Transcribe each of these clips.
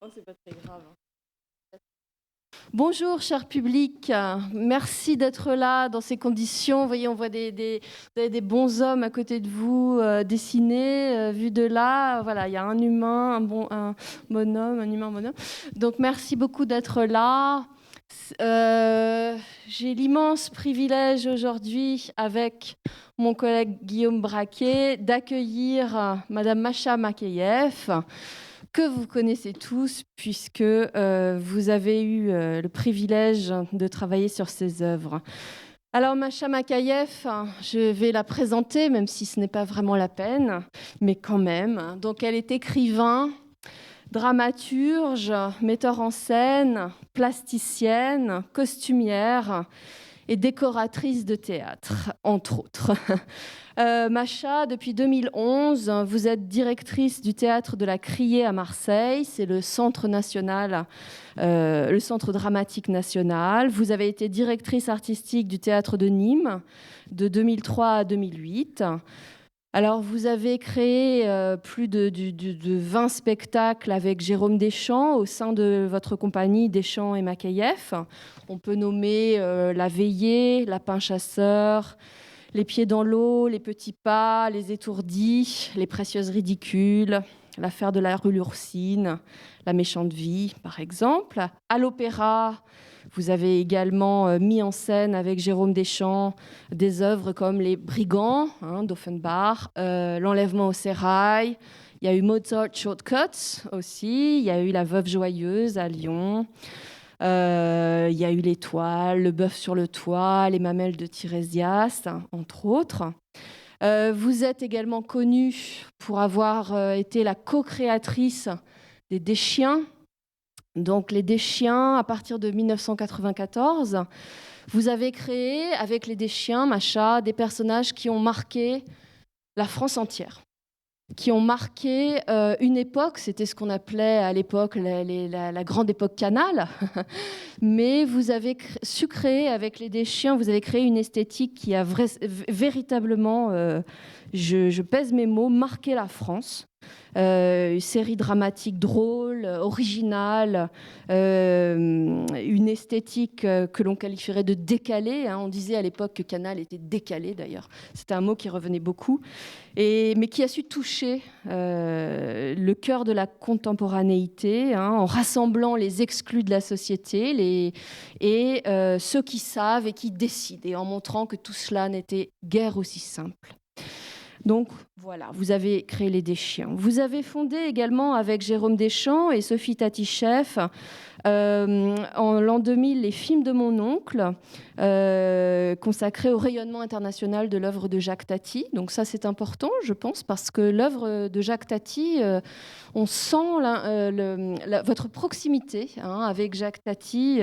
Oh, c'est pas très grave. Bonjour, cher public. Merci d'être là dans ces conditions. Vous voyez, on voit des bons hommes à côté de vous, dessinés, vus de là. Voilà, il y a un humain, un bonhomme, un humain, un bonhomme. Donc, merci beaucoup d'être là. J'ai l'immense privilège aujourd'hui, avec mon collègue Guillaume Braquet, d'accueillir Madame Masha Makeyef, que vous connaissez tous, puisque vous avez eu le privilège de travailler sur ses œuvres. Alors, Masha Makeyef, je vais la présenter, même si ce n'est pas vraiment la peine, mais quand même. Donc, elle est écrivain, dramaturge, metteur en scène, plasticienne, costumière et décoratrice de théâtre, entre autres. Masha, depuis 2011, vous êtes directrice du théâtre de la Criée à Marseille. C'est le centre national, le centre dramatique national. Vous avez été directrice artistique du théâtre de Nîmes de 2003 à 2008. Alors, vous avez créé plus de 20 spectacles avec Jérôme Deschamps au sein de votre compagnie Deschamps et Makeyef. On peut nommer La Veillée, Lapin Chasseur, Les Pieds dans l'eau, Les Petits Pas, Les Étourdis, Les Précieuses Ridicules, L'Affaire de la rue Lurcine, La Méchante Vie, par exemple. À l'opéra, vous avez également mis en scène avec Jérôme Deschamps des œuvres comme Les Brigands, d'Offenbach, L'Enlèvement au sérail. Il y a eu Mozart Shortcuts aussi. Il y a eu La Veuve Joyeuse à Lyon. Il y a eu L'Étoile, Le Bœuf sur le toit, Les Mamelles de Tirésias, entre autres. Vous êtes également connue pour avoir été la co-créatrice des Deschiens. Donc les Deschiens, à partir de 1994, vous avez créé avec les Deschiens, Masha, des personnages qui ont marqué la France entière, qui ont marqué une époque. C'était ce qu'on appelait à l'époque la grande époque Canal. Mais vous avez su créer avec les Deschiens, vous avez créé une esthétique qui a véritablement, je pèse mes mots, marqué la France. Une série dramatique drôle, originale, une esthétique que l'on qualifierait de décalée. On disait à l'époque que Canal était décalé, d'ailleurs. C'était un mot qui revenait beaucoup, mais qui a su toucher le cœur de la contemporanéité, en rassemblant les exclus de la société et ceux qui savent et qui décident, et en montrant que tout cela n'était guère aussi simple. Donc voilà, vous avez créé les Deschiens. Vous avez fondé également avec Jérôme Deschamps et Sophie Tatichef en l'an 2000 les films de mon oncle, consacrés au rayonnement international de l'œuvre de Jacques Tati. Donc ça, c'est important, je pense, parce que l'œuvre de Jacques Tati, on sent votre proximité avec Jacques Tati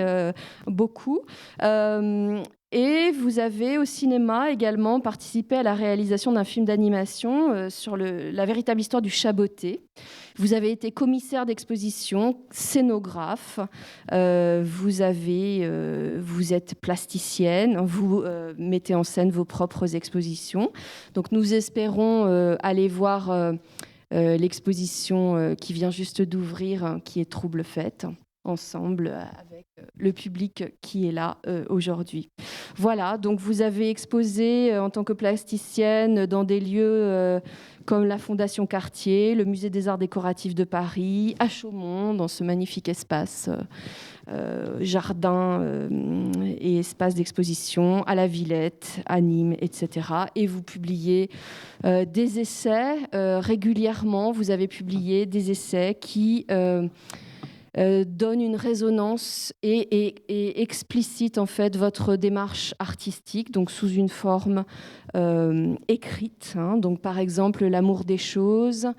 beaucoup. Et vous avez au cinéma également participé à la réalisation d'un film d'animation sur la véritable histoire du Chaboté. Vous avez été commissaire d'exposition, scénographe, vous êtes plasticienne, vous mettez en scène vos propres expositions. Donc nous espérons aller voir l'exposition qui vient juste d'ouvrir, qui est Trouble Fête, ensemble avec le public qui est là aujourd'hui. Voilà, donc vous avez exposé en tant que plasticienne dans des lieux comme la Fondation Cartier, le Musée des Arts Décoratifs de Paris, à Chaumont, dans ce magnifique espace jardin et espace d'exposition, à la Villette, à Nîmes, etc. Et vous publiez des essais régulièrement. Vous avez publié des essais qui donne une résonance et explicite en fait votre démarche artistique, donc sous une forme écrite. Donc par exemple, L'amour des choses,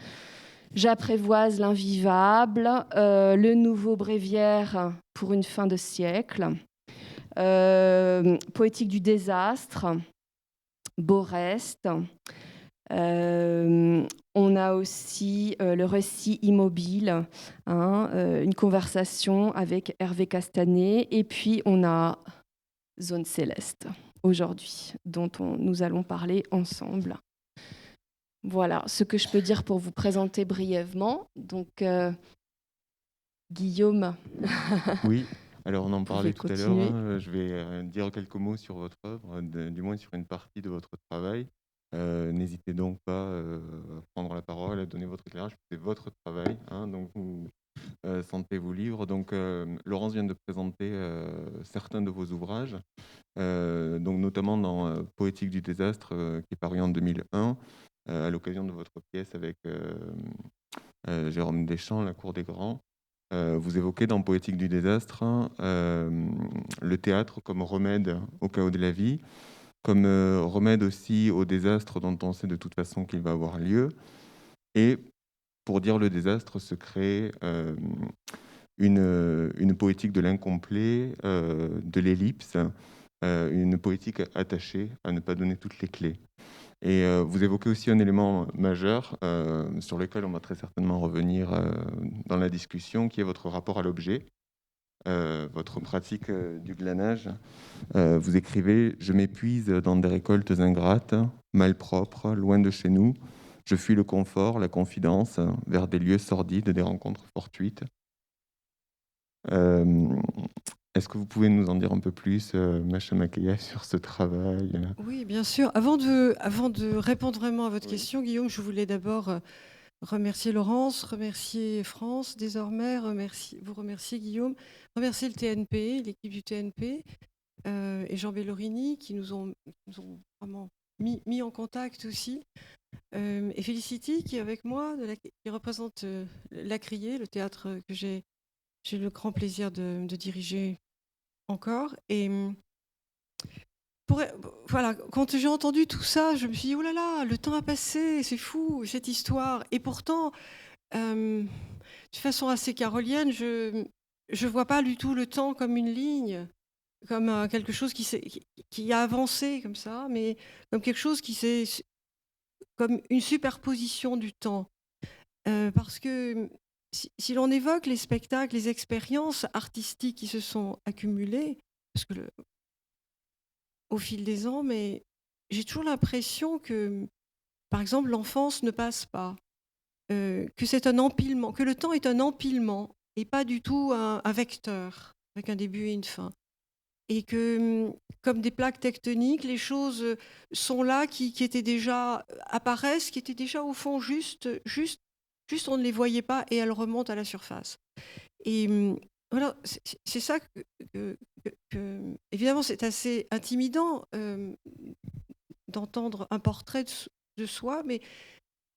J'apprivoise l'invivable, Le nouveau bréviaire pour une fin de siècle, Poétique du désastre, Borest. On a aussi le récit immobile, une conversation avec Hervé Castanet, et puis on a Zone Céleste. aujourd'hui, dont nous allons parler ensemble. Voilà ce que je peux dire pour vous présenter brièvement. Donc, Guillaume, Oui, alors on en vous pouvez parlait tout à l'heure, continuer. je vais dire quelques mots sur votre œuvre, du moins sur une partie de votre travail. N'hésitez donc pas à prendre la parole, à donner votre éclairage, c'est votre travail, hein, donc vous sentez-vous libre. Donc Laurence vient de présenter certains de vos ouvrages, donc notamment dans Poétique du désastre, qui est paru en 2001, à l'occasion de votre pièce avec Jérôme Deschamps, La Cour des Grands. Vous évoquez dans Poétique du désastre le théâtre comme remède au chaos de la vie, comme remède aussi au désastre dont on sait de toute façon qu'il va avoir lieu. Et pour dire le désastre, se crée une poétique de l'incomplet, de l'ellipse, une poétique attachée à ne pas donner toutes les clés. Et vous évoquez aussi un élément majeur sur lequel on va très certainement revenir dans la discussion, qui est votre rapport à l'objet, votre pratique du glanage. Vous écrivez « Je m'épuise dans des récoltes ingrates, malpropres, loin de chez nous. Je fuis le confort, la confidence, vers des lieux sordides, des rencontres fortuites. » Est-ce que vous pouvez nous en dire un peu plus, Macha Makeyev, sur ce travail? Oui, bien sûr. Avant de répondre vraiment à votre Oui. question, Guillaume, je voulais d'abord remercier Laurence, remercier France désormais, vous remercier Guillaume, remercier le TNP, l'équipe du TNP et Jean Bellorini qui nous ont vraiment mis en contact aussi. Et Félicity qui est avec moi, qui représente La Criée, le théâtre que j'ai le grand plaisir de diriger encore. Et voilà, quand j'ai entendu tout ça, je me suis dit, oh là là, le temps a passé, c'est fou, cette histoire. Et pourtant, de façon assez carolienne, je vois pas du tout le temps comme une ligne, comme quelque chose qui a avancé comme ça, mais comme quelque chose comme une superposition du temps. Parce que si l'on évoque les spectacles, les expériences artistiques qui se sont accumulées, parce que au fil des ans, mais j'ai toujours l'impression que, par exemple, l'enfance ne passe pas, que c'est un empilement, que le temps est un empilement et pas du tout un vecteur avec un début et une fin. Et que, comme des plaques tectoniques, les choses sont là, qui étaient déjà, apparaissent, qui étaient déjà au fond juste on ne les voyait pas et elles remontent à la surface. Et voilà, c'est ça évidemment, c'est assez intimidant d'entendre un portrait de soi, mais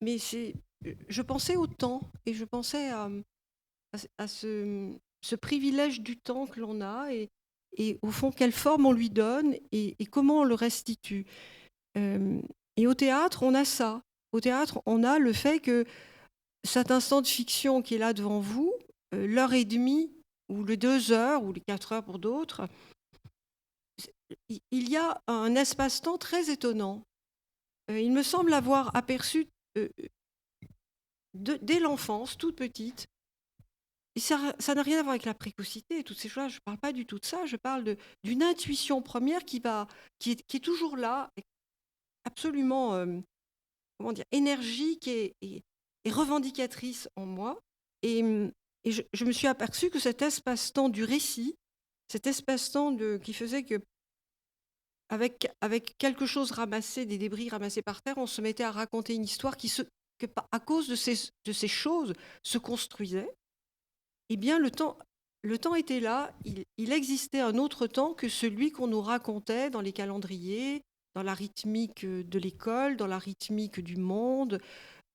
je pensais au temps et je pensais à ce privilège du temps que l'on a et au fond, quelle forme on lui donne et comment on le restitue. Et au théâtre, on a ça. Au théâtre, on a le fait que cet instant de fiction qui est là devant vous, l'heure et demie, ou les 2 heures, ou les 4 heures pour d'autres, il y a un espace-temps très étonnant. Il me semble avoir aperçu dès l'enfance, toute petite, et ça n'a rien à voir avec la précocité et toutes ces choses, je ne parle pas du tout de ça, je parle d'une intuition première qui est toujours là, absolument comment dire, énergique et revendicatrice en moi. Et je me suis aperçue que cet espace-temps du récit, cet espace-temps qui faisait que avec quelque chose ramassé, des débris ramassés par terre, on se mettait à raconter une histoire que, à cause de ces choses, se construisait. Eh bien, le temps était là, il existait un autre temps que celui qu'on nous racontait dans les calendriers, dans la rythmique de l'école, dans la rythmique du monde,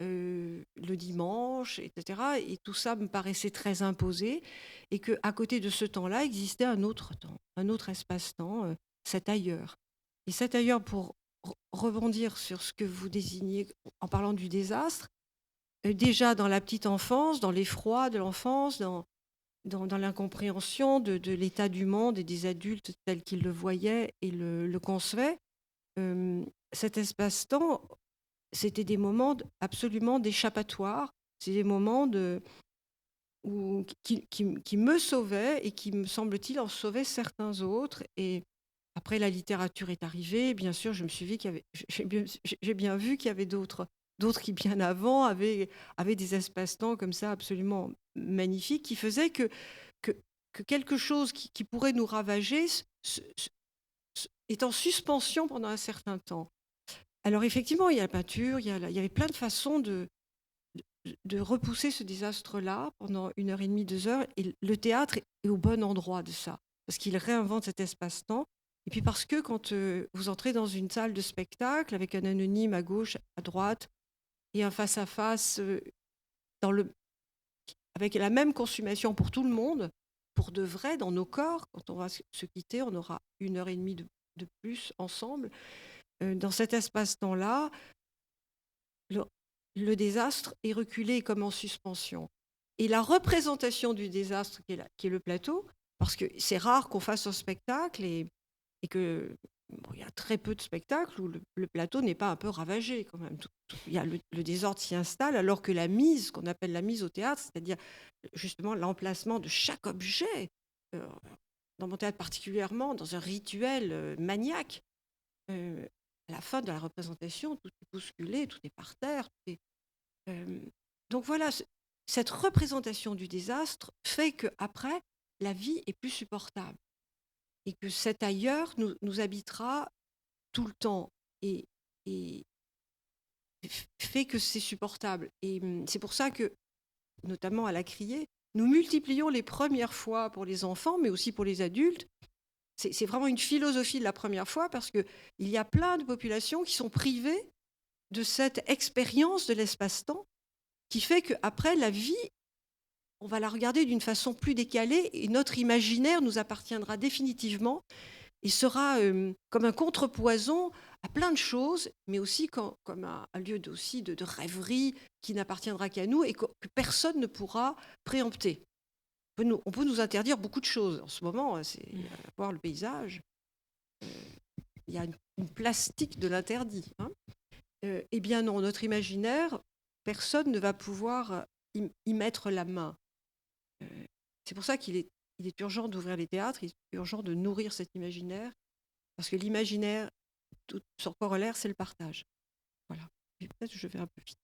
le dimanche, etc. Et tout ça me paraissait très imposé, et qu'à côté de ce temps-là existait un autre temps, un autre espace-temps, cet ailleurs. Et cet ailleurs, pour rebondir sur ce que vous désignez en parlant du désastre, déjà dans la petite enfance, dans l'effroi de l'enfance, dans l'incompréhension de l'état du monde et des adultes tels qu'ils le voyaient et le concevaient, cet espace-temps, c'était des moments absolument d'échappatoire. C'est des moments qui me sauvaient et qui, me semble-t-il, en sauvaient certains autres. Et après, la littérature est arrivée. Bien sûr, je me suis dit j'ai bien vu qu'il y avait d'autres qui, bien avant, avaient des espaces-temps comme ça absolument magnifiques qui faisaient que, que quelque chose qui pourrait nous ravager est en suspension pendant un certain temps. Alors effectivement, il y a la peinture, il y avait plein de façons de repousser ce désastre-là pendant 1 heure et demie, 2 heures. Et le théâtre est au bon endroit de ça, parce qu'il réinvente cet espace-temps. Et puis parce que quand vous entrez dans une salle de spectacle avec un anonyme à gauche, à droite, et un face-à-face avec la même consommation pour tout le monde, pour de vrai, dans nos corps, quand on va se quitter, on aura 1 heure et demie de plus ensemble. Dans cet espace-temps-là, le désastre est reculé comme en suspension. Et la représentation du désastre qui est le plateau, parce que c'est rare qu'on fasse un spectacle et que il y a très peu de spectacles où le plateau n'est pas un peu ravagé quand même. Le désordre s'y installe alors que la mise, qu'on appelle la mise au théâtre, c'est-à-dire justement l'emplacement de chaque objet, dans mon théâtre particulièrement, dans un rituel maniaque, à la fin de la représentation, tout est bousculé, tout est par terre. Donc voilà, cette représentation du désastre fait qu'après, la vie est plus supportable et que cet ailleurs nous habitera tout le temps et fait que c'est supportable. Et c'est pour ça que, notamment à la Criée, nous multiplions les premières fois pour les enfants, mais aussi pour les adultes. C'est vraiment une philosophie de la première fois parce qu'il y a plein de populations qui sont privées de cette expérience de l'espace-temps qui fait qu'après, la vie, on va la regarder d'une façon plus décalée et notre imaginaire nous appartiendra définitivement et sera comme un contrepoison à plein de choses, mais aussi comme un lieu de rêverie qui n'appartiendra qu'à nous et que personne ne pourra préempter. On peut nous interdire beaucoup de choses. En ce moment, c'est voir le paysage. Il y a une plastique de l'interdit. Eh bien non, notre imaginaire, personne ne va pouvoir y mettre la main. C'est pour ça qu'il est urgent d'ouvrir les théâtres, il est urgent de nourrir cet imaginaire, parce que l'imaginaire, tout son corollaire, c'est le partage. Voilà. Et peut-être que je vais un peu vite.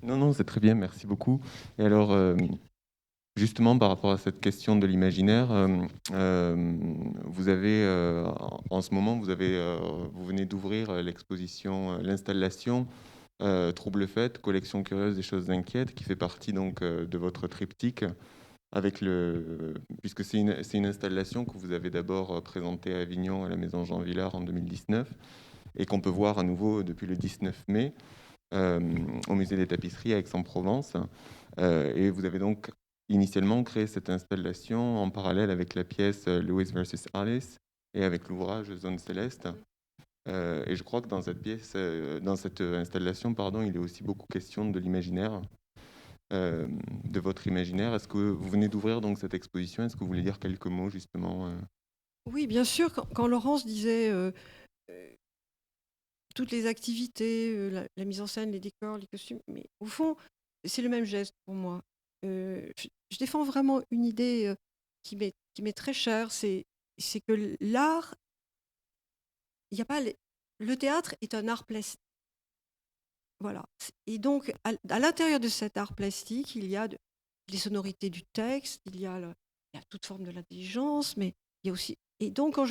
Non, c'est très bien, merci beaucoup. Et alors, justement, par rapport à cette question de l'imaginaire, vous avez, en ce moment, vous venez d'ouvrir l'installation Trouble Fête, collection curieuse des choses inquiètes, qui fait partie donc de votre triptyque, puisque c'est une installation que vous avez d'abord présentée à Avignon, à la Maison Jean Villard en 2019, et qu'on peut voir à nouveau depuis le 19 mai au Musée des Tapisseries à Aix-en-Provence. Et vous avez donc initialement créé cette installation en parallèle avec la pièce Lewis versus Alice et avec l'ouvrage Zone Céleste. Et je crois que dans cette installation, il est aussi beaucoup question de l'imaginaire, de votre imaginaire. Est-ce que vous venez d'ouvrir donc cette exposition? Est-ce que vous voulez dire quelques mots justement Oui, bien sûr. Quand Laurence disait toutes les activités, la mise en scène, les décors, les costumes, mais au fond, c'est le même geste pour moi. Je défends vraiment une idée qui m'est très chère, c'est que l'art, il n'y a pas le théâtre est un art plastique. Voilà. Et donc, à l'intérieur de cet art plastique, il y a les sonorités du texte, il y a toute forme de l'intelligence, mais il y a aussi. Et donc, quand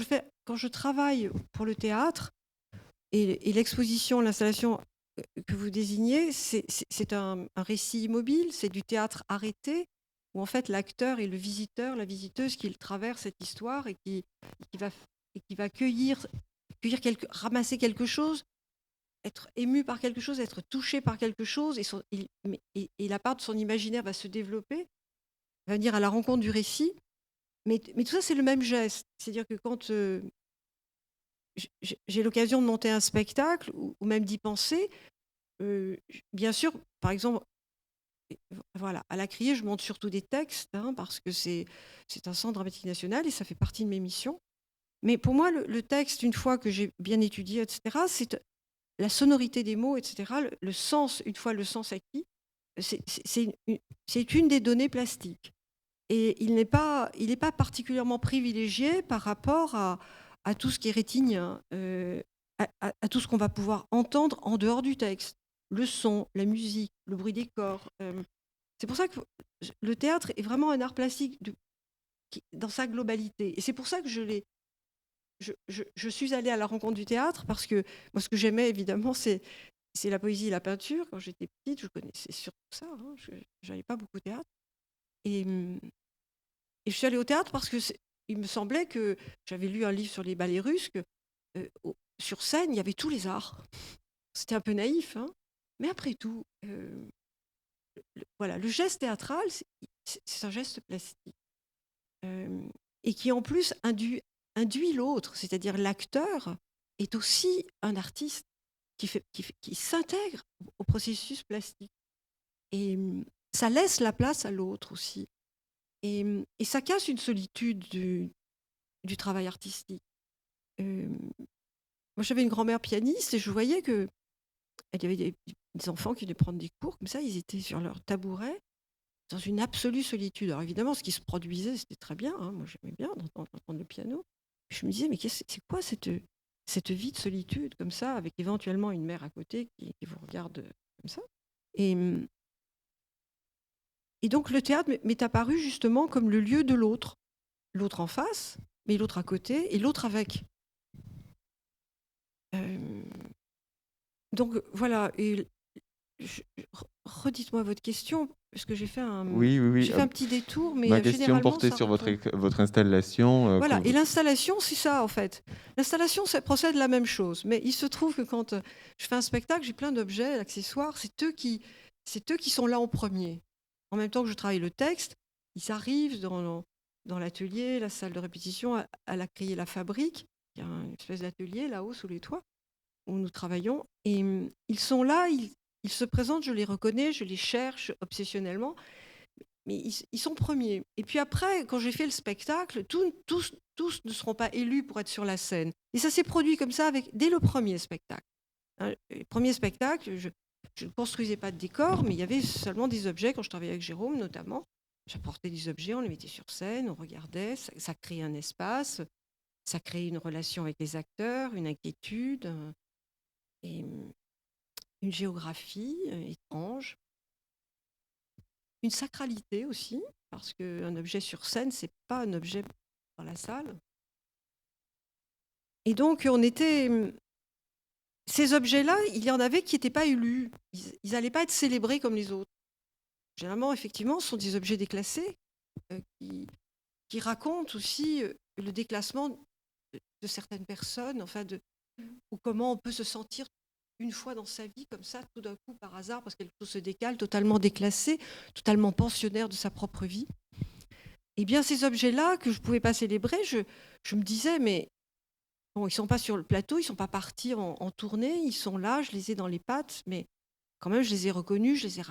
je travaille pour le théâtre, et l'exposition, l'installation que vous désignez, c'est un récit immobile, c'est du théâtre arrêté, où en fait l'acteur et le visiteur, la visiteuse qui traverse cette histoire et qui va ramasser quelque chose, être ému par quelque chose, être touché par quelque chose, et la part de son imaginaire va se développer, va venir à la rencontre du récit. Mais tout ça, c'est le même geste. C'est-à-dire que quand j'ai l'occasion de monter un spectacle ou même d'y penser, bien sûr, par exemple, voilà, à la Criée, je monte surtout des textes, parce que c'est un centre dramatique national et ça fait partie de mes missions. Mais pour moi, le texte, une fois que j'ai bien étudié, etc., c'est la sonorité des mots, etc., le sens, une fois le sens acquis, c'est une des données plastiques. Et il n'est pas particulièrement privilégié par rapport à à tout ce qui est rétinien, à tout ce qu'on va pouvoir entendre en dehors du texte. Le son, la musique, le bruit des corps. C'est pour ça que le théâtre est vraiment un art plastique dans sa globalité. Et c'est pour ça que je suis allée à la rencontre du théâtre, parce que moi, ce que j'aimais, évidemment, c'est la poésie et la peinture. Quand j'étais petite, je connaissais surtout ça. Hein. Je n'allais pas beaucoup au théâtre. Et je suis allée au théâtre parce que il me semblait que j'avais lu un livre sur les ballets russes, que sur scène, il y avait tous les arts. C'était un peu naïf, hein. Mais après tout, voilà, le geste théâtral, c'est un geste plastique. Et qui en plus induit l'autre, c'est-à-dire l'acteur est aussi un artiste qui s'intègre au processus plastique. Et ça laisse la place à l'autre aussi. Et ça casse une solitude du travail artistique. Moi, j'avais une grand-mère pianiste et je voyais qu'il y avait des enfants qui venaient prendre des cours, comme ça, ils étaient sur leur tabouret, dans une absolue solitude. Alors évidemment, ce qui se produisait, c'était très bien. Hein. Moi, j'aimais bien entendre le piano. Je me disais, mais c'est quoi cette vie de solitude comme ça, avec éventuellement une mère à côté qui vous regarde comme ça. Et donc le théâtre m'est apparu justement comme le lieu de l'autre. L'autre en face, mais l'autre à côté, et l'autre avec. Donc voilà, et redites-moi votre question, parce que j'ai fait un petit détour, mais ma question généralement, portait ça sur retourne. votre installation. Voilà, et l'installation, c'est ça en fait. L'installation, ça procède de la même chose, mais il se trouve que quand je fais un spectacle, j'ai plein d'objets, d'accessoires, c'est eux qui sont là en premier. En même temps que je travaille le texte, ils arrivent dans l'atelier, la salle de répétition, à la criée la fabrique. Il y a une espèce d'atelier là-haut sous les toits où nous travaillons, et ils sont là, ils se présentent, je les reconnais, je les cherche obsessionnellement, mais ils sont premiers. Et puis après, quand j'ai fait le spectacle, tous ne seront pas élus pour être sur la scène. Et ça s'est produit comme ça dès le premier spectacle. Hein, le premier spectacle, je ne construisais pas de décor, mais il y avait seulement des objets. Quand je travaillais avec Jérôme, notamment, j'apportais des objets, on les mettait sur scène, on regardait, ça créait un espace, ça créait une relation avec les acteurs, une inquiétude, et une géographie étrange. Une sacralité aussi, parce qu'un objet sur scène, c'est pas un objet dans la salle. Et donc, ces objets-là, il y en avait qui n'étaient pas élus. Ils n'allaient pas être célébrés comme les autres. Généralement, effectivement, ce sont des objets déclassés qui racontent aussi le déclassement de certaines personnes, enfin, ou comment on peut se sentir une fois dans sa vie, comme ça, tout d'un coup, par hasard, parce que quelque chose se décale, totalement déclassé, totalement pensionnaire de sa propre vie. Eh bien, ces objets-là, que je ne pouvais pas célébrer, je me disais, mais bon, ils ne sont pas sur le plateau, ils ne sont pas partis en tournée, ils sont là, je les ai dans les pattes, mais quand même, je les ai reconnus, je les ai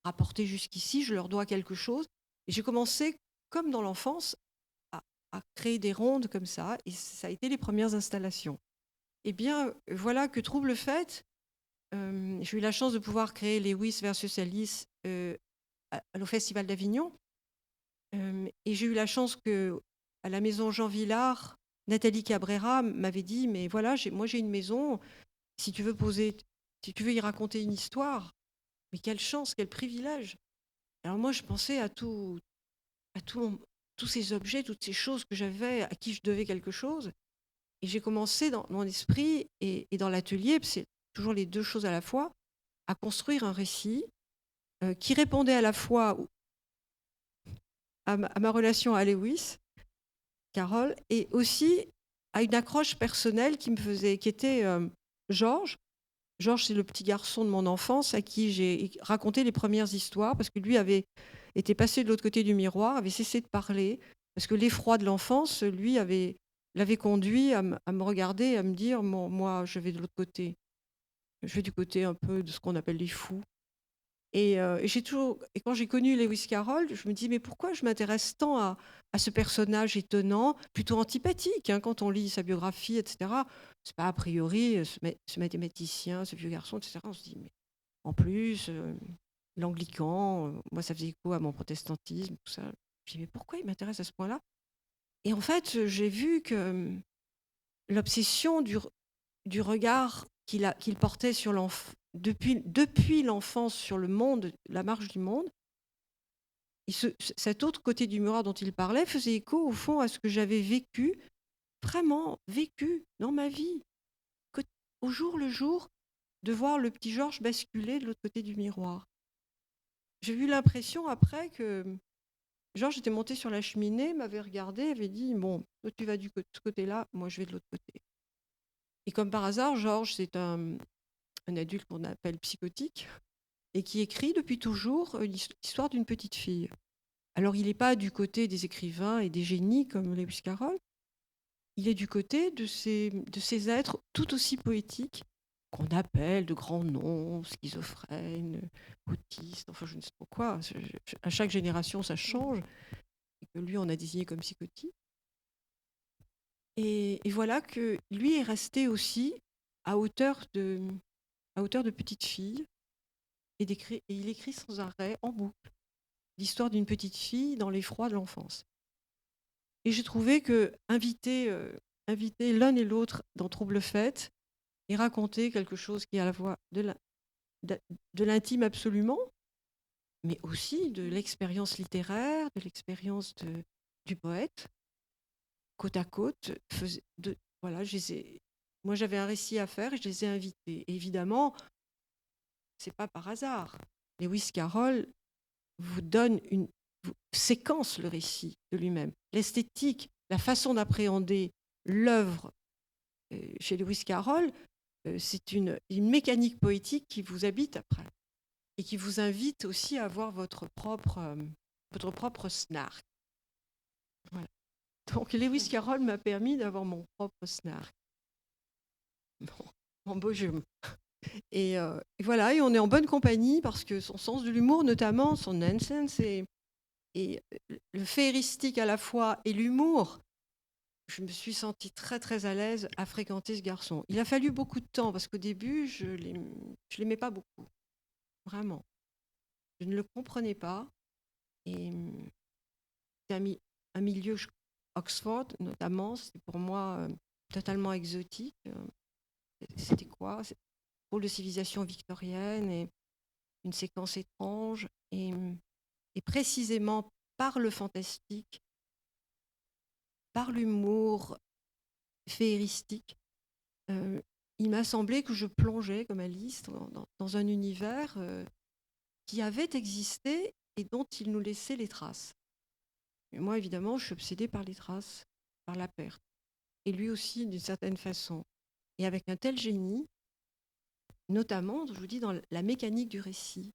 rapportés jusqu'ici, je leur dois quelque chose. Et j'ai commencé, comme dans l'enfance, à créer des rondes comme ça, et ça a été les premières installations. Eh bien, voilà que trouble fait, j'ai eu la chance de pouvoir créer Lewis versus Alice au Festival d'Avignon. Et j'ai eu la chance qu'à la maison Jean Villard, Nathalie Cabrera m'avait dit, mais voilà, moi j'ai une maison, si tu veux y raconter une histoire, mais quelle chance, quel privilège. Alors moi je pensais à tous ces objets, toutes ces choses que j'avais, à qui je devais quelque chose. Et j'ai commencé dans mon esprit et dans l'atelier, c'est toujours les deux choses à la fois, à construire un récit qui répondait à la fois à ma relation à Lewis, Carole, et aussi à une accroche personnelle qui était Georges. Georges, c'est le petit garçon de mon enfance à qui j'ai raconté les premières histoires, parce que lui avait été passé de l'autre côté du miroir, avait cessé de parler, parce que l'effroi de l'enfance, lui, l'avait conduit à me regarder, à me dire, moi, je vais de l'autre côté. Je vais du côté un peu de ce qu'on appelle les fous. Et quand j'ai connu Lewis Carroll, je me dis, mais pourquoi je m'intéresse tant à ce personnage étonnant, plutôt antipathique, hein, quand on lit sa biographie, etc. C'est pas a priori ce mathématicien, ce vieux garçon, etc. On se dit, mais en plus, l'anglican, moi ça faisait écho à mon protestantisme, tout ça. Je me dis, mais pourquoi il m'intéresse à ce point-là? Et en fait, j'ai vu que l'obsession du regard qu'il portait sur l'enfant, depuis l'enfance sur le monde, la marche du monde. Et cet autre côté du miroir dont il parlait faisait écho au fond à ce que j'avais vécu, vraiment vécu dans ma vie, au jour le jour, de voir le petit Georges basculer de l'autre côté du miroir. J'ai eu l'impression après que Georges était monté sur la cheminée, m'avait regardé, avait dit « Bon, toi tu vas de ce côté-là, moi je vais de l'autre côté ». Et comme par hasard, Georges, c'est un adulte qu'on appelle psychotique et qui écrit depuis toujours l'histoire d'une petite fille. Alors il n'est pas du côté des écrivains et des génies comme Lewis Carroll, il est du côté de ces êtres tout aussi poétiques qu'on appelle de grands noms, schizophrènes, autistes, enfin je ne sais pas quoi. À chaque génération, ça change. Et que lui, on a désigné comme psychotique. Et voilà que lui est resté aussi à hauteur de petite fille. Et il écrit sans arrêt, en boucle, l'histoire d'une petite fille dans l'effroi de l'enfance. Et j'ai trouvé que inviter l'un et l'autre dans Trouble Fête et raconter quelque chose qui est à la fois de l'intime absolument, mais aussi de l'expérience littéraire, de l'expérience du poète, côte à côte. Voilà, moi j'avais un récit à faire et je les ai invités. Et évidemment, c'est pas par hasard. Lewis Carroll vous séquence le récit de lui-même. L'esthétique, la façon d'appréhender l'œuvre chez Lewis Carroll, c'est une mécanique poétique qui vous habite après et qui vous invite aussi à avoir votre propre snark. Voilà. Donc Lewis Carroll m'a permis d'avoir mon propre snark. Mon beau jeu. Et voilà, et on est en bonne compagnie parce que son sens de l'humour, notamment son nonsense et le féeristique à la fois et l'humour, je me suis sentie très très à l'aise à fréquenter ce garçon. Il a fallu beaucoup de temps parce qu'au début, je l'aimais pas beaucoup, vraiment. Je ne le comprenais pas. Et c'était un milieu, Oxford notamment, c'était pour moi totalement exotique. C'était quoi? Rôle de civilisation victorienne et une séquence étrange. Et précisément par le fantastique, par l'humour féeristique, il m'a semblé que je plongeais comme Alice dans un univers qui avait existé et dont il nous laissait les traces. Et moi, évidemment, je suis obsédée par les traces, par la perte. Et lui aussi, d'une certaine façon. Et avec un tel génie, notamment, je vous dis, dans la mécanique du récit.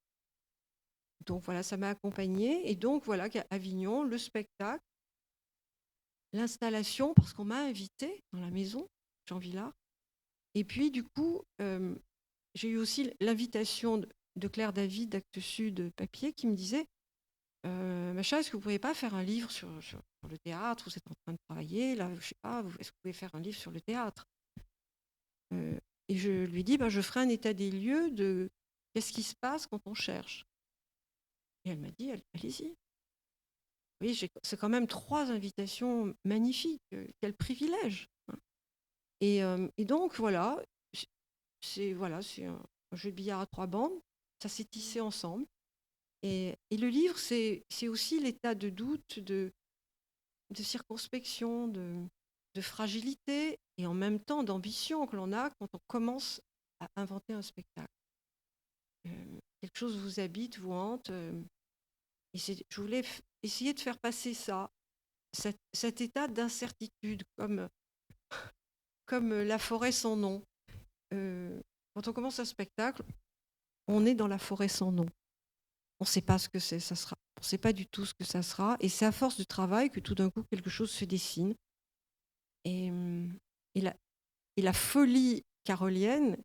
Donc voilà, ça m'a accompagnée. Et donc voilà qu'à Avignon, le spectacle, l'installation, parce qu'on m'a invitée dans la maison, Jean Villard. Et puis, du coup, j'ai eu aussi l'invitation de Claire David d'Actes Sud Papier qui me disait Macha, est-ce que vous ne pourriez pas faire un livre sur le théâtre? Vous êtes en train de travailler, là, je ne sais pas, est-ce que vous pouvez faire un livre sur le théâtre? Et je lui dis je ferai un état des lieux de qu'est-ce qui se passe quand on cherche. Et elle m'a dit allez-y. Oui, c'est quand même 3 invitations magnifiques. Quel privilège. Et donc, voilà, c'est un jeu de billard à 3 bandes. Ça s'est tissé ensemble. Et le livre, c'est aussi l'état de doute, de circonspection, de fragilité et en même temps d'ambition que l'on a quand on commence à inventer un spectacle. Quelque chose vous habite, vous hante. Et je voulais essayer de faire passer ça, cet état d'incertitude, comme la forêt sans nom. Quand on commence un spectacle, on est dans la forêt sans nom. On ne sait pas ce que ça sera. On ne sait pas du tout ce que ça sera. Et c'est à force de travail que tout d'un coup, quelque chose se dessine. Et la folie carolienne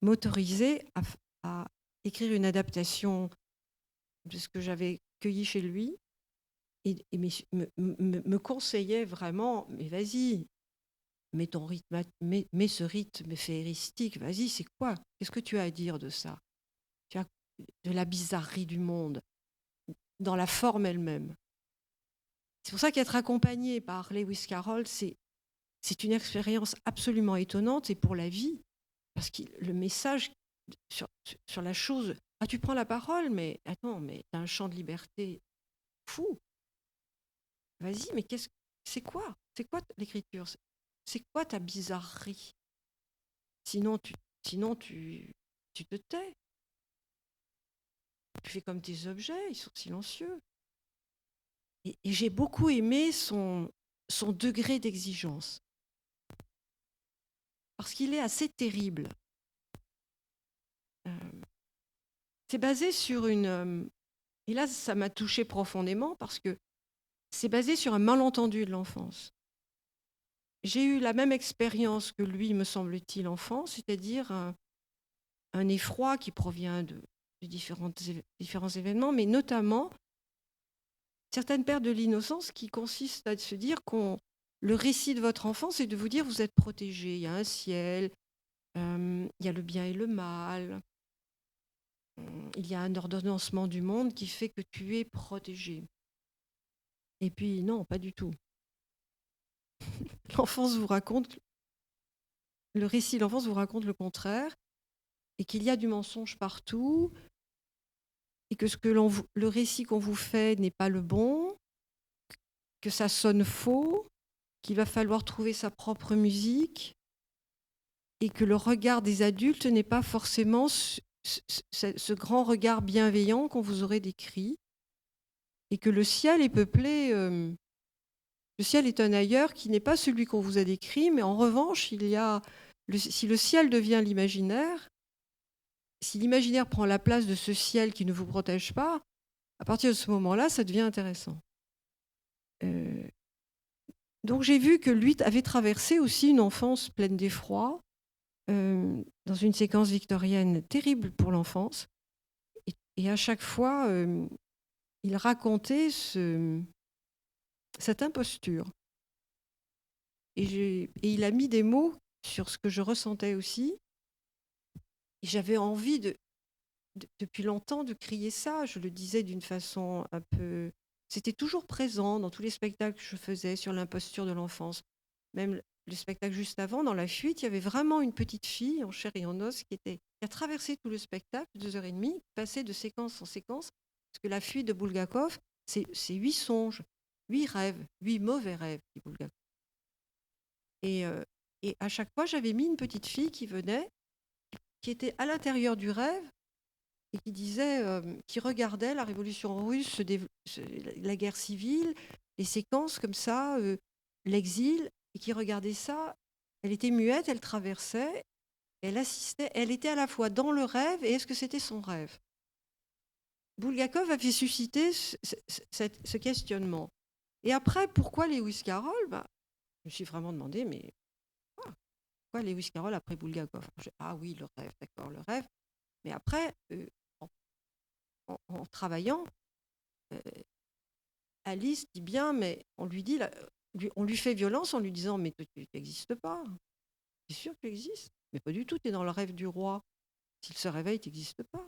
m'autorisait à écrire une adaptation de ce que j'avais cueilli chez lui et me conseillait vraiment, mais vas-y, mets ton rythme, mets ce rythme féeristique, vas-y, c'est quoi? Qu'est-ce que tu as à dire de ça? Tu as de la bizarrerie du monde dans la forme elle-même. C'est pour ça qu'être accompagné par Lewis Carroll, c'est c'est une expérience absolument étonnante et pour la vie, parce que le message sur la chose, ah, tu prends la parole, mais attends, mais tu as un champ de liberté fou. Vas-y, mais c'est quoi? C'est quoi l'écriture? C'est quoi ta bizarrerie? Sinon, tu te tais. Tu fais comme tes objets, ils sont silencieux. Et j'ai beaucoup aimé son degré d'exigence. Parce qu'il est assez terrible. C'est basé sur et là, ça m'a touchée profondément parce que c'est basé sur un malentendu de l'enfance. J'ai eu la même expérience que lui, me semble-t-il, enfant, c'est-à-dire un effroi qui provient de différents événements, mais notamment certaines pertes de l'innocence qui consistent à se dire le récit de votre enfance, c'est de vous dire vous êtes protégé, il y a un ciel, il y a le bien et le mal, il y a un ordonnancement du monde qui fait que tu es protégé. Et puis non, pas du tout. L'enfance vous raconte, le récit de l'enfance vous raconte le contraire, et qu'il y a du mensonge partout, et que le récit qu'on vous fait n'est pas le bon, que ça sonne faux, qu'il va falloir trouver sa propre musique, et que le regard des adultes n'est pas forcément ce grand regard bienveillant qu'on vous aurait décrit, et que le ciel est peuplé... le ciel est un ailleurs qui n'est pas celui qu'on vous a décrit, mais en revanche, si le ciel devient l'imaginaire, si l'imaginaire prend la place de ce ciel qui ne vous protège pas, à partir de ce moment-là, ça devient intéressant. Donc j'ai vu que lui avait traversé aussi une enfance pleine d'effroi, dans une séquence victorienne terrible pour l'enfance. Et à chaque fois, il racontait cette imposture. Et il a mis des mots sur ce que je ressentais aussi. Et j'avais envie depuis longtemps de crier ça. Je le disais d'une façon un peu... C'était toujours présent dans tous les spectacles que je faisais sur l'imposture de l'enfance. Même le spectacle juste avant, dans La Fuite, il y avait vraiment une petite fille en chair et en os qui a traversé tout le spectacle, 2h30, qui passait de séquence en séquence. Parce que La Fuite de Bulgakov, c'est 8 songes, 8 rêves, 8 mauvais rêves, dit Bulgakov. Et à chaque fois, j'avais mis une petite fille qui venait, qui était à l'intérieur du rêve et qui disait, qui regardait la révolution russe, la guerre civile, les séquences comme ça, l'exil, et qui regardait ça. Elle était muette, elle traversait, elle assistait, elle était à la fois dans le rêve et est-ce que c'était son rêve? Bulgakov a fait susciter ce questionnement. Et après, pourquoi Lewis Carroll? Je me suis vraiment demandé, mais pourquoi Lewis Carroll après Bulgakov? Ah oui, le rêve, d'accord, le rêve. Mais après, en travaillant, Alice dit bien, mais on lui fait violence en lui disant, mais tu n'existes pas. C'est sûr que tu existes, mais pas du tout, tu es dans le rêve du roi. S'il se réveille, tu n'existes pas.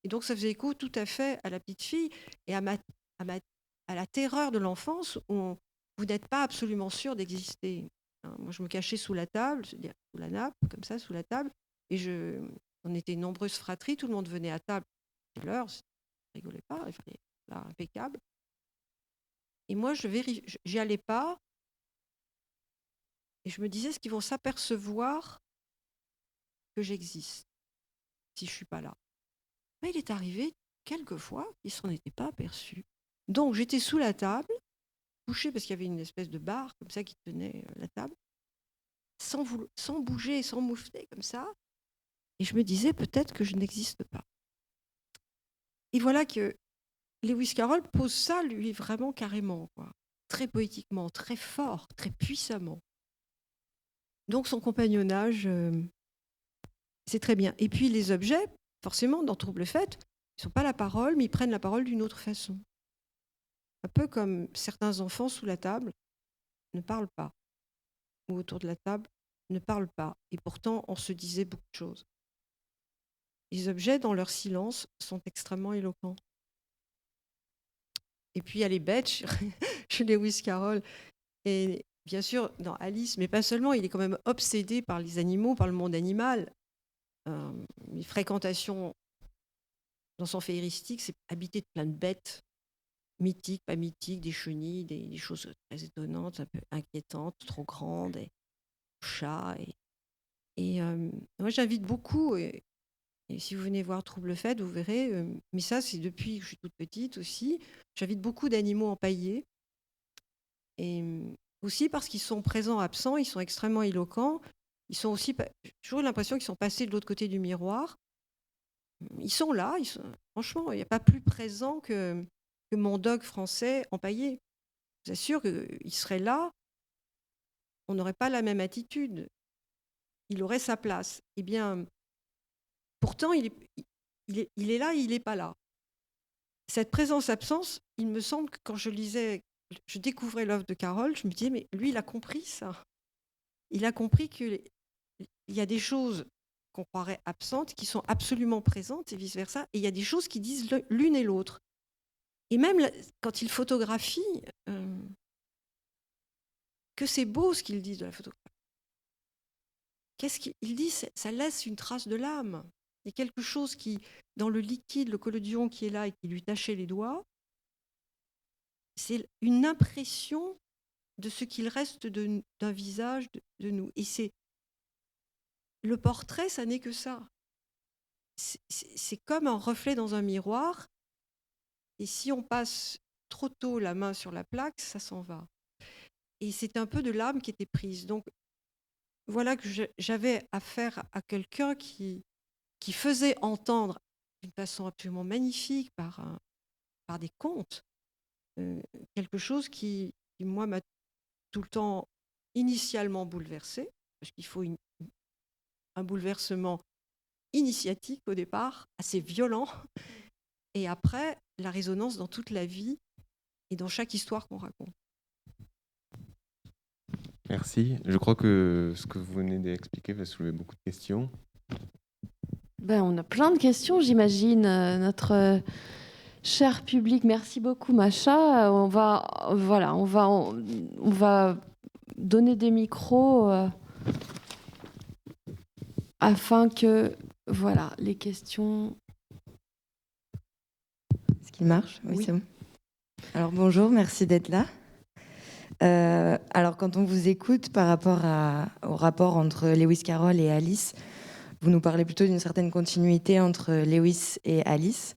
Et donc ça faisait écho tout à fait à la petite fille et à la terreur de l'enfance où vous n'êtes pas absolument sûr d'exister. Moi, je me cachais sous la table, c'est-à-dire sous la nappe, comme ça, sous la table, et on était une nombreuse fratrie, tout le monde venait à table. C'est l'heure, je rigolais pas, il fallait là, impeccable. Et moi, j'y allais pas, et je me disais, est-ce qu'ils vont s'apercevoir que j'existe si je suis pas là? Mais il est arrivé quelquefois, ils s'en étaient pas aperçus. Donc j'étais sous la table, couchée parce qu'il y avait une espèce de barre comme ça qui tenait la table, sans bouger, sans moufter comme ça. Et je me disais peut-être que je n'existe pas. Et voilà que Lewis Carroll pose ça, lui, vraiment carrément, quoi. Très poétiquement, très fort, très puissamment. Donc son compagnonnage, c'est très bien. Et puis les objets, forcément, dans Trouble Fête, ils ne sont pas la parole, mais ils prennent la parole d'une autre façon. Un peu comme certains enfants sous la table ne parlent pas, ou autour de la table ne parlent pas. Et pourtant, on se disait beaucoup de choses. Les objets, dans leur silence, sont extrêmement éloquents. Et puis, il y a les bêtes chez Lewis Carroll. Et bien sûr, dans Alice, mais pas seulement, il est quand même obsédé par les animaux, par le monde animal. Les fréquentations dans son féeristique, c'est habité de plein de bêtes, mythiques, pas mythiques, des chenilles, des choses très étonnantes, un peu inquiétantes, trop grandes, et chats. Moi, j'invite beaucoup, et si vous venez voir Trouble Fête, vous verrez, mais ça, c'est depuis que je suis toute petite aussi, j'invite beaucoup d'animaux empaillés. Et aussi parce qu'ils sont présents, absents, ils sont extrêmement éloquents. Ils sont aussi, j'ai toujours l'impression qu'ils sont passés de l'autre côté du miroir. Ils sont là, franchement, il n'y a pas plus présent que mon dog français empaillé. Je vous assure qu'il serait là, on n'aurait pas la même attitude. Il aurait sa place. Eh bien, pourtant, il est là, il n'est pas là. Cette présence-absence, il me semble que quand je découvrais l'œuvre de Carole, je me disais, mais lui, il a compris ça. Il a compris qu'il y a des choses qu'on croirait absentes qui sont absolument présentes et vice-versa. Et il y a des choses qui disent l'une et l'autre. Et même quand il photographie, que c'est beau ce qu'il dit de la photographie. Qu'est-ce qu'il dit? Ça laisse une trace de l'âme. Il y a quelque chose qui, dans le liquide, le collodion qui est là et qui lui tachait les doigts, c'est une impression de ce qu'il reste d'un visage de nous. Et le portrait, ça n'est que ça. C'est comme un reflet dans un miroir. Et si on passe trop tôt la main sur la plaque, ça s'en va. Et c'est un peu de l'âme qui était prise. Donc, voilà que j'avais affaire à quelqu'un qui faisait entendre d'une façon absolument magnifique par des contes, quelque chose qui, moi, m'a tout le temps initialement bouleversée, parce qu'il faut un bouleversement initiatique au départ, assez violent, et après, la résonance dans toute la vie et dans chaque histoire qu'on raconte. Merci. Je crois que ce que vous venez d'expliquer va soulever beaucoup de questions. On a plein de questions, j'imagine. Notre cher public, merci beaucoup, Macha. On va donner des micros afin que, voilà, les questions. Est-ce qu'il marche? Oui, c'est bon. Alors bonjour, merci d'être là. Alors quand on vous écoute par rapport au rapport entre Lewis Carroll et Alice, vous nous parlez plutôt d'une certaine continuité entre Lewis et Alice.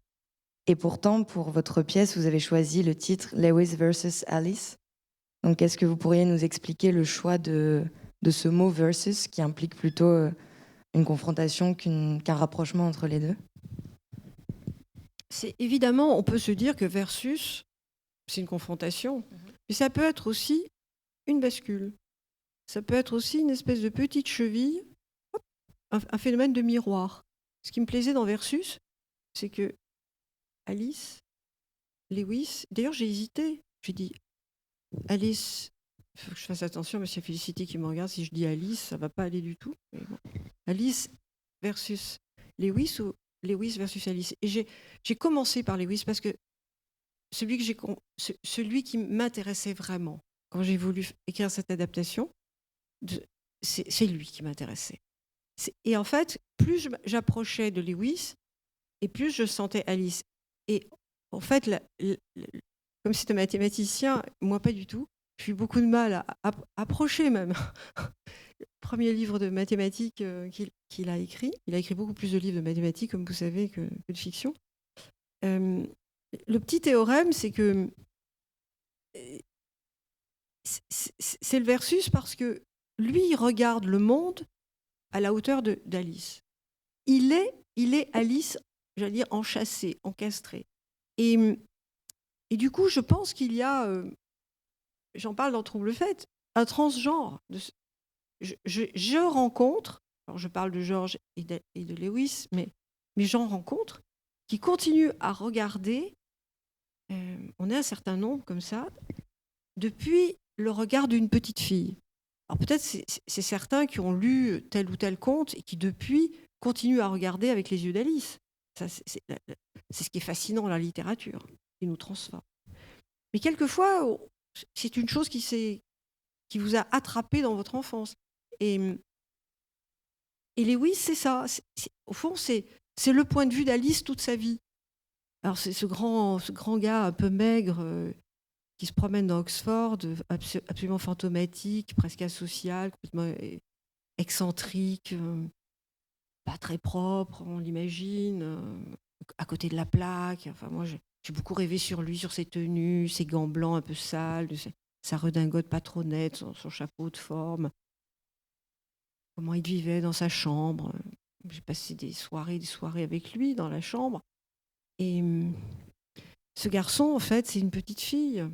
Et pourtant, pour votre pièce, vous avez choisi le titre Lewis versus Alice. Donc est-ce que vous pourriez nous expliquer le choix de ce mot versus qui implique plutôt une confrontation qu'un rapprochement entre les deux? C'est évidemment, on peut se dire que versus, c'est une confrontation. Mais ça peut être aussi une bascule. Ça peut être aussi une espèce de petite cheville, un phénomène de miroir. Ce qui me plaisait dans Versus, c'est que Alice, Lewis, d'ailleurs j'ai hésité, j'ai dit Alice, il faut que je fasse attention, monsieur Félicité qui me regarde, si je dis Alice, ça ne va pas aller du tout. Mais bon. Alice versus Lewis ou Lewis versus Alice. Et j'ai commencé par Lewis parce que celui qui m'intéressait vraiment quand j'ai voulu écrire cette adaptation, c'est lui qui m'intéressait. Et en fait, plus j'approchais de Lewis, et plus je sentais Alice. Et en fait, comme c'est un mathématicien, moi pas du tout, j'ai eu beaucoup de mal à approcher même le premier livre de mathématiques qu'il a écrit. Il a écrit beaucoup plus de livres de mathématiques, comme vous savez, que de fiction. Le petit théorème, c'est que c'est le versus parce que lui, il regarde le monde à la hauteur d'Alice. Il est Alice, j'allais dire, enchâssée, encastrée. Et du coup, je pense qu'il y a, j'en parle dans Trouble Fête, un transgenre. Je rencontre, alors je parle de George et de Lewis, mais j'en rencontre qui continuent à regarder, on est un certain nombre comme ça, depuis le regard d'une petite fille. Alors peut-être c'est certains qui ont lu tel ou tel conte et qui depuis continuent à regarder avec les yeux d'Alice. Ça, c'est ce qui est fascinant dans la littérature, qui nous transforme. Mais quelquefois, c'est une chose qui qui vous a attrapé dans votre enfance. Et Lewis, c'est ça. Au fond, c'est le point de vue d'Alice toute sa vie. Alors, c'est ce grand gars un peu maigre qui se promène dans Oxford, absolument fantomatique, presque asocial, complètement excentrique, pas très propre, on l'imagine, à côté de la plaque. Enfin, moi, j'ai beaucoup rêvé sur lui, sur ses tenues, ses gants blancs un peu sales, sa redingote pas trop nette, son chapeau de forme. Comment il vivait dans sa chambre. J'ai passé des soirées avec lui dans la chambre. Et ce garçon, en fait, c'est une petite fille.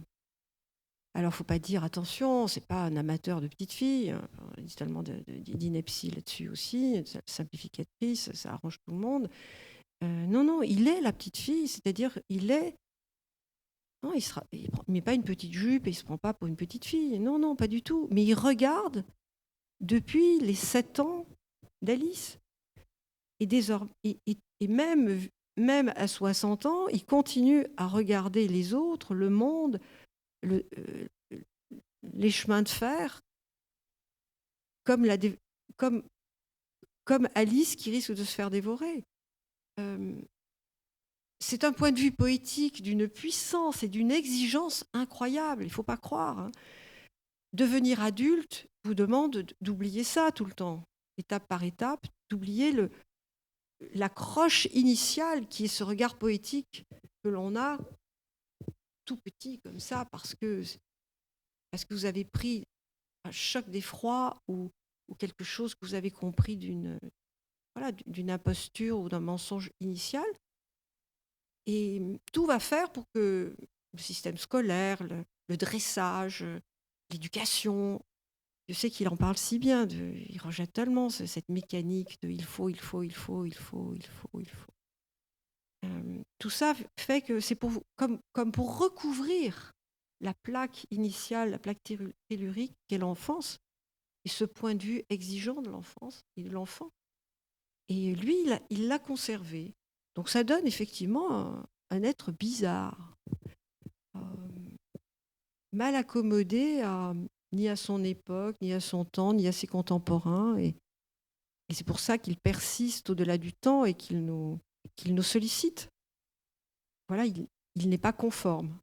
Alors, faut pas dire, attention, c'est pas un amateur de petites filles. On dit tellement d'ineptie là-dessus aussi, simplificatrice, ça arrange tout le monde. Non, il est la petite fille, c'est-à-dire, il est... Non, il met pas une petite jupe et il se prend pas pour une petite fille. Non, pas du tout. Mais il regarde depuis les 7 ans d'Alice. Et désormais, et même à 60 ans, il continue à regarder les autres, le monde, les chemins de fer, comme Alice qui risque de se faire dévorer. C'est un point de vue poétique d'une puissance et d'une exigence incroyable, il ne faut pas croire. Hein. Devenir adulte vous demande d'oublier ça tout le temps, étape par étape, d'oublier l'accroche initiale qui est ce regard poétique que l'on a tout petit comme ça parce que vous avez pris un choc d'effroi ou quelque chose que vous avez compris d'une imposture ou d'un mensonge initial. Et tout va faire pour que le système scolaire, le dressage, l'éducation, je sais qu'il en parle si bien, il rejette tellement cette mécanique de il faut. Tout ça fait que c'est comme pour recouvrir la plaque initiale, la plaque tellurique qu'est l'enfance, et ce point de vue exigeant de l'enfance et de l'enfant. Et lui, il l'a conservé. Donc ça donne effectivement un être bizarre, mal accommodé ni à son époque, ni à son temps, ni à ses contemporains. Et c'est pour ça qu'il persiste au-delà du temps et qu'il nous sollicite. Voilà, il n'est pas conforme.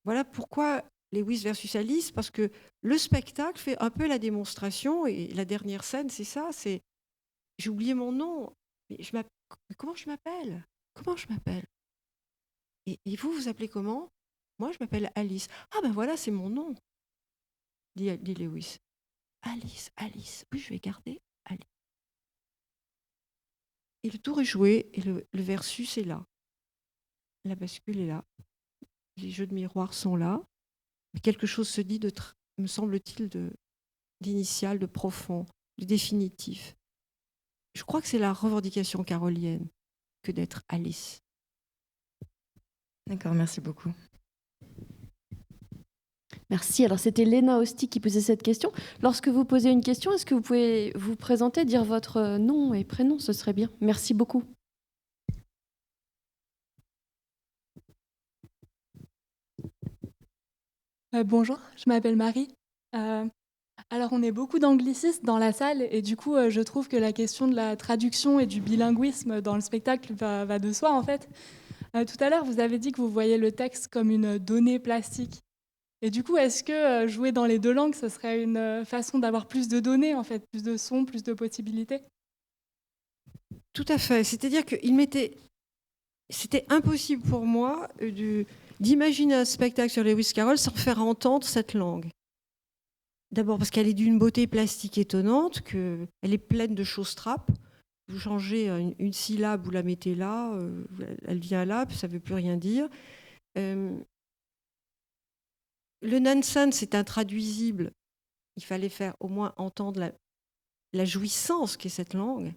Voilà pourquoi Lewis versus Alice, parce que le spectacle fait un peu la démonstration, et la dernière scène, c'est ça, c'est « j'ai oublié mon nom, mais comment je m'appelle ? Et vous, vous appelez comment ? Moi, je m'appelle Alice. Ah ben voilà, c'est mon nom, dit Lewis. Alice, oui, je vais garder Alice. Et le tour est joué, et le versus est là. La bascule est là. Les jeux de miroir sont là. Mais quelque chose se dit, me semble-t-il, d'initial, de profond, de définitif. Je crois que c'est la revendication carolienne que d'être Alice. D'accord, merci beaucoup. Merci. Alors, c'était Léna Hosti qui posait cette question. Lorsque vous posez une question, est-ce que vous pouvez vous présenter, dire votre nom et prénom ? Ce serait bien. Merci beaucoup. Bonjour, je m'appelle Marie. Alors, on est beaucoup d'anglicistes dans la salle et du coup, je trouve que la question de la traduction et du bilinguisme dans le spectacle va de soi, en fait. Tout à l'heure, vous avez dit que vous voyez le texte comme une donnée plastique. Et du coup, est-ce que jouer dans les deux langues, ce serait une façon d'avoir plus de données, en fait, plus de sons, plus de possibilités ? Tout à fait. C'est-à-dire que c'était impossible pour moi d'imaginer un spectacle sur Lewis Carroll sans faire entendre cette langue. D'abord parce qu'elle est d'une beauté plastique étonnante, qu'elle est pleine de choses-trappes. Vous changez une syllabe, vous la mettez là, elle vient là, puis ça ne veut plus rien dire. Le nonsense est intraduisible. Il fallait faire au moins entendre la jouissance qu'est cette langue.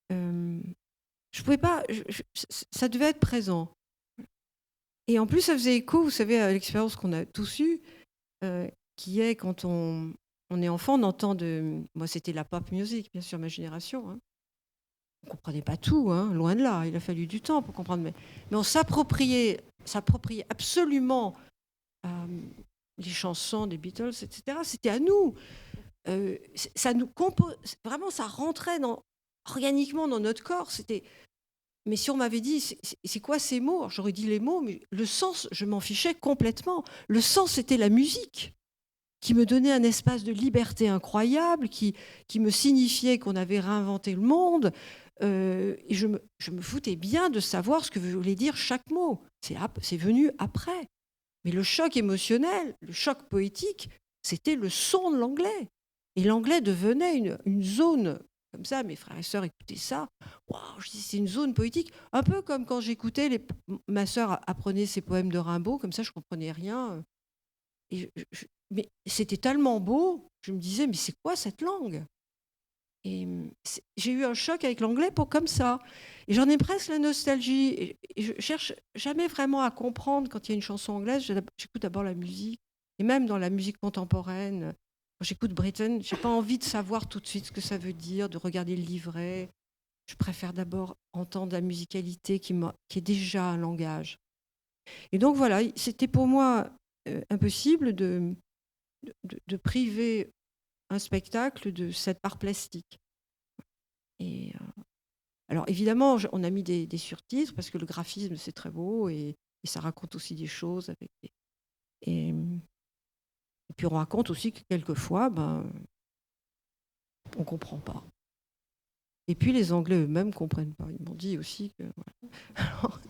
Je pouvais pas. Ça devait être présent. Et en plus, ça faisait écho, vous savez, à l'expérience qu'on a tous eue, qui est quand on est enfant, on entend moi, c'était la pop music, bien sûr, ma génération. Hein. On ne comprenait pas tout, hein, loin de là. Il a fallu du temps pour comprendre. Mais on s'appropriait absolument les chansons des Beatles, etc. C'était à nous. Ça nous vraiment, ça rentrait organiquement dans notre corps. Mais si on m'avait dit, c'est quoi ces mots? J'aurais dit les mots, mais le sens, je m'en fichais complètement. Le sens, c'était la musique, qui me donnait un espace de liberté incroyable, qui me signifiait qu'on avait réinventé le monde. Et je me foutais bien de savoir ce que voulait dire chaque mot. C'est venu après. Mais le choc émotionnel, le choc poétique, c'était le son de l'anglais. Et l'anglais devenait une zone comme ça. Mes frères et sœurs écoutaient ça. Waouh, je dis, c'est une zone poétique. Un peu comme quand j'écoutais, ma sœur apprenait ses poèmes de Rimbaud, comme ça je ne comprenais rien. Mais c'était tellement beau, je me disais, mais c'est quoi cette langue? Et j'ai eu un choc avec l'anglais comme ça. Et j'en ai presque la nostalgie. Et je cherche jamais vraiment à comprendre quand il y a une chanson anglaise. J'écoute d'abord la musique. Et même dans la musique contemporaine, quand j'écoute Britten, j'ai pas envie de savoir tout de suite ce que ça veut dire, de regarder le livret. Je préfère d'abord entendre la musicalité qui est déjà un langage. Et donc voilà, c'était pour moi impossible de priver un spectacle de cette part plastique. Et alors évidemment, on a mis des surtitres parce que le graphisme c'est très beau et ça raconte aussi des choses et puis on raconte aussi que quelquefois, on comprend pas. Et puis les Anglais eux-mêmes comprennent pas. Ils m'ont dit aussi que voilà. Alors,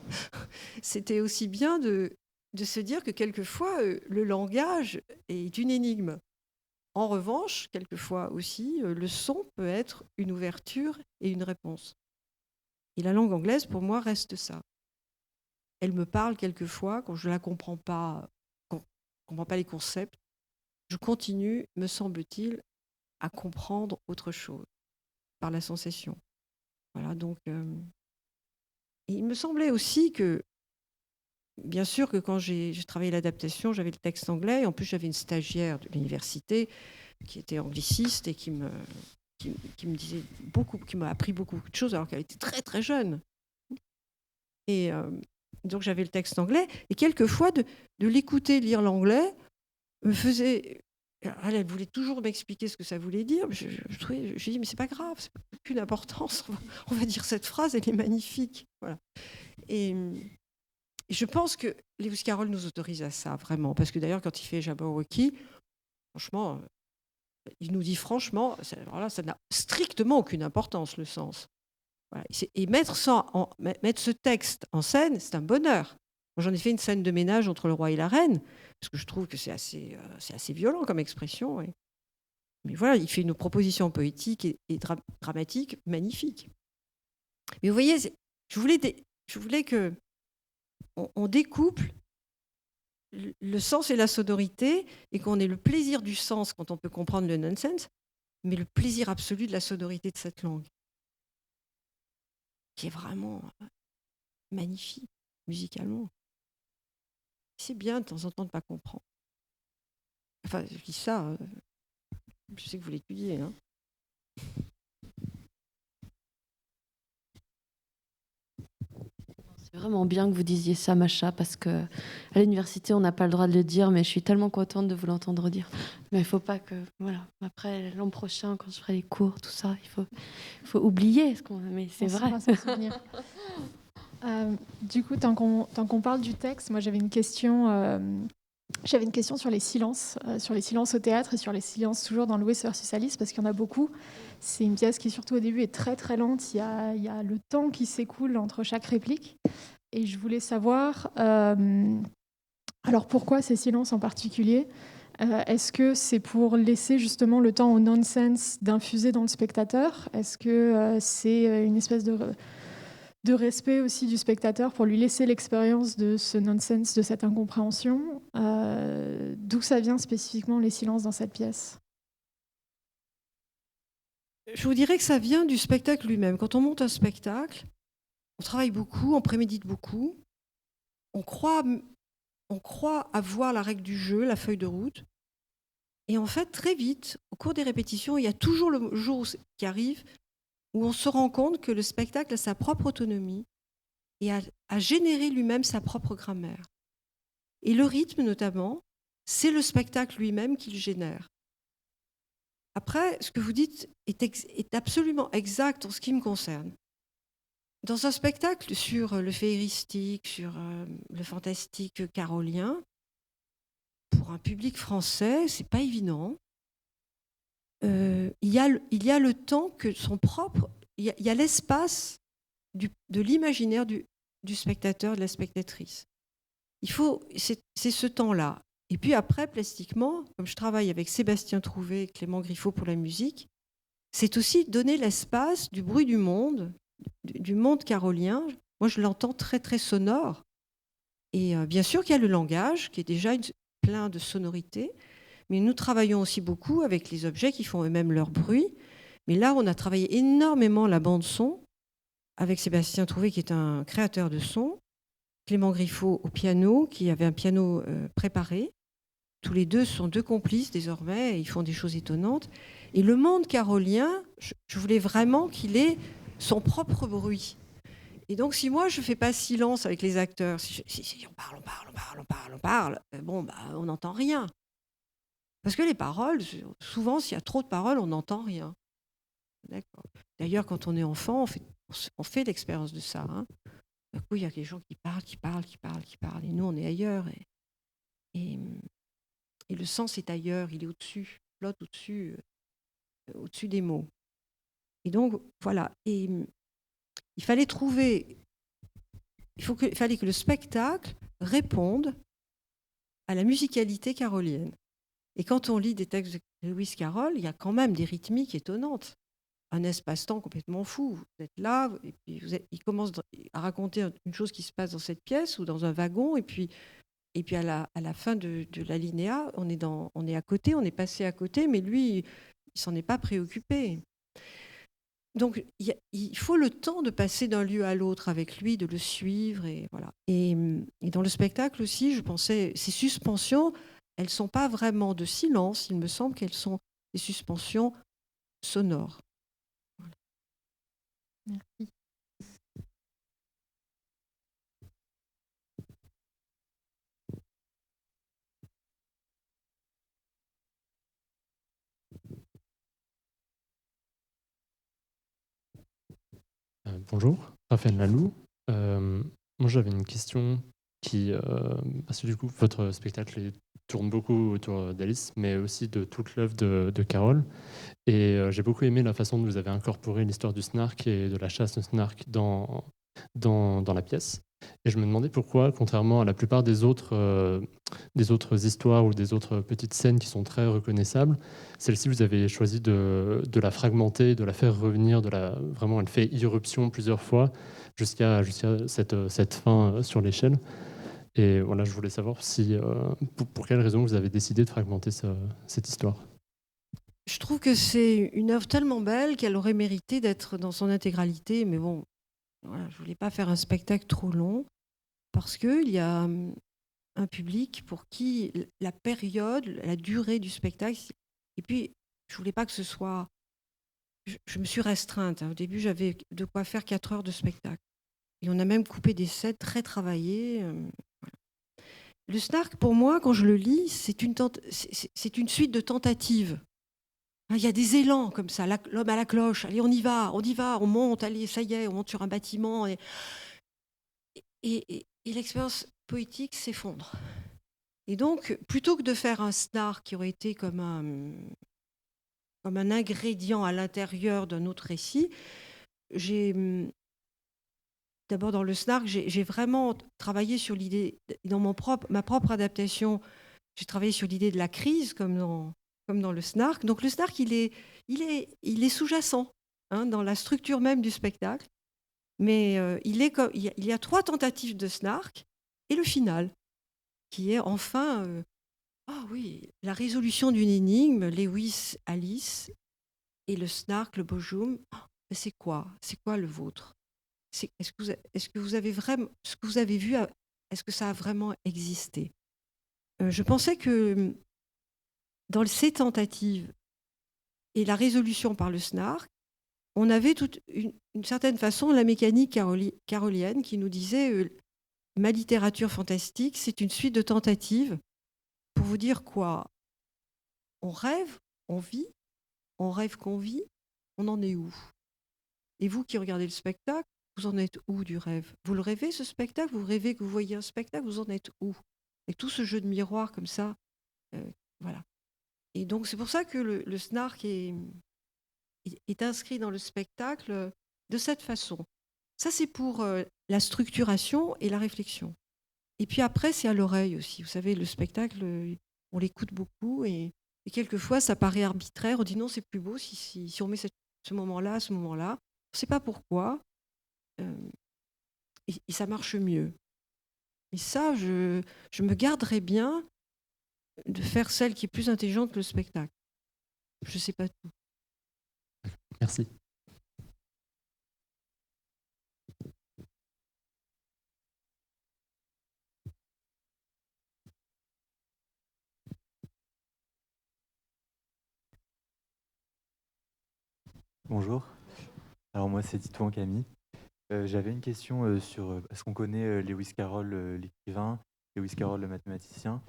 c'était aussi bien de se dire que quelquefois le langage est une énigme. En revanche, quelquefois aussi, le son peut être une ouverture et une réponse. Et la langue anglaise, pour moi, reste ça. Elle me parle quelquefois, quand je ne la comprends pas, quand je ne comprends pas les concepts, je continue, me semble-t-il, à comprendre autre chose, par la sensation. Voilà, donc... il me semblait aussi que, bien sûr que quand j'ai travaillé l'adaptation, j'avais le texte anglais, et en plus j'avais une stagiaire de l'université qui était angliciste et qui me disait beaucoup, qui m'a appris beaucoup de choses alors qu'elle était très très jeune. Et donc j'avais le texte anglais et quelquefois de l'écouter lire l'anglais me faisait... Elle voulait toujours m'expliquer ce que ça voulait dire. Je dis mais c'est pas grave, c'est aucune importance. On va dire cette phrase, elle est magnifique. Voilà. Et je pense que Lewis Carroll nous autorise à ça vraiment, parce que d'ailleurs quand il fait Jabberwocky, franchement, il nous dit franchement, ça n'a strictement aucune importance le sens. Voilà. Et mettre ce texte en scène, c'est un bonheur. Moi, j'en ai fait une scène de ménage entre le roi et la reine, parce que je trouve que c'est assez violent comme expression. Mais voilà, il fait une proposition poétique et dramatique magnifique. Mais vous voyez, je voulais que on découple le sens et la sonorité et qu'on ait le plaisir du sens quand on peut comprendre le nonsense, mais le plaisir absolu de la sonorité de cette langue, qui est vraiment magnifique musicalement. C'est bien de temps en temps de ne pas comprendre. Enfin, je dis ça, je sais que vous l'étudiez. Hein. C'est vraiment bien que vous disiez ça, Macha, parce que à l'université, on n'a pas le droit de le dire, mais je suis tellement contente de vous l'entendre dire. Mais il ne faut pas que... Voilà, après, l'an prochain, quand je ferai les cours, tout ça, il faut oublier. Mais c'est vrai. Du coup, tant qu'on parle du texte, moi, j'avais une question sur les silences au théâtre et sur les silences toujours dans Lewis versus Alice, parce qu'il y en a beaucoup. C'est une pièce qui, surtout au début, est très, très lente. Il y a le temps qui s'écoule entre chaque réplique. Et je voulais savoir, alors pourquoi ces silences en particulier ? Est-ce que c'est pour laisser justement le temps au nonsense d'infuser dans le spectateur ? Est-ce que c'est une espèce de respect aussi du spectateur pour lui laisser l'expérience de ce nonsense, de cette incompréhension. D'où ça vient spécifiquement les silences dans cette pièce ? Je vous dirais que ça vient du spectacle lui-même. Quand on monte un spectacle, on travaille beaucoup, on prémédite beaucoup, on croit avoir la règle du jeu, la feuille de route. Et en fait, très vite, au cours des répétitions, il y a toujours le jour qui arrive où on se rend compte que le spectacle a sa propre autonomie et a généré lui-même sa propre grammaire. Et le rythme, notamment, c'est le spectacle lui-même qui le génère. Après, ce que vous dites est absolument exact en ce qui me concerne. Dans un spectacle sur le féeristique, sur le fantastique carolien, pour un public français, c'est pas évident. Il y a le temps que son propre... Il y a l'espace de l'imaginaire du spectateur, de la spectatrice. C'est ce temps-là. Et puis après, plastiquement, comme je travaille avec Sébastien Trouvé et Clément Griffo pour la musique, c'est aussi donner l'espace du bruit du monde carolien. Moi, je l'entends très, très sonore. Et bien sûr qu'il y a le langage, qui est déjà plein de sonorités, mais nous travaillons aussi beaucoup avec les objets qui font eux-mêmes leur bruit. Mais là, on a travaillé énormément la bande-son, avec Sébastien Trouvé, qui est un créateur de son, Clément Griffo au piano, qui avait un piano préparé. Tous les deux sont deux complices désormais, et ils font des choses étonnantes. Et le monde carolien, je voulais vraiment qu'il ait son propre bruit. Et donc, si moi, je ne fais pas silence avec les acteurs, si on parle, on n'entend rien. Parce que les paroles, souvent, s'il y a trop de paroles, on n'entend rien. D'accord. D'ailleurs, quand on est enfant, on fait l'expérience de ça. Hein. D'un coup, il y a des gens qui parlent. Et nous, on est ailleurs. Et le sens est ailleurs, il est au-dessus, flotte au-dessus des mots. Et donc, voilà. Et il fallait que le spectacle réponde à la musicalité carolienne. Et quand on lit des textes de Lewis Carroll, il y a quand même des rythmiques étonnantes. Un espace-temps complètement fou. Vous êtes là, et puis il commence à raconter une chose qui se passe dans cette pièce ou dans un wagon, et puis à la fin de l'alinéa, on est à côté, on est passé à côté, mais lui, il s'en est pas préoccupé. Donc, il faut le temps de passer d'un lieu à l'autre avec lui, de le suivre, et voilà. Et dans le spectacle aussi, je pensais, ces suspensions, elles sont pas vraiment de silence, il me semble qu'elles sont des suspensions sonores. Voilà. Merci. Bonjour, Raphaël Lalou. Moi, j'avais une question parce que du coup, votre spectacle tourne beaucoup autour d'Alice, mais aussi de toute l'œuvre de Carroll. Et j'ai beaucoup aimé la façon dont vous avez incorporé l'histoire du Snark et de la chasse au Snark dans la pièce. Et je me demandais pourquoi, contrairement à la plupart des autres histoires ou des autres petites scènes qui sont très reconnaissables, celle-ci, vous avez choisi de la fragmenter, de la faire revenir, vraiment, elle fait irruption plusieurs fois jusqu'à cette fin sur l'échelle. Et voilà, je voulais savoir pour quelle raison vous avez décidé de fragmenter cette histoire. Je trouve que c'est une œuvre tellement belle qu'elle aurait mérité d'être dans son intégralité, mais bon, voilà, je ne voulais pas faire un spectacle trop long, parce qu'il y a un public pour qui la période, la durée du spectacle, et puis je ne voulais pas que ce soit... Je me suis restreinte. Au début, j'avais de quoi faire 4 heures de spectacle. Et on a même coupé des scènes très travaillées. Voilà. Le Snark, pour moi, quand je le lis, c'est une suite de tentatives. Il y a des élans comme ça, l'homme à la cloche, allez, on y va, on monte, allez, ça y est, on monte sur un bâtiment. Et l'expérience poétique s'effondre. Et donc, plutôt que de faire un Snark qui aurait été comme un ingrédient à l'intérieur d'un autre récit, d'abord dans le Snark, j'ai vraiment travaillé sur l'idée, dans ma propre adaptation, j'ai travaillé sur l'idée de la crise, comme dans le Snark. Donc le Snark, il est sous-jacent dans la structure même du spectacle. Mais il y a 3 tentatives de Snark et le final, qui est enfin la résolution d'une énigme, Lewis, Alice, et le Snark, le Bojoum. C'est quoi le vôtre? Est-ce que vous avez vraiment ce que vous avez vu? Est-ce que ça a vraiment existé? Je pensais que dans ces tentatives et la résolution par le Snark, on avait une certaine façon la mécanique carolienne qui nous disait ma littérature fantastique, c'est une suite de tentatives pour vous dire quoi? On rêve, on vit, on rêve qu'on vit, on en est où? Et vous qui regardez le spectacle, vous en êtes où du rêve? Vous le rêvez, ce spectacle? Vous rêvez que vous voyez un spectacle? Vous en êtes où? Et tout ce jeu de miroir comme ça, voilà. Et donc c'est pour ça que le snark est inscrit dans le spectacle de cette façon. Ça, c'est pour la structuration et la réflexion. Et puis après, c'est à l'oreille aussi. Vous savez, le spectacle, on l'écoute beaucoup et quelquefois, ça paraît arbitraire. On dit non, c'est plus beau si on met ce moment-là, à ce moment-là. On ne sait pas pourquoi. Et ça marche mieux. Et ça, je me garderais bien de faire celle qui est plus intelligente que le spectacle. Je ne sais pas tout. Merci. Bonjour. Alors moi c'est Titouan Camille. J'avais une question sur parce qu'on connaît Lewis Carroll l'écrivain, Lewis Carroll le mathématicien,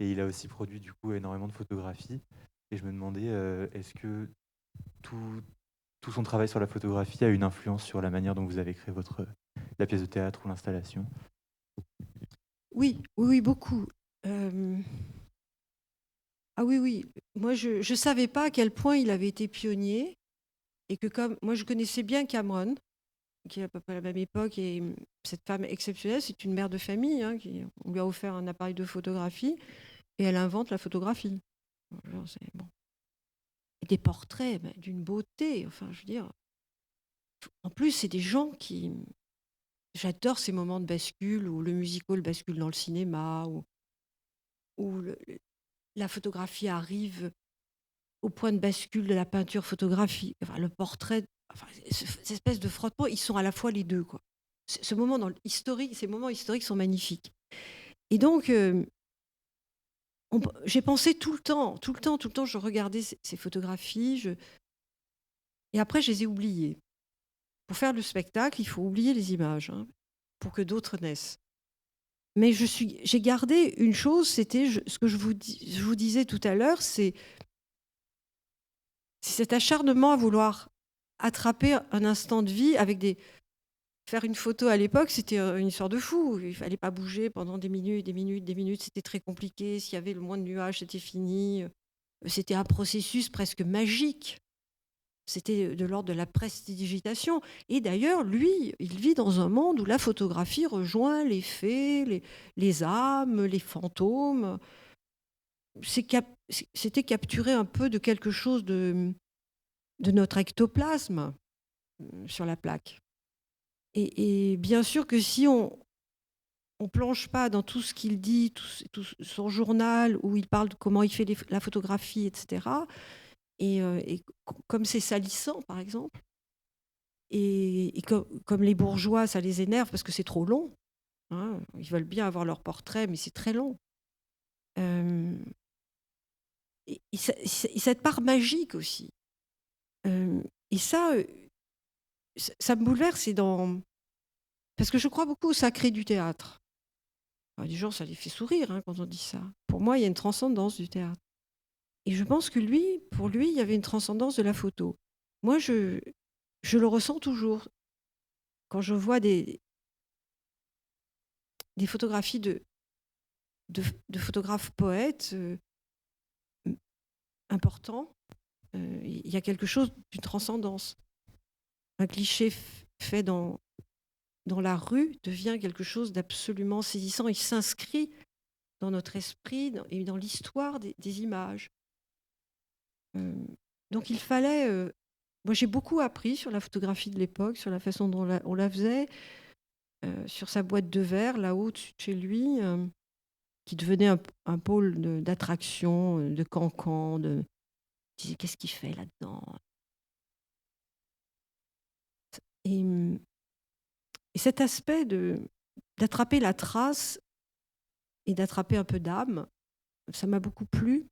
et il a aussi produit du coup énormément de photographies. Et je me demandais est-ce que tout son travail sur la photographie a une influence sur la manière dont vous avez créé la pièce de théâtre ou l'installation? Oui, beaucoup. Ah oui. Moi, je ne savais pas à quel point il avait été pionnier et que comme moi, je connaissais bien Cameron, qui est à peu près à la même époque, et cette femme exceptionnelle, c'est une mère de famille, hein, on lui a offert un appareil de photographie et elle invente la photographie. Genre, bon. Et des portraits d'une beauté, enfin, je veux dire. En plus, c'est des gens qui... J'adore ces moments de bascule où le musical bascule dans le cinéma, où la photographie arrive au point de bascule de la peinture photographique. Enfin, le portrait, enfin, cette espèce de frottement, ils sont à la fois les deux, quoi. Ce moment dans l'historique, ces moments historiques sont magnifiques. Et donc, j'ai pensé tout le temps, je regardais ces photographies, et après, je les ai oubliées. Pour faire le spectacle, il faut oublier les images, hein, pour que d'autres naissent. Mais j'ai gardé une chose, c'était ce que je vous disais tout à l'heure, c'est cet acharnement à vouloir attraper un instant de vie avec faire une photo à l'époque, c'était une histoire de fou. Il fallait pas bouger pendant des minutes. C'était très compliqué. S'il y avait le moins de nuages, c'était fini. C'était un processus presque magique. C'était de l'ordre de la prestidigitation. Et d'ailleurs, lui, il vit dans un monde où la photographie rejoint les fées, les âmes, les fantômes. C'était capturer un peu de quelque chose de notre ectoplasme sur la plaque. Et bien sûr que si on plonge pas dans tout ce qu'il dit, tout son journal, où il parle de comment il fait la photographie, etc., et comme c'est salissant, par exemple, et comme les bourgeois, ça les énerve parce que c'est trop long, hein, ils veulent bien avoir leur portrait, mais c'est très long. Et cette part magique aussi. Et ça me bouleverse, parce que je crois beaucoup au sacré du théâtre. Alors, les gens, ça les fait sourire, hein, quand on dit ça. Pour moi, il y a une transcendance du théâtre. Et je pense que pour lui, il y avait une transcendance de la photo. Moi, je le ressens toujours. Quand je vois des photographies de photographes poètes importants, il y a quelque chose d'une transcendance. Un cliché fait dans la rue devient quelque chose d'absolument saisissant. Il s'inscrit dans notre esprit et dans l'histoire des images. Donc il fallait... moi, j'ai beaucoup appris sur la photographie de l'époque, sur la façon dont on la faisait, sur sa boîte de verre, là-haut, chez lui, qui devenait un pôle d'attraction, de cancan. Je disais, qu'est-ce qu'il fait là-dedans? Et cet aspect d'attraper la trace et d'attraper un peu d'âme, ça m'a beaucoup plu.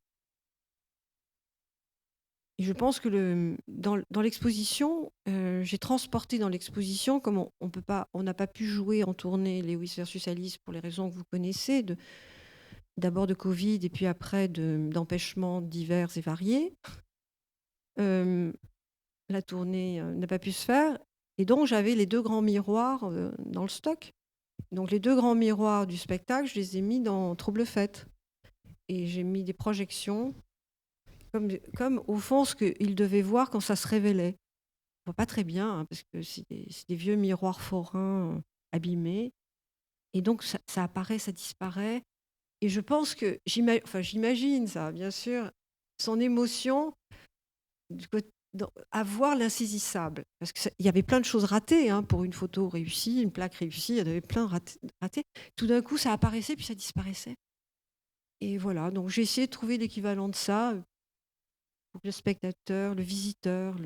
Et je pense que dans l'exposition, j'ai transporté dans l'exposition, comme on n'a pas pu jouer en tournée Lewis versus Alice pour les raisons que vous connaissez, d'abord de Covid et puis après d'empêchements divers et variés. La tournée n'a pas pu se faire. Et donc, j'avais les 2 grands miroirs dans le stock. Donc, les 2 grands miroirs du spectacle, je les ai mis dans Trouble Fête. Et j'ai mis des projections comme au fond, ce qu'ils devaient voir quand ça se révélait. On voit pas très bien, hein, parce que c'est des vieux miroirs forains abîmés. Et donc, ça apparaît, ça disparaît. Et je pense que, j'imagine ça, bien sûr, son émotion à voir l'insaisissable. Parce qu'il y avait plein de choses ratées, hein, pour une photo réussie, une plaque réussie, il y en avait plein ratées. Tout d'un coup, ça apparaissait, puis ça disparaissait. Et voilà, donc j'ai essayé de trouver l'équivalent de ça pour que le spectateur, le visiteur,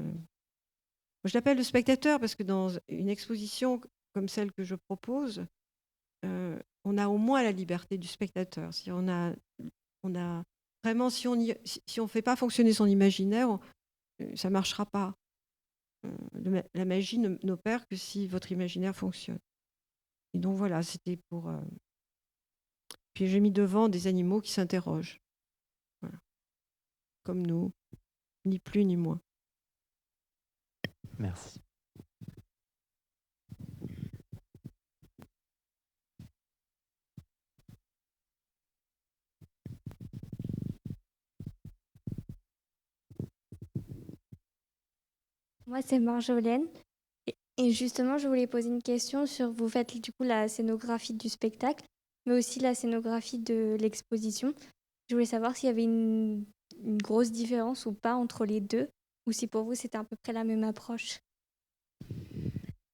je l'appelle le spectateur parce que dans une exposition comme celle que je propose, on a au moins la liberté du spectateur. Si on a vraiment, si on ne fait pas fonctionner son imaginaire, ça ne marchera pas. La magie n'opère que si votre imaginaire fonctionne. Et donc voilà, c'était pour... Puis j'ai mis devant des animaux qui s'interrogent. Voilà. Comme nous, ni plus ni moins. Merci. Moi, c'est Marjolaine. Et justement, je voulais poser une question sur, vous faites du coup la scénographie du spectacle, mais aussi la scénographie de l'exposition. Je voulais savoir s'il y avait une grosse différence ou pas entre les deux, ou si pour vous c'était à peu près la même approche.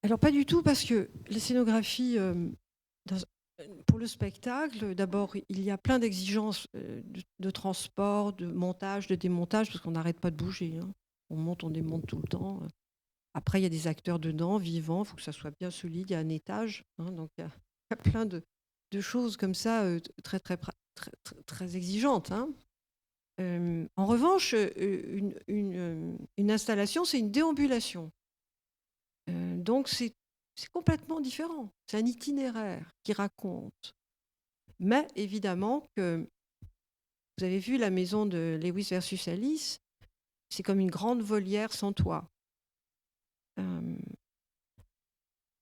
Alors pas du tout, parce que les scénographies, pour le spectacle, d'abord, il y a plein d'exigences de transport, de montage, de démontage, parce qu'on n'arrête pas de bouger, hein. On monte, on démonte tout le temps. Après, il y a des acteurs dedans, vivants, il faut que ça soit bien solide, il y a un étage, hein, donc il y a plein de choses comme ça, très, très, très, très, très exigeantes, hein. En revanche, une installation, c'est une déambulation. Donc c'est complètement différent. C'est un itinéraire qui raconte. Mais évidemment que vous avez vu la maison de Lewis versus Alice, c'est comme une grande volière sans toit.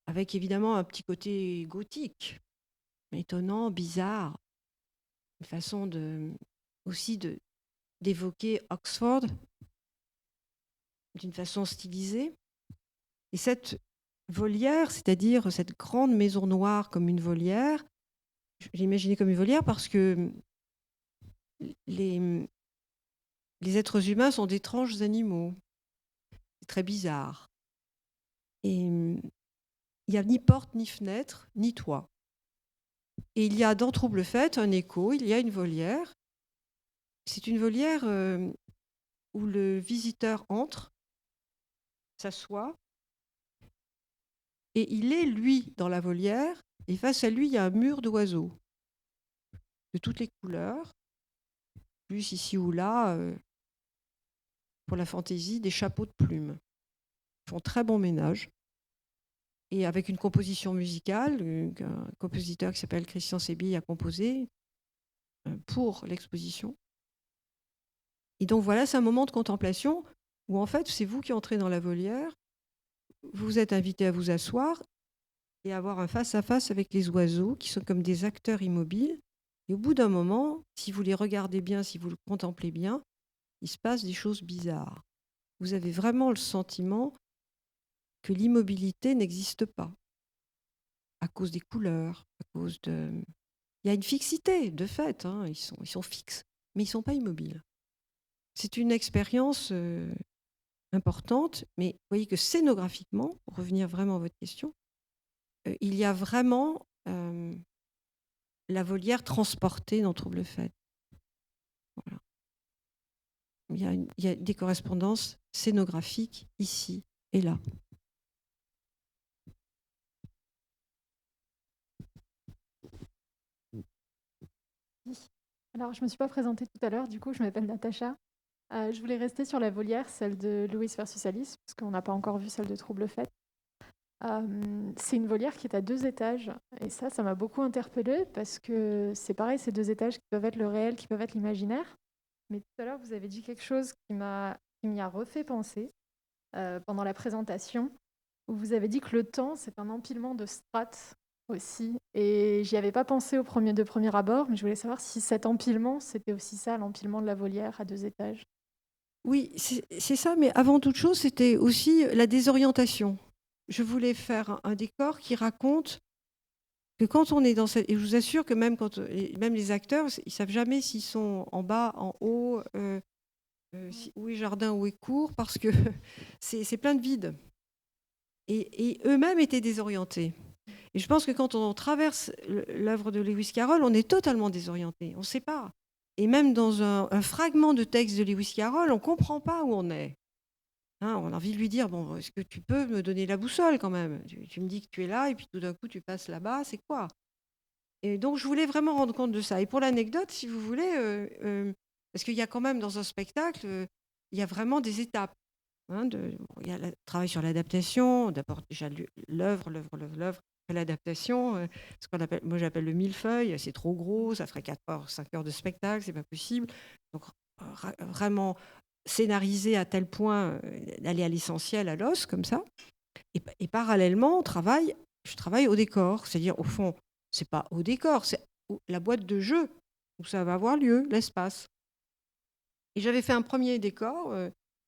Avec évidemment un petit côté gothique, étonnant, bizarre. Une façon aussi d'évoquer Oxford d'une façon stylisée. Et cette volière, c'est-à-dire cette grande maison noire comme une volière, j'ai imaginé comme une volière parce que les êtres humains sont d'étranges animaux. C'est très bizarre. Et il n'y a ni porte, ni fenêtre, ni toit. Et il y a dans Trouble Fête un écho, il y a une volière. C'est une volière où le visiteur entre, s'assoit, et il est, lui, dans la volière, et face à lui, il y a un mur d'oiseaux, de toutes les couleurs, plus ici ou là, pour la fantaisie, des chapeaux de plumes. Ils font très bon ménage. Et avec une composition musicale, qu'un compositeur qui s'appelle Christian Sébille a composé pour l'exposition. Et donc voilà, c'est un moment de contemplation où en fait, c'est vous qui entrez dans la volière, vous êtes invité à vous asseoir et à avoir un face-à-face avec les oiseaux qui sont comme des acteurs immobiles. Et au bout d'un moment, si vous les regardez bien, si vous le contemplez bien, il se passe des choses bizarres. Vous avez vraiment le sentiment que l'immobilité n'existe pas à cause des couleurs, à cause de... Il y a une fixité, de fait, hein, ils sont fixes, mais ils ne sont pas immobiles. C'est une expérience importante, mais vous voyez que scénographiquement, pour revenir vraiment à votre question, il y a vraiment la volière transportée dans Trouble Fête. Voilà. Il y a des correspondances scénographiques ici et là. Alors, je ne me suis pas présentée tout à l'heure, du coup, je m'appelle Natacha. Je voulais rester sur la volière, celle de Lewis versus Alice, parce qu'on n'a pas encore vu celle de Trouble Fête. C'est une volière qui est à 2 étages. Et ça m'a beaucoup interpellée parce que c'est pareil, ces 2 étages qui peuvent être le réel, qui peuvent être l'imaginaire. Mais tout à l'heure, vous avez dit quelque chose qui m'y a refait penser pendant la présentation, où vous avez dit que le temps, c'est un empilement de strates aussi. Et j'y avais pas pensé de premier abord, mais je voulais savoir si cet empilement, c'était aussi ça, l'empilement de la volière à 2 étages. Oui, c'est ça, mais avant toute chose, c'était aussi la désorientation. Je voulais faire un décor qui raconte que quand on est dans cette... Et je vous assure que même les acteurs, ils savent jamais s'ils sont en bas, en haut, où est jardin, où est cour, parce que c'est plein de vide. Et eux-mêmes étaient désorientés. Et je pense que quand on traverse l'œuvre de Lewis Carroll, on est totalement désorienté. On ne sait pas. Et même dans un fragment de texte de Lewis Carroll, on ne comprend pas où on est. Hein, on a envie de lui dire, bon, est-ce que tu peux me donner la boussole quand même ? Tu me dis que tu es là, et puis tout d'un coup, tu passes là-bas, c'est quoi ? Et donc, je voulais vraiment rendre compte de ça. Et pour l'anecdote, si vous voulez, parce qu'il y a quand même dans un spectacle, il y a vraiment des étapes. Hein, il y a le travail sur l'adaptation, d'abord déjà l'œuvre, l'adaptation, ce qu'on appelle, moi j'appelle le millefeuille, c'est trop gros, ça ferait 4 heures, 5 heures de spectacle, c'est pas possible. Donc vraiment scénariser à tel point, d'aller à l'essentiel, à l'os, comme ça. Et parallèlement, je travaille au décor, c'est-à-dire au fond, c'est pas au décor, c'est la boîte de jeu où ça va avoir lieu, l'espace. Et j'avais fait un premier décor.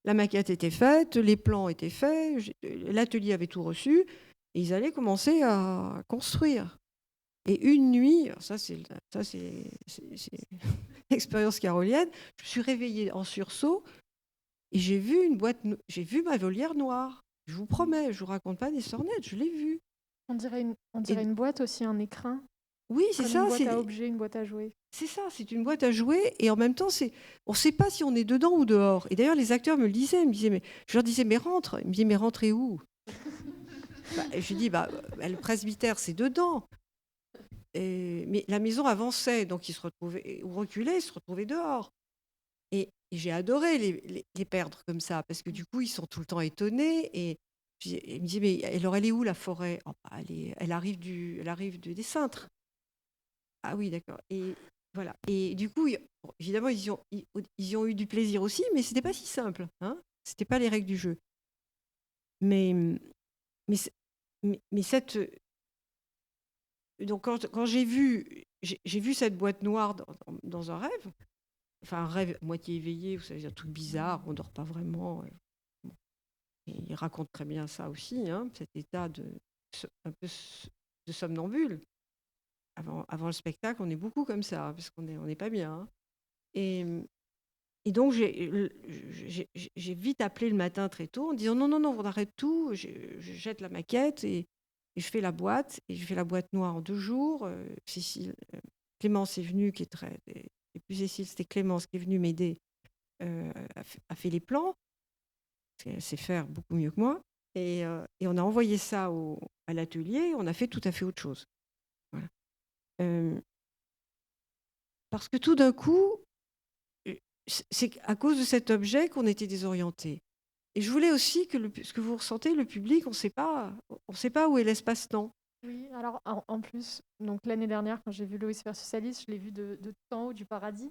La maquette était faite, les plans étaient faits, l'atelier avait tout reçu, et ils allaient commencer à construire. Et une nuit, ça c'est l'expérience carolienne, je me suis réveillée en sursaut et j'ai vu ma volière noire. Je vous promets, je vous raconte pas des sornettes, je l'ai vue. On dirait une boîte aussi, un écrin. Oui, c'est ça. Une boîte à objets, une boîte à jouets. C'est ça, c'est une boîte à jouets et en même temps, on ne sait pas si on est dedans ou dehors. Et d'ailleurs, les acteurs me le disaient, je leur disais, mais rentre. Ils me disaient, mais rentrez où ? Je lui dis, le presbytère, c'est dedans. Mais la maison avançait, donc ils se retrouvaient, ou reculaient, ils se retrouvaient dehors. Et j'ai adoré les perdre comme ça, parce que du coup, ils sont tout le temps étonnés. Et ils me disaient, mais alors elle est où la forêt ? Elle arrive des cintres. Ah oui, d'accord. Et voilà. Et du coup, évidemment, ils y ont eu du plaisir aussi, mais c'était pas si simple. Hein, c'était pas les règles du jeu. Mais cette... Donc quand j'ai vu cette boîte noire dans un rêve, enfin un rêve moitié éveillé, vous savez, un truc bizarre, on dort pas vraiment. Et il raconte très bien ça aussi, hein, cet état un peu de somnambule. Avant le spectacle, on est beaucoup comme ça, parce qu'on n'est pas bien. Hein. Et donc, j'ai vite appelé le matin très tôt en disant non, on arrête tout, je jette la maquette et je fais la boîte. Et je fais la boîte noire en 2 jours. Clémence est venue, et plus Cécile, c'était Clémence qui est venue m'aider, a fait les plans. Elle sait faire beaucoup mieux que moi. Et on a envoyé ça à l'atelier, on a fait tout à fait autre chose. Voilà. Parce que tout d'un coup, c'est à cause de cet objet qu'on était désorienté. Et je voulais aussi que ce que vous ressentez, le public, on ne sait pas où est l'espace-temps. Oui, alors en plus, donc l'année dernière, quand j'ai vu Lewis versus Alice, je l'ai vu de tout en haut du Paradis.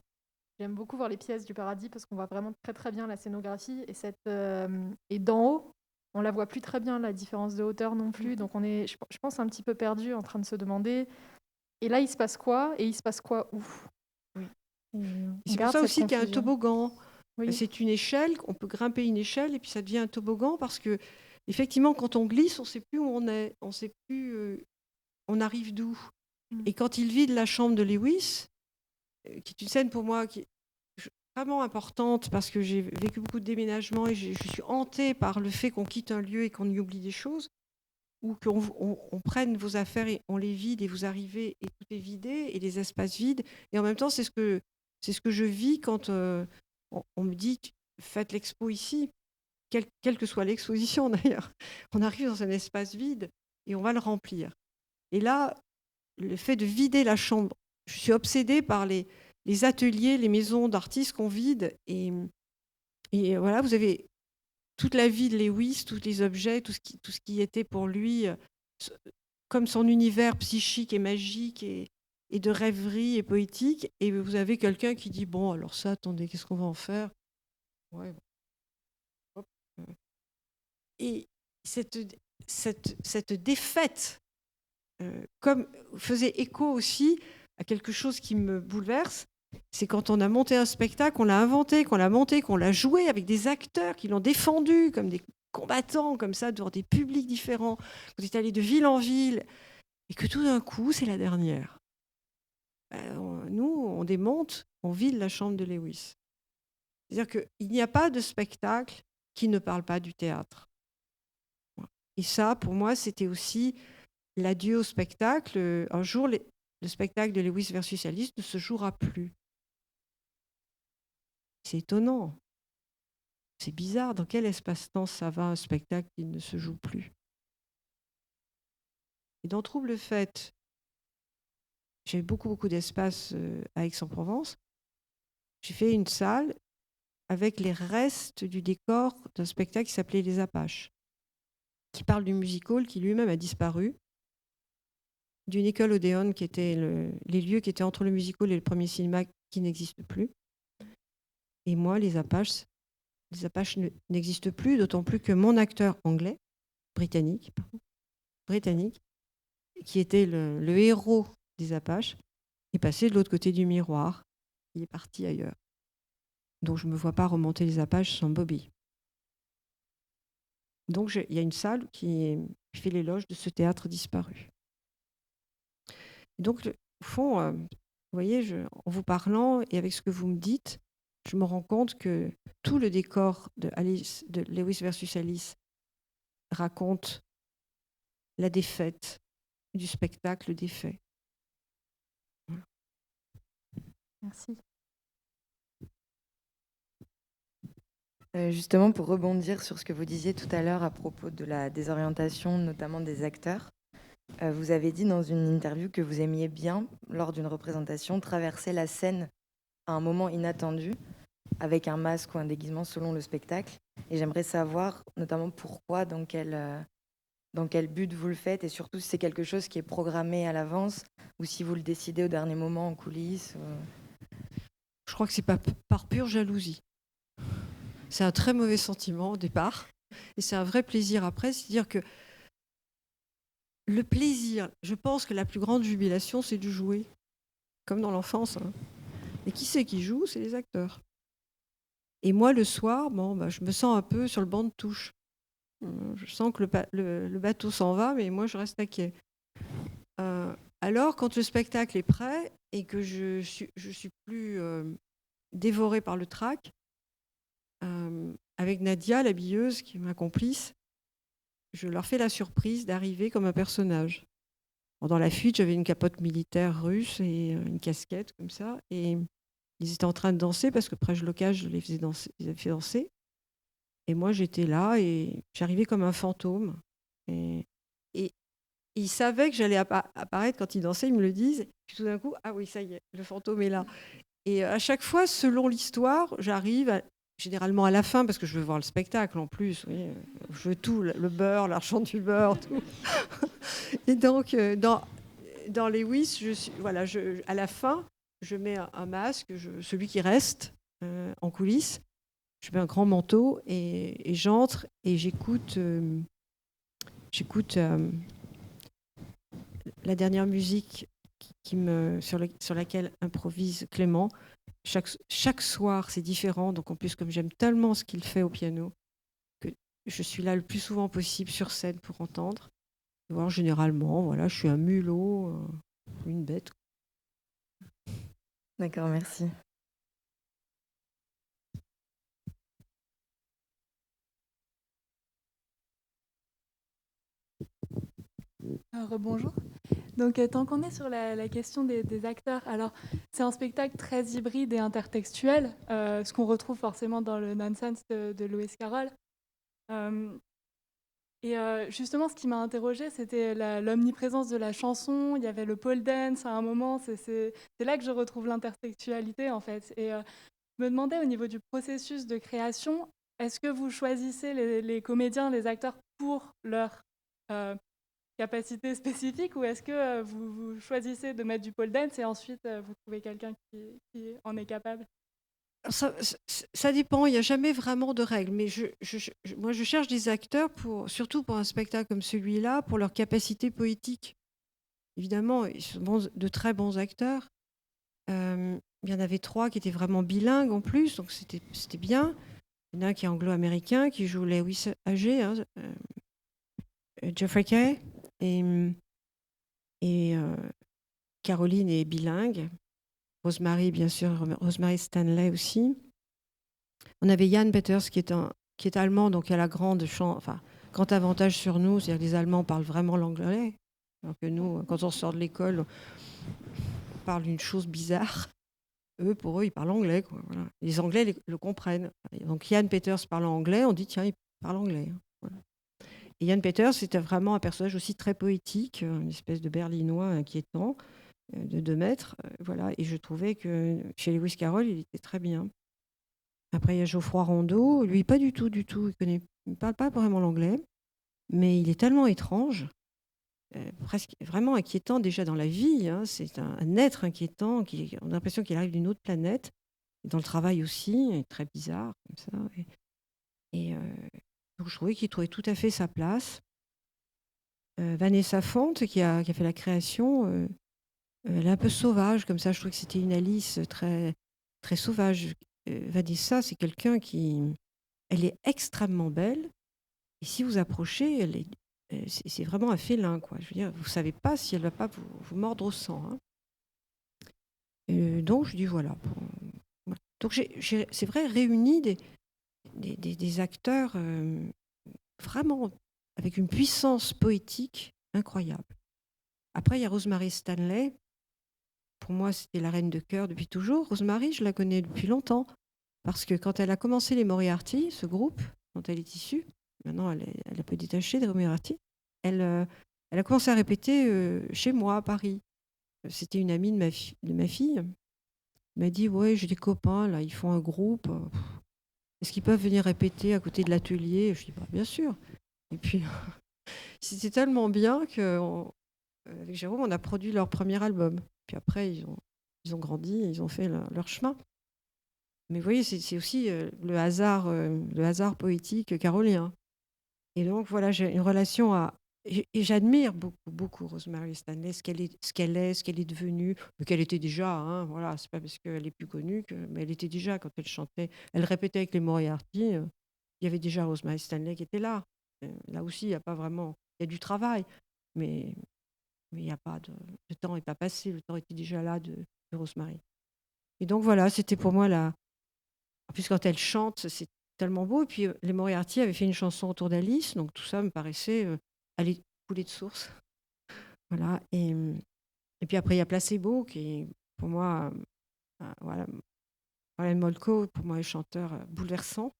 J'aime beaucoup voir les pièces du Paradis parce qu'on voit vraiment très très bien la scénographie et d'en haut, on la voit plus très bien, la différence de hauteur non plus. Donc on est, je pense, un petit peu perdu en train de se demander. Et là, il se passe quoi ? Et il se passe quoi où ? Oui. C'est pour ça aussi qu'il y a un toboggan. Oui. C'est une échelle, on peut grimper une échelle et puis ça devient un toboggan parce que effectivement, quand on glisse, on ne sait plus où on est, on ne sait plus on arrive d'où. Et quand il vide la chambre de Lewis, qui est une scène pour moi qui est vraiment importante parce que j'ai vécu beaucoup de déménagements et je suis hantée par le fait qu'on quitte un lieu et qu'on y oublie des choses, ou qu'on prenne vos affaires et on les vide et vous arrivez et tout est vidé et les espaces vides. Et en même temps, c'est ce que je vis quand on me dit faites l'expo ici, quelle que soit l'exposition d'ailleurs. On arrive dans un espace vide et on va le remplir. Et là, le fait de vider la chambre, je suis obsédée par les ateliers, les maisons d'artistes qu'on vide. Et voilà, vous avez toute la vie de Lewis, tous les objets, tout ce qui était pour lui comme son univers psychique et magique et de rêverie et poétique. Et vous avez quelqu'un qui dit, bon, alors ça, attendez, qu'est-ce qu'on va en faire? Ouais. Hop. Et cette défaite comme faisait écho aussi à quelque chose qui me bouleverse, c'est quand on a monté un spectacle, qu'on l'a inventé, qu'on l'a monté, qu'on l'a joué avec des acteurs qui l'ont défendu comme des combattants, comme ça, devant des publics différents, qu'on est allé de ville en ville, et que tout d'un coup, c'est la dernière. Nous, on démonte, on vide la chambre de Lewis. C'est-à-dire qu'il n'y a pas de spectacle qui ne parle pas du théâtre. Et ça, pour moi, c'était aussi l'adieu au spectacle. Un jour, le spectacle de Lewis versus Alice ne se jouera plus. C'est étonnant. C'est bizarre. Dans quel espace-temps ça va, un spectacle qui ne se joue plus? Et dans Trouble Fête, j'ai beaucoup d'espace à Aix-en-Provence. J'ai fait une salle avec les restes du décor d'un spectacle qui s'appelait Les Apaches, qui parle du music-hall qui lui-même a disparu, d'une école Odéon qui était les lieux qui étaient entre le music-hall et le premier cinéma qui n'existe plus. Et moi, les Apaches n'existent plus, d'autant plus que mon acteur anglais, britannique, qui était le héros des Apaches, est passé de l'autre côté du miroir. Il est parti ailleurs. Donc je ne me vois pas remonter les Apaches sans Bobby. Donc il y a une salle qui fait l'éloge de ce théâtre disparu. Et donc, au fond, vous voyez, en vous parlant et avec ce que vous me dites, je me rends compte que tout le décor de Lewis versus Alice raconte la défaite du spectacle des faits. Voilà. Merci. Justement, pour rebondir sur ce que vous disiez tout à l'heure à propos de la désorientation, notamment des acteurs, vous avez dit dans une interview que vous aimiez bien, lors d'une représentation, traverser la scène à un moment inattendu, avec un masque ou un déguisement selon le spectacle. Et j'aimerais savoir notamment pourquoi, dans quel but vous le faites, et surtout si c'est quelque chose qui est programmé à l'avance ou si vous le décidez au dernier moment en coulisses. Je crois que c'est pas par pure jalousie. C'est un très mauvais sentiment au départ, et c'est un vrai plaisir après. C'est-à-dire que le plaisir, je pense que la plus grande jubilation, c'est de jouer, comme dans l'enfance. Hein. Et qui c'est qui joue? C'est les acteurs. Et moi, le soir, je me sens un peu sur le banc de touche. Je sens que le bateau s'en va, mais moi, je reste à quai. Alors, quand le spectacle est prêt et que je suis plus dévorée par le trac, avec Nadia, l'habilleuse, qui est ma complice, je leur fais la surprise d'arriver comme un personnage. Dans la fuite, j'avais une capote militaire russe et une casquette comme ça, et ils étaient en train de danser parce que près de locage, je les ai fait danser. Et moi, j'étais là et j'arrivais comme un fantôme. Et ils savaient que j'allais apparaître quand ils dansaient, ils me le disent. Et puis tout d'un coup, ah oui, ça y est, le fantôme est là. Et à chaque fois, selon l'histoire, j'arrive généralement à la fin, parce que je veux voir le spectacle en plus. Oui, je veux tout, le beurre, l'argent du beurre, tout. Et donc, dans Lewis, à la fin, je mets un masque, celui qui reste en coulisses. Je mets un grand manteau et j'entre et j'écoute la dernière musique sur laquelle improvise Clément. Chaque soir, c'est différent. Donc en plus, comme j'aime tellement ce qu'il fait au piano, que je suis là le plus souvent possible sur scène pour entendre. Alors, généralement, voilà, je suis un mulot, une bête. D'accord, merci. Rebonjour. Donc, tant qu'on est sur la question des acteurs, alors c'est un spectacle très hybride et intertextuel, ce qu'on retrouve forcément dans le Nonsense de Lewis Carroll. Justement, ce qui m'a interrogée, c'était l'omniprésence de la chanson. Il y avait le pole dance à un moment. C'est là que je retrouve l'intertextualité, en fait. Et je me demandais, au niveau du processus de création, est-ce que vous choisissez les comédiens, les acteurs pour leur capacité spécifique, ou est-ce que vous choisissez de mettre du pole dance et ensuite vous trouvez quelqu'un qui en est capable? Ça dépend, il n'y a jamais vraiment de règles, mais moi je cherche des acteurs, surtout pour un spectacle comme celui-là, pour leur capacité poétique. Évidemment, ils sont de très bons acteurs. Il y en avait 3 qui étaient vraiment bilingues en plus, donc c'était bien. Il y en a un qui est anglo-américain, qui joue Lewis âgé, hein, Jeffrey Kay, et Caroline est bilingue. Rosemary, bien sûr, Rosemary Stanley aussi. On avait Jan Peters qui est allemand, donc il a grand avantage sur nous, c'est-à-dire que les Allemands parlent vraiment l'anglais, alors que nous, quand on sort de l'école, on parle d'une chose bizarre. Pour eux, ils parlent anglais, quoi. Voilà. Les Anglais le comprennent. Donc Jan Peters parle anglais, on dit tiens, il parle anglais. Voilà. Et Jan Peters, c'était vraiment un personnage aussi très poétique, une espèce de Berlinois inquiétant, de 2 mètres. Voilà. Et je trouvais que chez Lewis Carroll, il était très bien. Après, il y a Geoffroy Rondeau. Lui, pas du tout. Il ne parle pas vraiment l'anglais, mais il est tellement étrange, presque vraiment inquiétant déjà dans la vie. Hein. C'est un être inquiétant. On a l'impression qu'il arrive d'une autre planète. Et dans le travail aussi, il est très bizarre comme ça. Donc je trouvais qu'il trouvait tout à fait sa place. Vanessa Fante, qui a fait la création, elle est un peu sauvage comme ça. Je trouvais que c'était une Alice très, très sauvage. Vanessa, c'est quelqu'un elle est extrêmement belle. Et si vous approchez, c'est vraiment un félin, quoi. Je veux dire, vous savez pas si elle va pas vous mordre au sang. Hein. Donc je dis voilà. Voilà. Donc c'est vrai, réuni des acteurs vraiment avec une puissance poétique incroyable. Après, il y a Rosemary Stanley. Pour moi, c'était la reine de cœur depuis toujours. Rosemary, je la connais depuis longtemps. Parce que quand elle a commencé les Moriarty, ce groupe dont elle est issue, maintenant elle est un peu détachée des Moriarty, elle a commencé à répéter chez moi à Paris. C'était une amie de ma fille. Elle m'a dit ouais, j'ai des copains, là, ils font un groupe. Est-ce qu'ils peuvent venir répéter à côté de l'atelier? Je dis bah, bien sûr. Et puis, c'était tellement bien qu'avec Jérôme, on a produit leur premier album. Puis après, ils ont grandi, ils ont fait leur chemin. Mais vous voyez, c'est aussi le hasard poétique carolien. Et donc, voilà, j'ai une relation et j'admire beaucoup, beaucoup Rosemary Stanley, ce qu'elle est devenue, mais qu'elle était déjà, hein, voilà, c'est pas parce qu'elle est plus connue, mais elle était déjà, quand elle chantait, elle répétait avec les Moriarty, il y avait déjà Rosemary Stanley qui était là. Là aussi, il n'y a pas vraiment, il y a du travail, mais il n'y a pas le temps n'est pas passé, le temps était déjà là de Rosemary. Et donc, voilà, c'était pour moi en plus, quand elle chante, c'est tellement beau. Et puis, les Moriarty avaient fait une chanson autour d'Alice, donc tout ça me paraissait aller couler de source. Voilà. Et puis après, il y a Placebo, qui est pour moi, voilà, Brian Molko, pour moi, est chanteur bouleversant.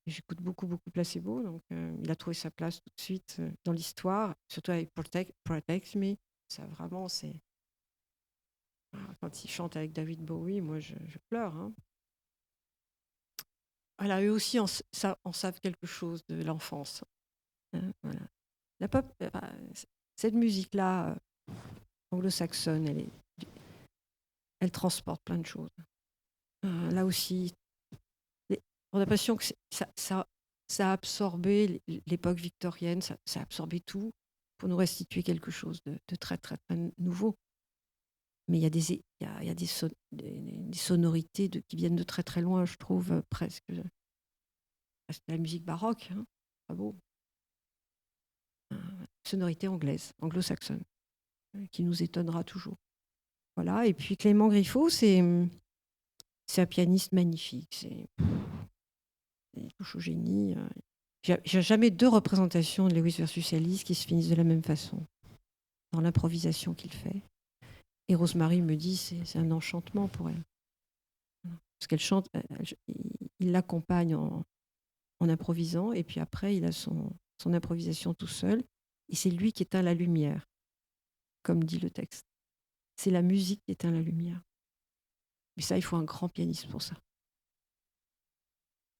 Et j'écoute beaucoup, beaucoup Placebo, donc il a trouvé sa place tout de suite dans l'histoire, surtout avec Protect Me. Ça, vraiment, c'est. Quand il chante avec David Bowie, moi, je pleure. Hein. Voilà, eux aussi en savent quelque chose de l'enfance. Voilà. La pop, cette musique-là, anglo-saxonne, elle transporte plein de choses. Là aussi, on a l'impression que ça a absorbé l'époque victorienne, ça a absorbé tout pour nous restituer quelque chose de très, très, très nouveau. Mais il y a des sonorités qui viennent de très, très loin, je trouve, presque. C'est la musique baroque, hein. Pas beau. Sonorité anglaise, anglo-saxonne, qui nous étonnera toujours. Voilà. Et puis Clément Griffo, c'est un pianiste magnifique. Il touche au génie. J'ai jamais 2 représentations de Lewis versus Alice qui se finissent de la même façon, dans l'improvisation qu'il fait. Et Rosemary me dit c'est un enchantement pour elle. Parce qu'elle chante, il l'accompagne en improvisant, et puis après, il a son improvisation tout seul, et c'est lui qui éteint la lumière, comme dit le texte. C'est la musique qui éteint la lumière. Mais ça, il faut un grand pianiste pour ça.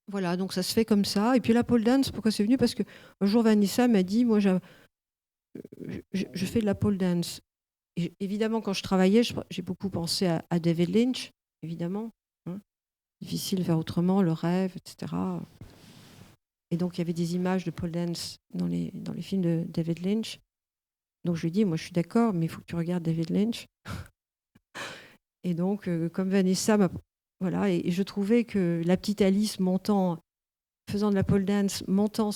voilà, donc ça se fait comme ça. Et puis la pole dance, pourquoi c'est venu? Parce qu'un jour, Vanessa m'a dit, moi, je fais de la pole dance. Et évidemment, quand je travaillais, j'ai beaucoup pensé à David Lynch, évidemment. Hein. Difficile de faire autrement, le rêve, etc. Et donc, il y avait des images de pole dance dans les films de David Lynch. Donc, je lui ai dit, moi, je suis d'accord, mais il faut que tu regardes David Lynch. Et donc, comme Vanessa voilà, et je trouvais que la petite Alice faisant de la pole dance, montant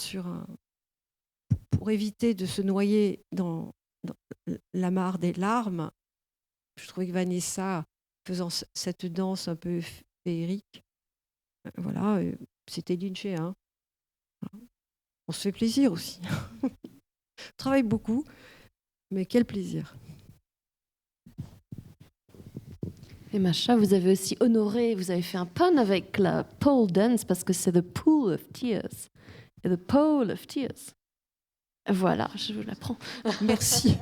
pour éviter de se noyer dans la mare des larmes, je trouvais que Vanessa, faisant cette danse un peu féerique, voilà, c'était lynché. Hein. On se fait plaisir aussi. On travaille beaucoup, mais quel plaisir. Et Masha, vous avez aussi honoré, vous avez fait un pun avec la pole dance parce que c'est the pool of tears. Et the pole of tears. Voilà, je vous l'apprends. Merci.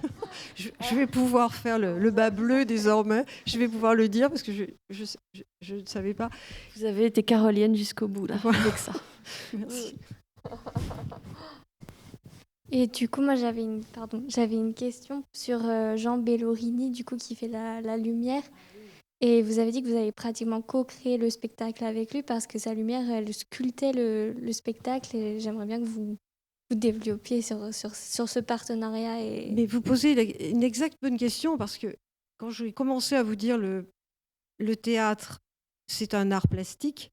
Je vais pouvoir faire le bas bleu désormais. Je vais pouvoir le dire parce que je ne savais pas. Vous avez été carolienne jusqu'au bout, là, voilà. avec ça. Merci. Et du coup, moi, j'avais une question sur Jean Bellorini, du coup, qui fait la lumière. Et vous avez dit que vous avez pratiquement co-créé le spectacle avec lui parce que sa lumière, elle sculptait le spectacle. Et j'aimerais bien que vous développiez sur ce partenariat. Mais vous posez une exacte bonne question parce que quand j'ai commencé à vous dire le théâtre, c'est un art plastique,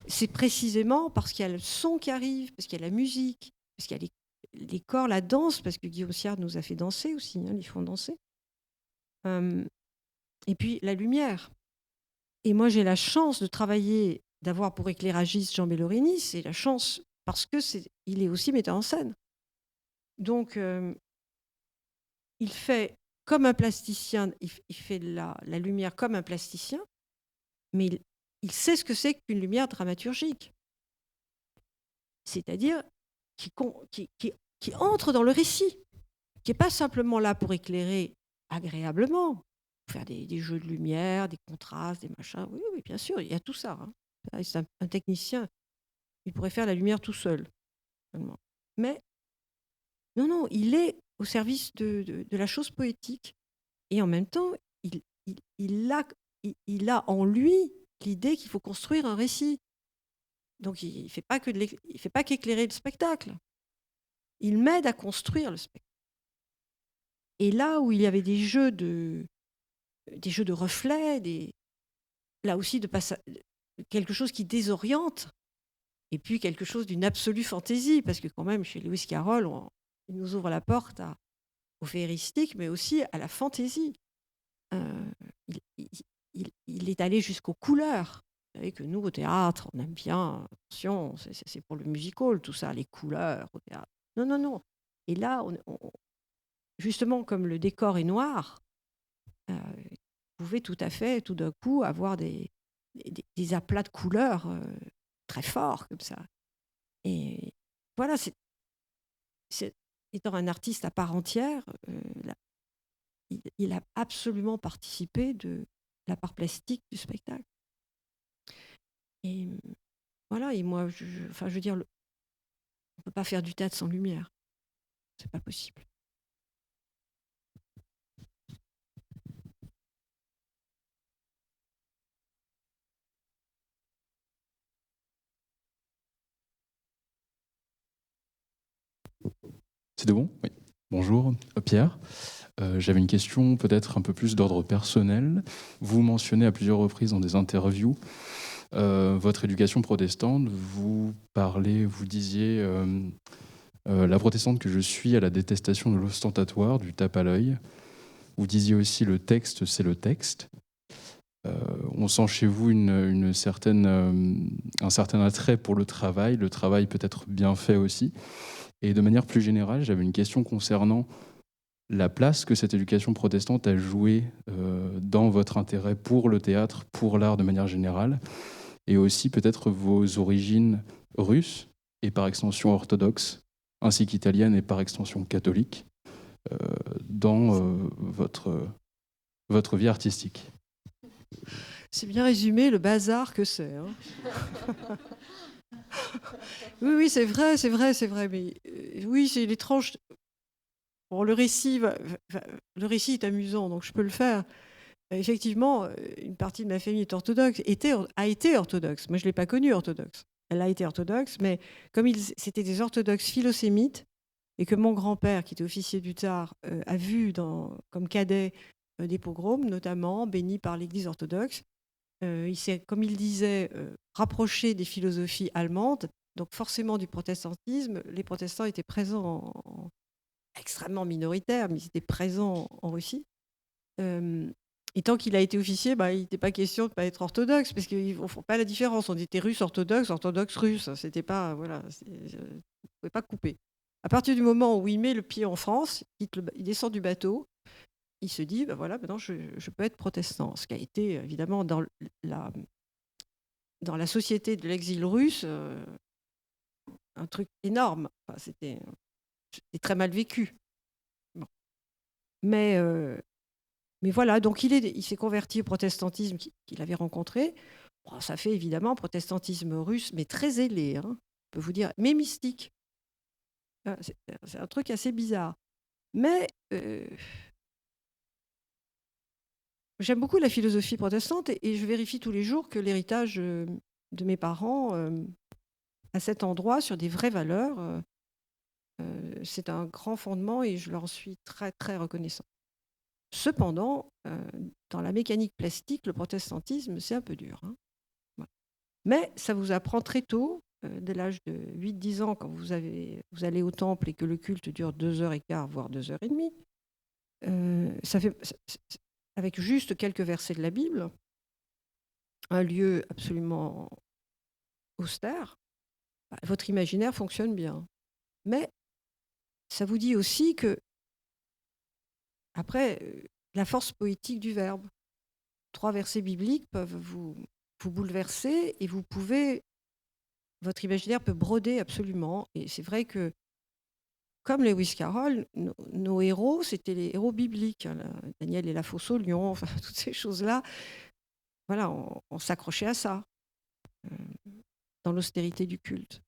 c'est précisément parce qu'il y a le son qui arrive, parce qu'il y a la musique, parce qu'il y a les corps, la danse, parce que Guillaume Sierre nous a fait danser aussi, hein, ils font danser. Et puis la lumière. Et moi, j'ai la chance de travailler, d'avoir pour éclairagiste Jean Bellorini, c'est la chance parce qu'il est aussi metteur en scène. Donc, il fait comme un plasticien, il fait la lumière comme un plasticien, mais il sait ce que c'est qu'une lumière dramaturgique. C'est-à-dire qui entre dans le récit, qui n'est pas simplement là pour éclairer agréablement, pour faire des jeux de lumière, des contrastes, des machins. Oui, oui, bien sûr, il y a tout ça. Hein. C'est un technicien, il pourrait faire la lumière tout seul. Mais non, il est au service de la chose poétique. Et en même temps, il a en lui l'idée qu'il faut construire un récit. Donc, il ne fait pas qu'éclairer le spectacle. Il m'aide à construire le spectacle. Et là où il y avait des jeux de reflets, là aussi quelque chose qui désoriente, et puis quelque chose d'une absolue fantaisie, parce que quand même, chez Lewis Carroll, il nous ouvre la porte au féeristique, mais aussi à la fantaisie. Il est allé jusqu'aux couleurs. Vous savez que nous, au théâtre, on aime bien, attention, c'est pour le musical, tout ça, les couleurs au théâtre. Non. Et là, justement, comme le décor est noir, vous pouvez tout à fait, tout d'un coup, avoir des aplats de couleurs très forts, comme ça. Et voilà, étant un artiste à part entière, il a absolument participé de la part plastique du spectacle. Et voilà, et moi, je veux dire, on ne peut pas faire du théâtre sans lumière. C'est pas possible. C'est de bon? Oui. Bonjour, Pierre. J'avais une question peut-être un peu plus d'ordre personnel. Vous mentionnez à plusieurs reprises dans des interviews votre éducation protestante. Vous disiez la protestante que je suis à la détestation de l'ostentatoire, du tape à l'œil. Vous disiez aussi le texte, c'est le texte. On sent chez vous un certain attrait pour le travail peut être bien fait aussi. Et de manière plus générale, j'avais une question concernant la place que cette éducation protestante a jouée dans votre intérêt pour le théâtre, pour l'art de manière générale, et aussi peut-être vos origines russes et par extension orthodoxes, ainsi qu'italiennes et par extension catholiques, dans votre vie artistique. C'est bien résumé le bazar que c'est. Hein. Oui, c'est vrai, c'est vrai, c'est vrai. Mais oui, c'est l'étrange. Bon, le récit est amusant, donc je peux le faire. Effectivement, une partie de ma famille est orthodoxe, a été orthodoxe. Moi, je ne l'ai pas connue orthodoxe. Elle a été orthodoxe, mais comme c'était des orthodoxes philosémites, et que mon grand-père, qui était officier du Tsar, a vu comme cadet des pogroms, notamment bénis par l'Église orthodoxe, il s'est, comme il disait, rapproché des philosophies allemandes, donc forcément du protestantisme. Les protestants étaient présents extrêmement minoritaires, mais ils étaient présents en Russie. Et tant qu'il a été officier, il n'était pas question de ne pas être orthodoxe, parce qu'ils ne font pas la différence. On était russe orthodoxe, orthodoxe russe. C'était pas, voilà, on ne pouvait pas couper. À partir du moment où il met le pied en France, il descend du bateau, il se dit, voilà, maintenant je peux être protestant. Ce qui a été évidemment dans la société de l'exil russe un truc énorme. Enfin, c'était très mal vécu. Bon. Mais voilà, donc il s'est converti au protestantisme qu'il avait rencontré. Bon, ça fait évidemment un protestantisme russe, mais très zélé, hein, je peux vous dire, mais mystique. C'est un truc assez bizarre. Mais j'aime beaucoup la philosophie protestante et je vérifie tous les jours que l'héritage de mes parents à cet endroit, sur des vraies valeurs, c'est un grand fondement et je leur suis très, très reconnaissant. Cependant, dans la mécanique plastique, le protestantisme, c'est un peu dur. Hein. Voilà. Mais ça vous apprend très tôt, dès l'âge de 8-10 ans, quand vous allez au temple et que le culte dure 2h15, voire 2h30, avec juste quelques versets de la Bible, un lieu absolument austère, votre imaginaire fonctionne bien. Mais ça vous dit aussi que, après, la force poétique du verbe. 3 versets bibliques peuvent vous bouleverser et votre imaginaire peut broder absolument. Et c'est vrai que, comme Lewis Carroll, nos héros, c'était les héros bibliques. Hein, Daniel et la fosse au lion, enfin, toutes ces choses-là. Voilà, on s'accrochait à ça, dans l'austérité du culte.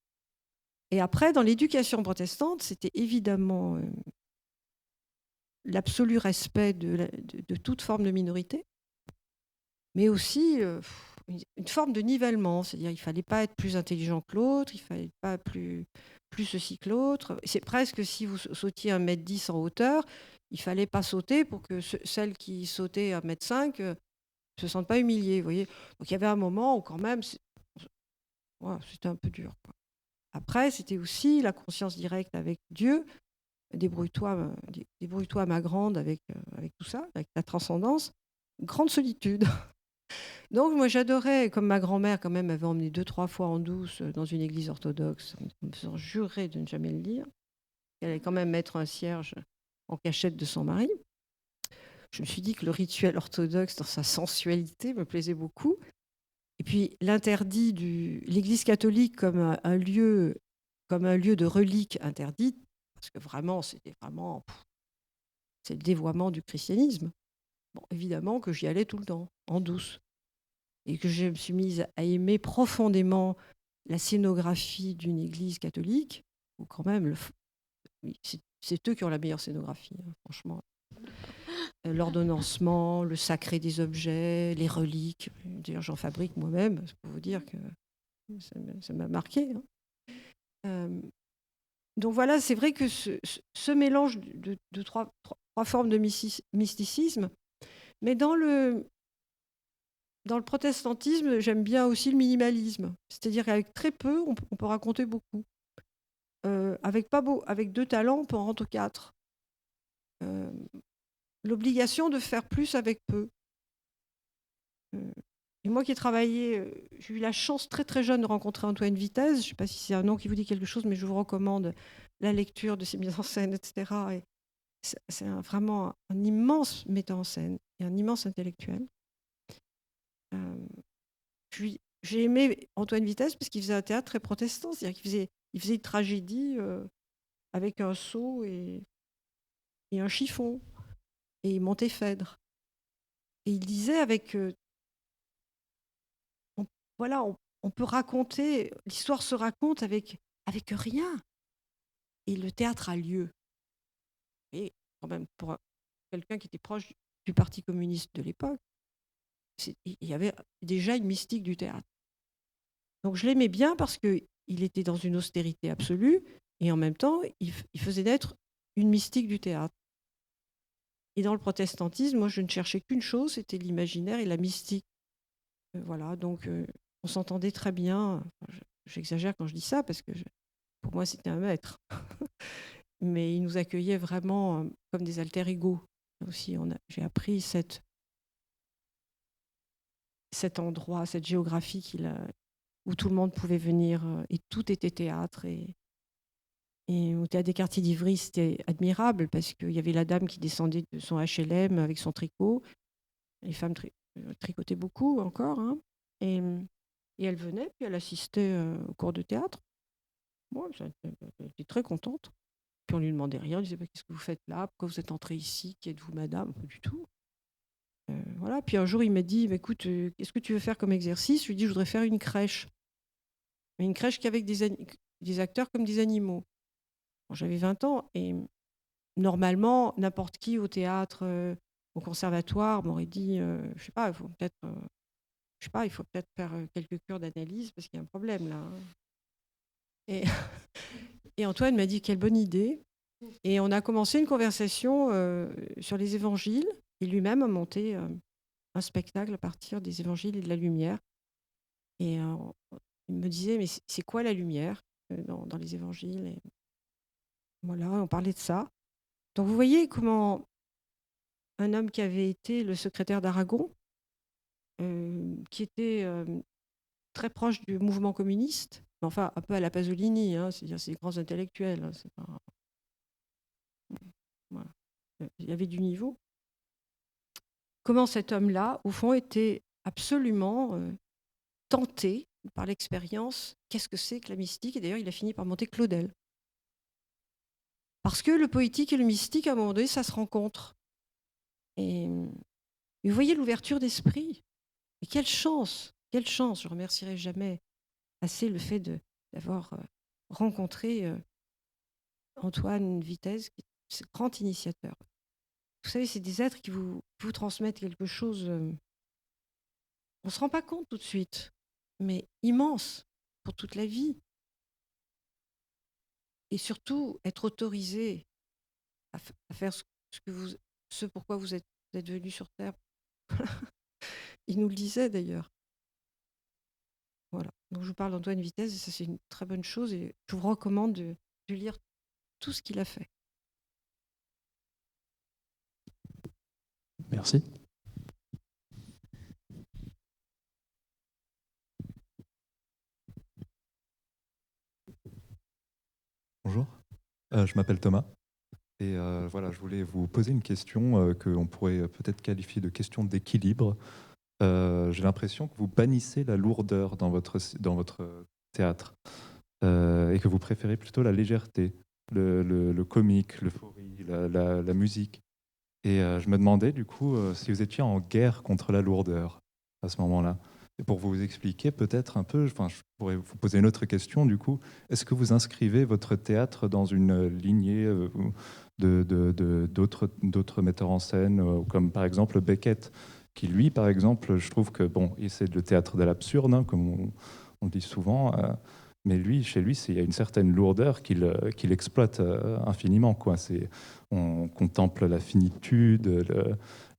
Et après, dans l'éducation protestante, c'était évidemment l'absolu respect de toute forme de minorité, mais aussi une forme de nivellement. C'est-à-dire qu'il ne fallait pas être plus intelligent que l'autre, il ne fallait pas plus ceci que l'autre. C'est presque si vous sautiez 1,10 m en hauteur, il ne fallait pas sauter pour que celles qui sautaient 1,5 m ne se sentent pas humiliées. Vous voyez. Donc il y avait un moment où quand même, c'était un peu dur, quoi. Après, c'était aussi la conscience directe avec Dieu. Débrouille-toi ma grande avec tout ça, avec la transcendance. Grande solitude. Donc moi j'adorais, comme ma grand-mère quand même m'avait emmené 2-3 fois en douce dans une église orthodoxe, en me faisant jurer de ne jamais le lire. Elle allait quand même mettre un cierge en cachette de son mari. Je me suis dit que le rituel orthodoxe dans sa sensualité me plaisait beaucoup. Et puis l'interdit l'église catholique comme un lieu de relique interdite, parce que vraiment c'est le dévoiement du christianisme. Bon, évidemment que j'y allais tout le temps, en douce. Et que je me suis mise à aimer profondément la scénographie d'une église catholique, où quand même, c'est eux qui ont la meilleure scénographie, hein, franchement. L'ordonnancement, le sacré des objets, les reliques. D'ailleurs, j'en fabrique moi-même, c'est pour vous dire que ça m'a marqué. Hein. Donc voilà, c'est vrai que ce mélange de trois formes de mysticisme, mais dans le protestantisme, j'aime bien aussi le minimalisme. C'est-à-dire qu'avec très peu, on peut raconter beaucoup. Avec 2 talents, on peut en rendre 4. L'obligation de faire plus avec peu. Et moi qui ai travaillé, j'ai eu la chance très très jeune de rencontrer Antoine Vitesse. Je ne sais pas si c'est un nom qui vous dit quelque chose, mais je vous recommande la lecture de ses mises en scène, etc. Et c'est vraiment un immense metteur en scène et un immense intellectuel. J'ai aimé Antoine Vitesse parce qu'il faisait un théâtre très protestant, c'est-à-dire qu'il faisait une tragédie avec un seau et un chiffon, et il montait Phèdre. Et il disait on peut raconter, l'histoire se raconte avec rien. Et le théâtre a lieu. Et quand même, pour quelqu'un qui était proche du Parti communiste de l'époque, il y avait déjà une mystique du théâtre. Donc je l'aimais bien parce qu'il était dans une austérité absolue et en même temps, il faisait naître une mystique du théâtre. Et dans le protestantisme, moi, je ne cherchais qu'une chose, c'était l'imaginaire et la mystique. Voilà, donc on s'entendait très bien. Enfin, j'exagère quand je dis ça parce que pour moi, c'était un maître. Mais il nous accueillait vraiment comme des alter-ego. Aussi, j'ai appris cet endroit, cette géographie où tout le monde pouvait venir et tout était théâtre. Et au théâtre des Quartiers d'Ivry, c'était admirable parce qu'il y avait la dame qui descendait de son HLM avec son tricot. Les femmes tricotaient beaucoup encore. Hein. Et elle venait, puis elle assistait au cours de théâtre. Moi, j'étais très contente. Puis on lui demandait rien, on disait qu'est-ce que vous faites là, pourquoi vous êtes entrée ici, qui êtes-vous madame, pas du tout. Voilà. Puis un jour il m'a dit écoute, qu'est-ce que tu veux faire comme exercice? Je lui ai dit je voudrais faire une crèche qu'avec des acteurs comme des animaux. Bon, j'avais 20 ans et normalement n'importe qui au théâtre, au conservatoire m'aurait dit je sais pas, il faut peut-être faire quelques cures d'analyse parce qu'il y a un problème là. Et Antoine m'a dit quelle bonne idée. Et on a commencé une conversation sur les évangiles. Et lui-même a monté un spectacle à partir des évangiles et de la lumière. Et il me disait, mais c'est quoi la lumière dans les évangiles? Et voilà, on parlait de ça. Donc vous voyez comment un homme qui avait été le secrétaire d'Aragon, qui était très proche du mouvement communiste, mais enfin un peu à la Pasolini, hein, c'est-à-dire c'est des grands intellectuels. Hein, c'est pas... Voilà. Il y avait du niveau. Comment cet homme-là, au fond, était absolument tenté par l'expérience. Qu'est-ce que c'est que la mystique? Et d'ailleurs, il a fini par monter Claudel. Parce que le poétique et le mystique, à un moment donné, ça se rencontre. Et vous voyez l'ouverture d'esprit. Et quelle chance! Quelle chance! Je ne remercierai jamais assez le fait d'avoir rencontré Antoine Vitesse, qui est ce grand initiateur. Vous savez, c'est des êtres qui vous transmettent quelque chose, on ne se rend pas compte tout de suite, mais immense pour toute la vie. Et surtout, être autorisé à faire ce pourquoi vous êtes venu sur Terre. Il nous le disait d'ailleurs. Voilà. Donc je vous parle d'Antoine Vitesse, et ça c'est une très bonne chose, et je vous recommande de lire tout ce qu'il a fait. Merci. Bonjour, je m'appelle Thomas et voilà, je voulais vous poser une question qu'on pourrait peut-être qualifier de question d'équilibre. J'ai l'impression que vous bannissez la lourdeur dans votre théâtre et que vous préférez plutôt la légèreté, le comique, l'euphorie, la musique. Et je me demandais du coup si vous étiez en guerre contre la lourdeur à ce moment-là. Et pour vous expliquer peut-être un peu, je pourrais vous poser une autre question du coup. Est-ce que vous inscrivez votre théâtre dans une lignée d'autres metteurs en scène, comme par exemple Beckett, qui lui, par exemple, je trouve que c'est le théâtre de l'absurde, hein, comme on dit souvent. Mais lui, chez lui, il y a une certaine lourdeur qu'il exploite infiniment, quoi. On contemple la finitude,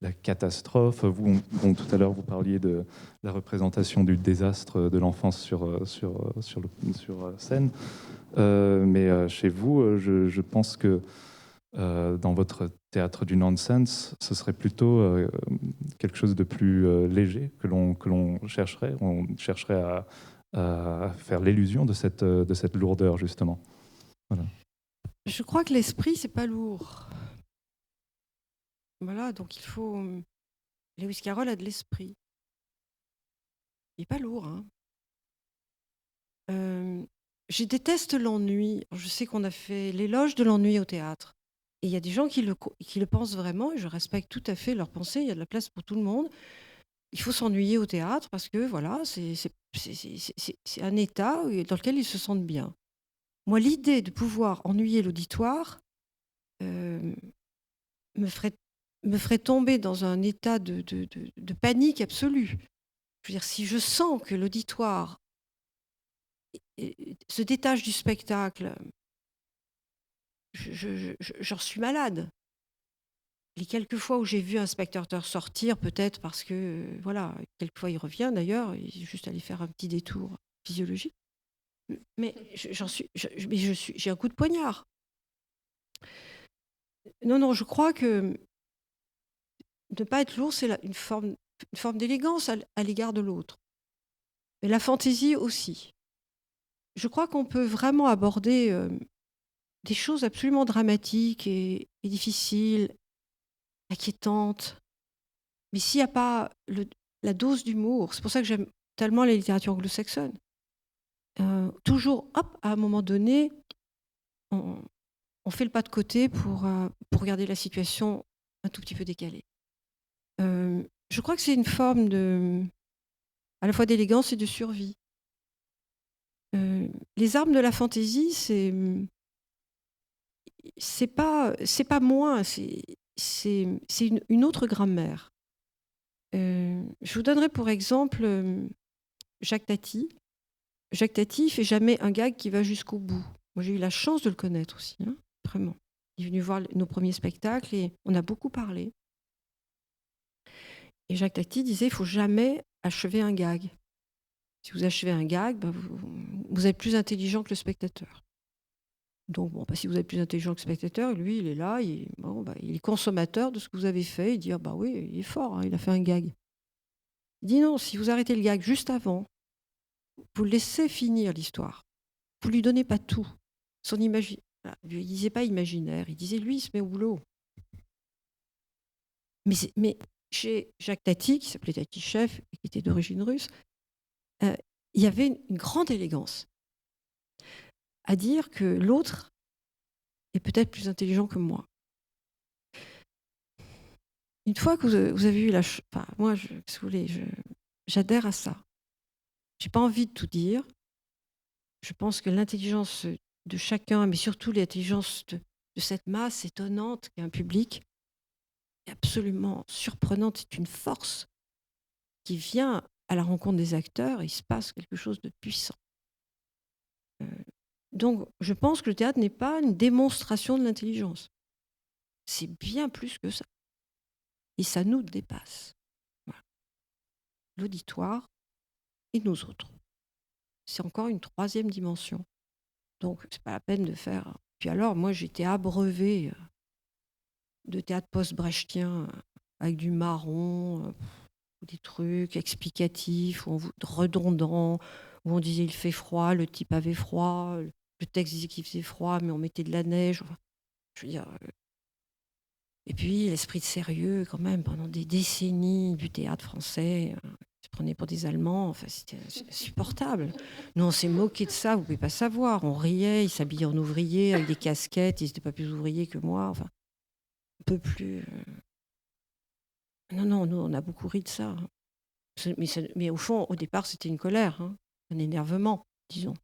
la catastrophe. Tout à l'heure, vous parliez de la représentation du désastre de l'enfance sur scène. Mais chez vous, je pense que dans votre théâtre du nonsense, ce serait plutôt quelque chose de plus léger que l'on chercherait. On chercherait à faire l'illusion de cette lourdeur, justement. Voilà. Je crois que l'esprit, c'est pas lourd. Voilà, donc il faut... Lewis Carroll a de l'esprit. Il n'est pas lourd. Hein. Je déteste l'ennui. Je sais qu'on a fait l'éloge de l'ennui au théâtre. Et il y a des gens qui le pensent vraiment, et je respecte tout à fait leur pensée. Il y a de la place pour tout le monde. Il faut s'ennuyer au théâtre parce que voilà, c'est c'est un état dans lequel ils se sentent bien. Moi, l'idée de pouvoir ennuyer l'auditoire me ferait tomber dans un état de panique absolue. Je veux dire, si je sens que l'auditoire se détache du spectacle, j'en suis malade. Les quelques fois où j'ai vu un spectateur sortir, peut-être parce que, voilà, quelquefois il revient d'ailleurs, il est juste allé faire un petit détour physiologique. Mais j'ai un coup de poignard. Non, je crois que ne pas être lourd, c'est une forme d'élégance à l'égard de l'autre. Mais la fantaisie aussi. Je crois qu'on peut vraiment aborder des choses absolument dramatiques et difficiles, inquiétantes. Mais s'il n'y a pas la dose d'humour, c'est pour ça que j'aime tellement la littérature anglo-saxonne. Toujours, hop, à un moment donné, on fait le pas de côté pour regarder la situation un tout petit peu décalée. Je crois que c'est une forme à la fois d'élégance et de survie. Les armes de la fantaisie, c'est pas moins, c'est une autre grammaire. Je vous donnerai pour exemple Jacques Tati. Jacques Tati ne fait jamais un gag qui va jusqu'au bout. Moi, j'ai eu la chance de le connaître aussi, hein, vraiment. Il est venu voir nos premiers spectacles et on a beaucoup parlé. Et Jacques Tati disait, il ne faut jamais achever un gag. Si vous achevez un gag, vous êtes plus intelligent que le spectateur. Donc, si vous êtes plus intelligent que le spectateur, lui, il est là, il est consommateur de ce que vous avez fait. Il dit, oui, il est fort, hein, il a fait un gag. Il dit non, si vous arrêtez le gag juste avant, vous le laissez finir l'histoire. Vous ne lui donnez pas tout. Il ne disait pas imaginaire, il disait lui, il se met au boulot. Mais chez Jacques Tati, qui s'appelait Tati Chef, et qui était d'origine russe, il y avait une grande élégance à dire que l'autre est peut-être plus intelligent que moi. Une fois que vous avez eu moi, si vous voulez, j'adhère à ça. Je n'ai pas envie de tout dire. Je pense que l'intelligence de chacun, mais surtout l'intelligence de cette masse étonnante qu'est un public, est absolument surprenante. C'est une force qui vient à la rencontre des acteurs et il se passe quelque chose de puissant. Donc, je pense que le théâtre n'est pas une démonstration de l'intelligence. C'est bien plus que ça. Et ça nous dépasse. Voilà. L'auditoire et nous autres. C'est encore une troisième dimension. Donc, c'est pas la peine de faire... Puis alors, moi, j'étais abreuvée de théâtre post-brechtien avec du marron, des trucs explicatifs, redondants, où on disait il fait froid, le type avait froid, le texte disait qu'il faisait froid, mais on mettait de la neige. Enfin, je veux dire... Et puis, l'esprit de sérieux, quand même, pendant des décennies du théâtre français, se prenait pour des Allemands, enfin, c'était insupportable. Nous, on s'est moqué de ça, vous ne pouvez pas savoir. On riait, ils s'habillaient en ouvriers, avec des casquettes, ils n'étaient pas plus ouvriers que moi, enfin, un peu plus... Non, nous, on a beaucoup ri de ça. Mais au fond, au départ, c'était une colère, hein, un énervement, disons.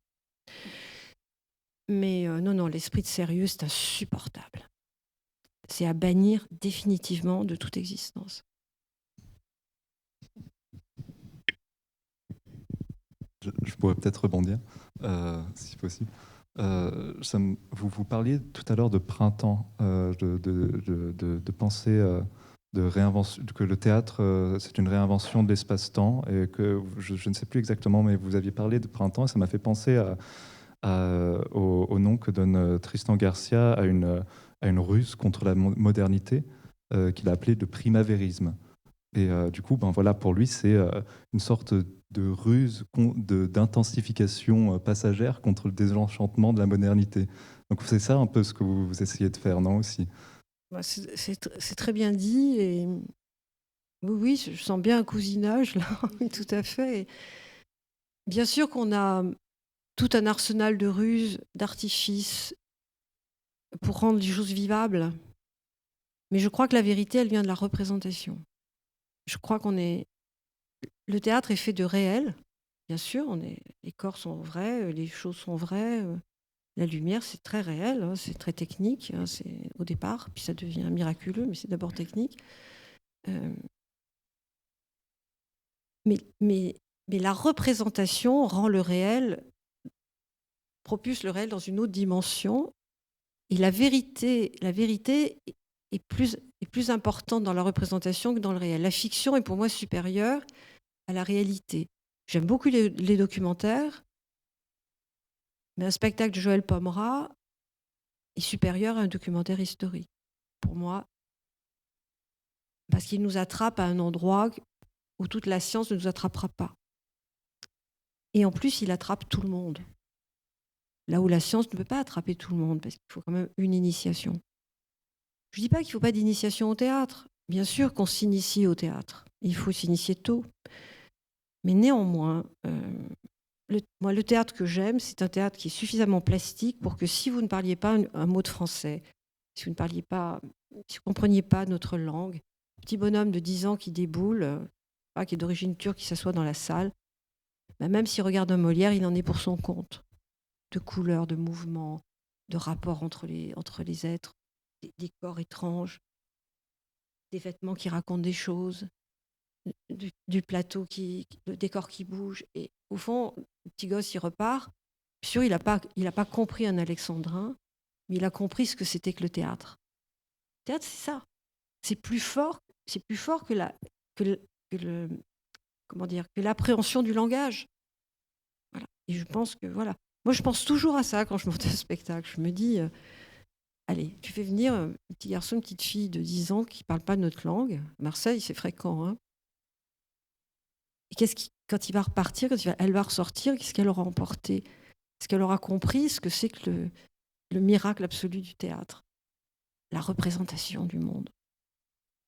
Mais non, l'esprit de sérieux, c'est insupportable. C'est à bannir définitivement de toute existence. Je pourrais peut-être rebondir, si possible. Vous parliez tout à l'heure de printemps, de penser de réinvention, que le théâtre, c'est une réinvention de l'espace-temps, et que je ne sais plus exactement, mais vous aviez parlé de printemps, et ça m'a fait penser au nom que donne Tristan Garcia à une ruse contre la modernité qu'il a appelée de primavérisme. Et du coup, voilà, pour lui, c'est une sorte de ruse d'intensification passagère contre le désenchantement de la modernité. Donc c'est ça un peu ce que vous essayez de faire, non, aussi? C'est très bien dit. Et oui, je sens bien un cousinage, là, tout à fait. Et bien sûr qu'on a tout un arsenal de ruses, d'artifices pour rendre les choses vivables. Mais je crois que la vérité, elle vient de la représentation. Je crois le théâtre est fait de réel, bien sûr, les corps sont vrais, les choses sont vraies. La lumière, c'est très réel, hein, c'est très technique, hein, c'est au départ, puis ça devient miraculeux, mais c'est d'abord technique. Mais la représentation rend le réel, propulse le réel dans une autre dimension. Et la vérité est plus importante dans la représentation que dans le réel. La fiction est pour moi supérieure à la réalité. J'aime beaucoup les documentaires, mais un spectacle de Joël Pomera est supérieur à un documentaire historique, pour moi, parce qu'il nous attrape à un endroit où toute la science ne nous attrapera pas. Et en plus, il attrape tout le monde. Là où la science ne peut pas attraper tout le monde, parce qu'il faut quand même une initiation. Je ne dis pas qu'il ne faut pas d'initiation au théâtre. Bien sûr qu'on s'initie au théâtre. Il faut s'initier tôt. Mais néanmoins, le théâtre que j'aime, c'est un théâtre qui est suffisamment plastique pour que si vous ne parliez pas un mot de français, si vous ne compreniez pas notre langue, petit bonhomme de 10 ans qui déboule, qui est d'origine turque, qui s'assoit dans la salle, même s'il regarde un Molière, il en est pour son compte. De couleurs, de mouvements, de rapports entre les êtres, des corps étranges, des vêtements qui racontent des choses, du plateau, le décor qui bouge. Et au fond, le petit gosse, il repart. Sûr, il n'a pas compris un alexandrin, mais il a compris ce que c'était que le théâtre. Le théâtre, c'est ça. C'est plus fort que l'appréhension du langage. Voilà. Et je pense que voilà. Moi, je pense toujours à ça quand je monte un spectacle. Je me dis, allez, tu fais venir un petit garçon, une petite fille de 10 ans qui ne parle pas notre langue. Marseille, c'est fréquent. Hein. Et quand il va repartir, elle va ressortir, qu'est-ce qu'elle aura emporté? Est-ce qu'elle aura compris ce que c'est que le miracle absolu du théâtre? La représentation du monde.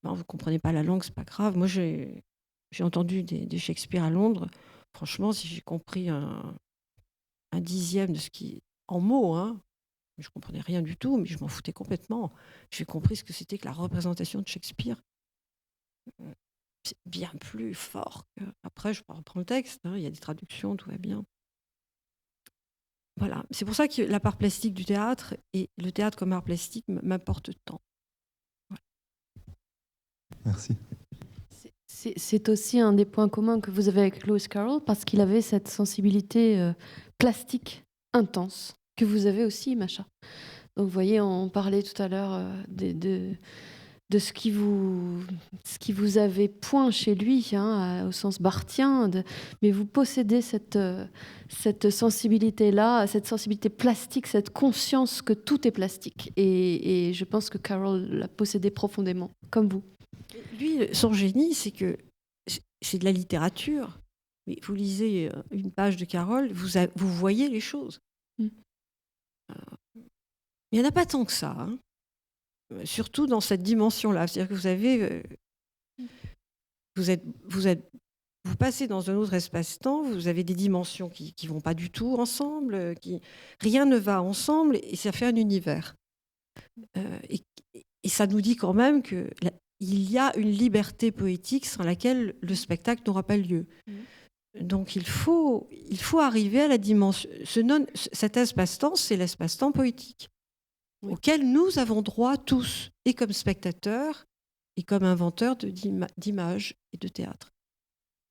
Non, vous ne comprenez pas la langue, c'est pas grave. Moi, j'ai entendu des Shakespeare à Londres. Franchement, si j'ai compris un dixième de ce qui... En mots, hein. Je ne comprenais rien du tout, mais je m'en foutais complètement. J'ai compris ce que c'était que la représentation de Shakespeare. C'est bien plus fort que... Après, je reprends le texte, hein, il y a des traductions, tout va bien. Voilà. C'est pour ça que la part plastique du théâtre et le théâtre comme art plastique m'importe tant. Voilà. Merci. C'est aussi un des points communs que vous avez avec Lewis Carroll, parce qu'il avait cette sensibilité plastique intense que vous avez aussi, Macha. Donc vous voyez, on parlait tout à l'heure de ce qui vous avait point chez lui, hein, au sens barthien, mais vous possédez cette sensibilité-là, cette sensibilité plastique, cette conscience que tout est plastique. Et je pense que Carroll l'a possédé profondément, comme vous. Lui, son génie, c'est que c'est de la littérature. Mais vous lisez une page de Carroll, vous voyez les choses. Il n'y en a pas tant que ça, hein. Surtout dans cette dimension-là. C'est-à-dire que vous passez dans un autre espace-temps, vous avez des dimensions qui ne vont pas du tout ensemble, rien ne va ensemble, et ça fait un univers. Et ça nous dit quand même qu'il y a une liberté poétique sans laquelle le spectacle n'aura pas lieu. Donc il faut arriver à la dimension... Cet espace-temps, c'est l'espace-temps poétique, auquel nous avons droit tous, et comme spectateurs, et comme inventeurs d'images et de théâtre.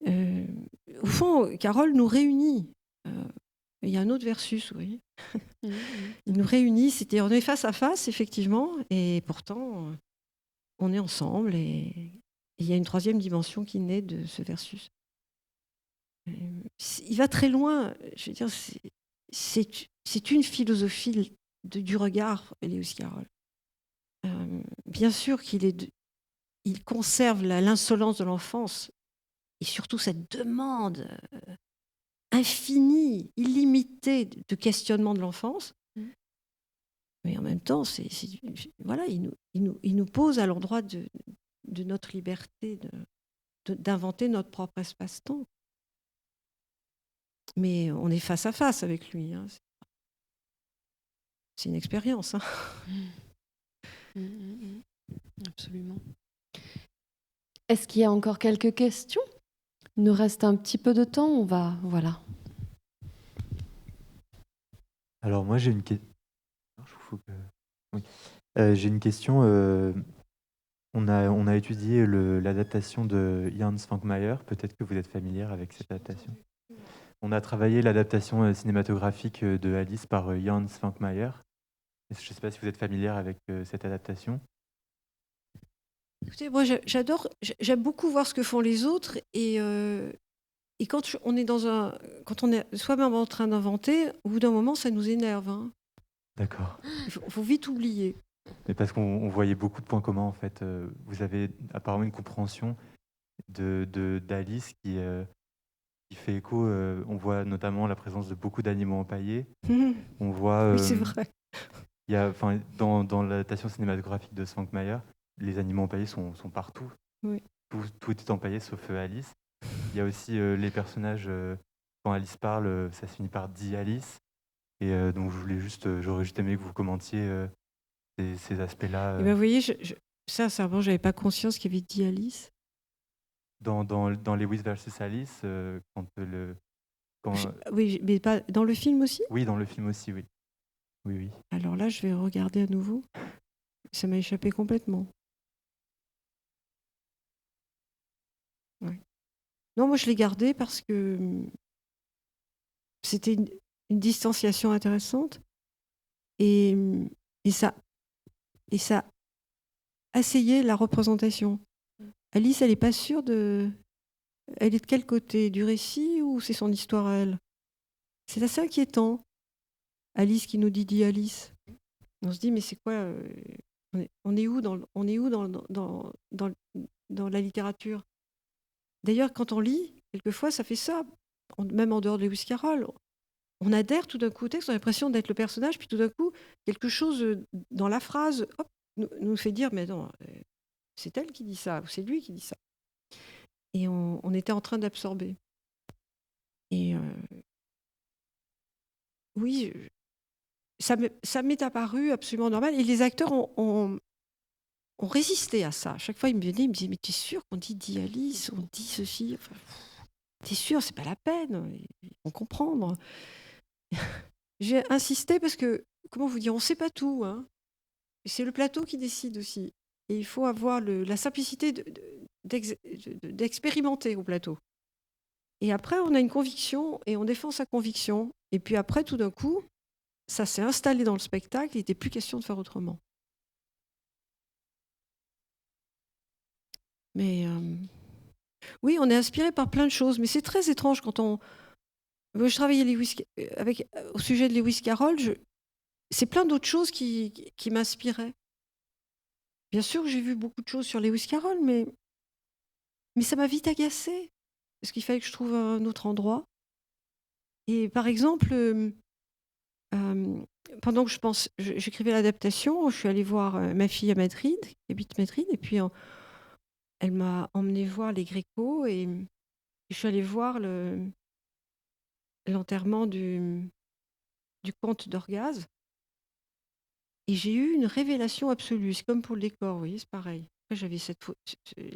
Au fond, Carroll nous réunit. Il y a un autre versus, oui. Il nous réunit, on est face à face, effectivement, et pourtant, on est ensemble, et il y a une troisième dimension qui naît de ce versus. Il va très loin, je veux dire, c'est une philosophie du regard, Lewis Carroll. Bien sûr il conserve l'insolence de l'enfance et surtout cette demande infinie, illimitée de questionnement de l'enfance. Mais en même temps, voilà, il nous pose à l'endroit de notre liberté d'inventer notre propre espace-temps. Mais on est face à face avec lui. Hein. C'est une expérience. Hein. Absolument. Est-ce qu'il y a encore quelques questions? Il nous reste un petit peu de temps, on va... Voilà. Alors moi j'ai une question. J'ai une question. On a étudié l'adaptation de Jan Svankmajer. Peut-être que vous êtes familière avec cette adaptation. On a travaillé l'adaptation cinématographique de Alice par Jan Svankmajer. Je ne sais pas si vous êtes familière avec cette adaptation. Écoutez, moi j'aime beaucoup voir ce que font les autres et quand on est soi-même en train d'inventer, au bout d'un moment ça nous énerve. Hein. D'accord. Il faut vite oublier. Mais parce qu'on voyait beaucoup de points communs en fait. Vous avez apparemment une compréhension d'Alice qui fait écho. On voit notamment la présence de beaucoup d'animaux empaillés. On voit. Oui, c'est vrai. Il y a, dans l'adaptation cinématographique de Svankmajer, les animaux empaillés sont partout. Oui. Tout est empaillé sauf Alice. Il y a aussi les personnages. Quand Alice parle, ça se finit par dit Alice. Et donc j'aurais juste aimé que vous commentiez ces aspects-là. Et ben, vous voyez, sincèrement, j'avais pas conscience qu'il y avait dit Alice. Dans Lewis versus Alice, Oui, mais pas dans le film aussi. Oui, dans le film aussi, oui. Oui. Alors là, je vais regarder à nouveau. Ça m'a échappé complètement. Ouais. Non, moi je l'ai gardé parce que c'était une distanciation intéressante et ça asseyait la représentation. Alice, elle n'est pas sûre elle est de quel côté, du récit ou c'est son histoire à elle? C'est assez inquiétant. Alice qui nous dit Alice. On se dit mais c'est quoi on est où dans la littérature? D'ailleurs, quand on lit, quelquefois ça fait ça, même en dehors de Lewis Carroll. On adhère tout d'un coup au texte, on a l'impression d'être le personnage, puis tout d'un coup, quelque chose dans la phrase nous fait dire mais non, c'est elle qui dit ça, ou c'est lui qui dit ça. Et on était en train d'absorber. Et oui, ça m'est apparu absolument normal. Et les acteurs ont résisté à ça. Chaque fois, ils me disaient, mais t'es sûr qu'on dit Alice, on dit ceci, enfin, t'es sûr, c'est pas la peine, ils vont comprendre. J'ai insisté parce que, comment vous dire, on sait pas tout. Hein. C'est le plateau qui décide aussi. Et il faut avoir la simplicité d'expérimenter au plateau. Et après, on a une conviction et on défend sa conviction. Et puis après, tout d'un coup, ça s'est installé dans le spectacle. Il n'était plus question de faire autrement. Mais oui, on est inspiré par plein de choses. Mais c'est très étrange quand on... Moi, je travaillais au sujet de Lewis Carroll. C'est plein d'autres choses qui m'inspiraient. Bien sûr que j'ai vu beaucoup de choses sur Lewis Carroll, mais ça m'a vite agacée. Parce qu'il fallait que je trouve un autre endroit. Et par exemple, pendant que j'écrivais l'adaptation, je suis allée voir ma fille à Madrid, qui habite Madrid, et puis elle m'a emmenée voir les Gréco, et je suis allée voir l'enterrement du comte d'Orgaz. Et j'ai eu une révélation absolue. C'est comme pour le décor, vous voyez, c'est pareil. Après, j'avais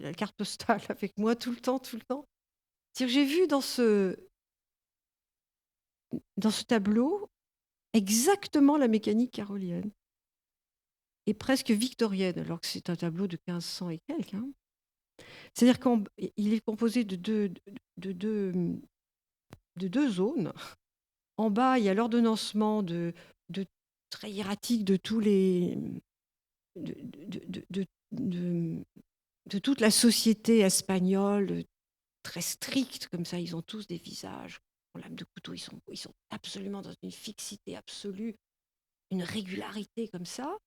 la carte postale avec moi tout le temps. C'est-à-dire que j'ai vu dans ce tableau exactement la mécanique carolienne. Et presque victorienne, alors que c'est un tableau de 1500 et quelques. Hein. C'est-à-dire qu'il est composé de deux zones. En bas, il y a l'ordonnancement de très hiératique de tous les... de toute la société espagnole, très stricte, comme ça, ils ont tous des visages en lame de couteau, ils sont absolument dans une fixité absolue, une régularité comme ça.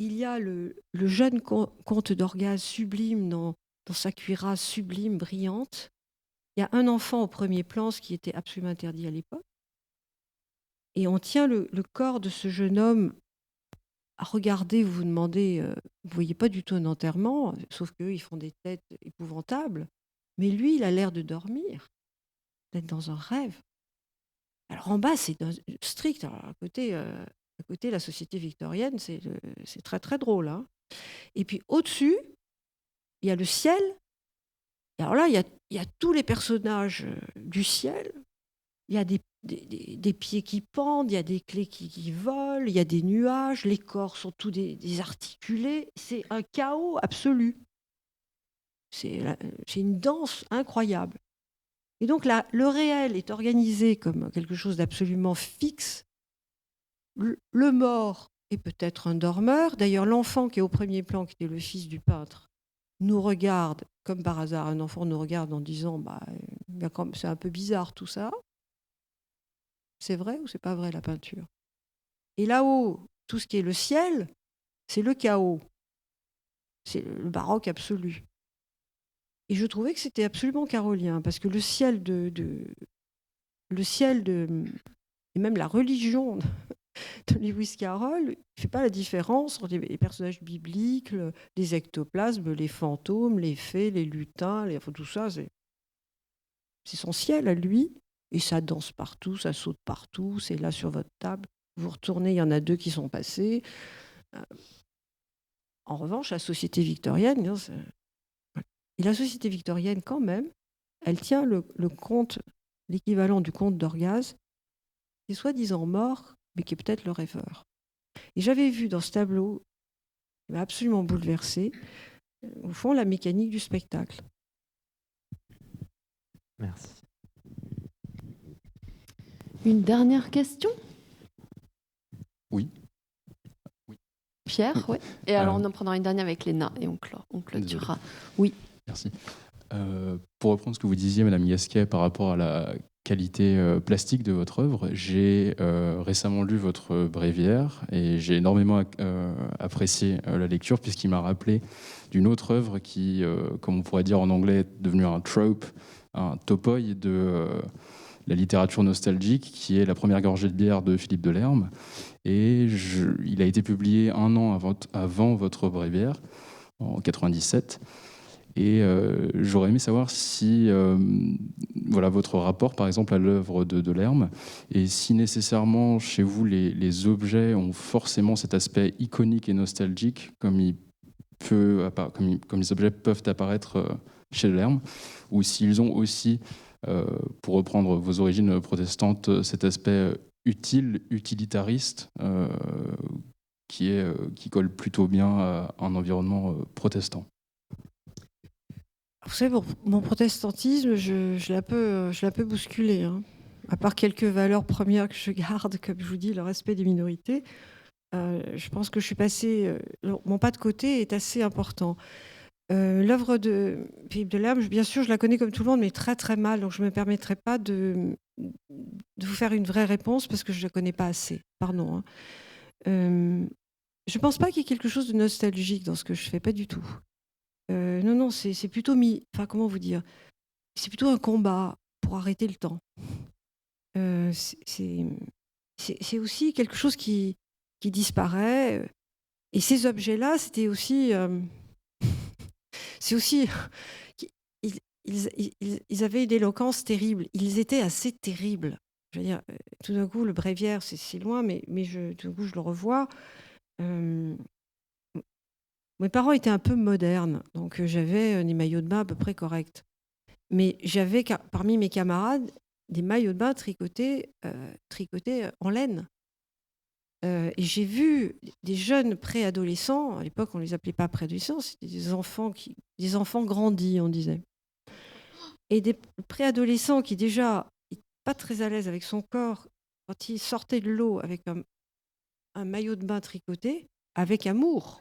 Il y a le jeune comte d'Orgaz sublime dans sa cuirasse sublime, brillante. Il y a un enfant au premier plan, ce qui était absolument interdit à l'époque. Et on tient le corps de ce jeune homme à regarder, vous vous demandez, vous ne voyez pas du tout un enterrement, sauf qu'eux, ils font des têtes épouvantables. Mais lui, il a l'air de dormir, d'être dans un rêve. Alors en bas, c'est strict. Alors, à côté, la société victorienne, c'est très très drôle. Hein. Et puis au-dessus, il y a le ciel. Et alors là, il y a il y a tous les personnages du ciel. Il y a des pieds qui pendent, il y a des clés qui volent, il y a des nuages, les corps sont tous désarticulés. C'est un chaos absolu. C'est une danse incroyable. Et donc là, le réel est organisé comme quelque chose d'absolument fixe. Le mort est peut-être un dormeur. D'ailleurs, l'enfant qui est au premier plan, qui était le fils du peintre, nous regarde, comme par hasard, un enfant nous regarde en disant c'est un peu bizarre tout ça. C'est vrai ou c'est pas vrai la peinture? Et là-haut, tout ce qui est le ciel, c'est le chaos. C'est le baroque absolu. Et je trouvais que c'était absolument carolien, parce que le ciel et même la religion de Lewis Carroll ne fait pas la différence entre les personnages bibliques, les ectoplasmes, les fantômes, les fées, les lutins, tout ça, c'est son ciel à lui. Et ça danse partout, ça saute partout, c'est là sur votre table. Vous retournez, il y en a 2 qui sont passés. En revanche, la société victorienne, et la société victorienne, quand même, elle tient le conte, l'équivalent du conte d'Orgaz, qui est soi-disant mort, mais qui est peut-être le rêveur. Et j'avais vu dans ce tableau, qui m'a absolument bouleversée, au fond, la mécanique du spectacle. Merci. Une dernière question? Oui. Pierre, oui. Et alors, on en prendra une dernière avec Léna et on clôturera. Oui. Merci. Pour reprendre ce que vous disiez, Madame Gasquet, par rapport à la qualité plastique de votre œuvre, j'ai récemment lu votre bréviaire et j'ai énormément apprécié la lecture puisqu'il m'a rappelé d'une autre œuvre qui, comme on pourrait dire en anglais, est devenue un trope, un topoi de la littérature nostalgique, qui est La première gorgée de bière de Philippe Delerme. Et il a été publié 1 an avant votre bréviaire, en 97. Et j'aurais aimé savoir si votre rapport, par exemple, à l'œuvre de Delerme, et si nécessairement chez vous les objets ont forcément cet aspect iconique et nostalgique, comme les objets peuvent apparaître chez Delerme, ou s'ils ont aussi, pour reprendre vos origines protestantes, cet aspect utilitariste qui colle plutôt bien à un environnement protestant. Vous savez, mon protestantisme, je l'ai un peu bousculé. Hein. À part quelques valeurs premières que je garde, comme je vous dis, le respect des minorités, je pense que je suis passée... mon pas de côté est assez important. L'œuvre de Philippe Delerme, bien sûr, je la connais comme tout le monde, mais très très mal, donc je ne me permettrai pas de vous faire une vraie réponse parce que je ne la connais pas assez. Pardon. Hein. Je ne pense pas qu'il y ait quelque chose de nostalgique dans ce que je fais, pas du tout. Non, c'est plutôt comment vous dire? C'est plutôt un combat pour arrêter le temps. C'est aussi quelque chose qui disparaît. Et ces objets-là, c'était aussi... c'est aussi... Ils avaient une éloquence terrible. Ils étaient assez terribles. Je veux dire, tout d'un coup, le bréviaire, c'est loin, mais tout d'un coup, je le revois. Mes parents étaient un peu modernes, donc j'avais des maillots de bain à peu près corrects. Mais j'avais parmi mes camarades des maillots de bain tricotés en laine. Et j'ai vu des jeunes préadolescents, à l'époque on ne les appelait pas préadolescents, c'était des enfants grandis, on disait. Et des préadolescents qui déjà n'étaient pas très à l'aise avec son corps, quand ils sortaient de l'eau avec un maillot de bain tricoté, avec amour.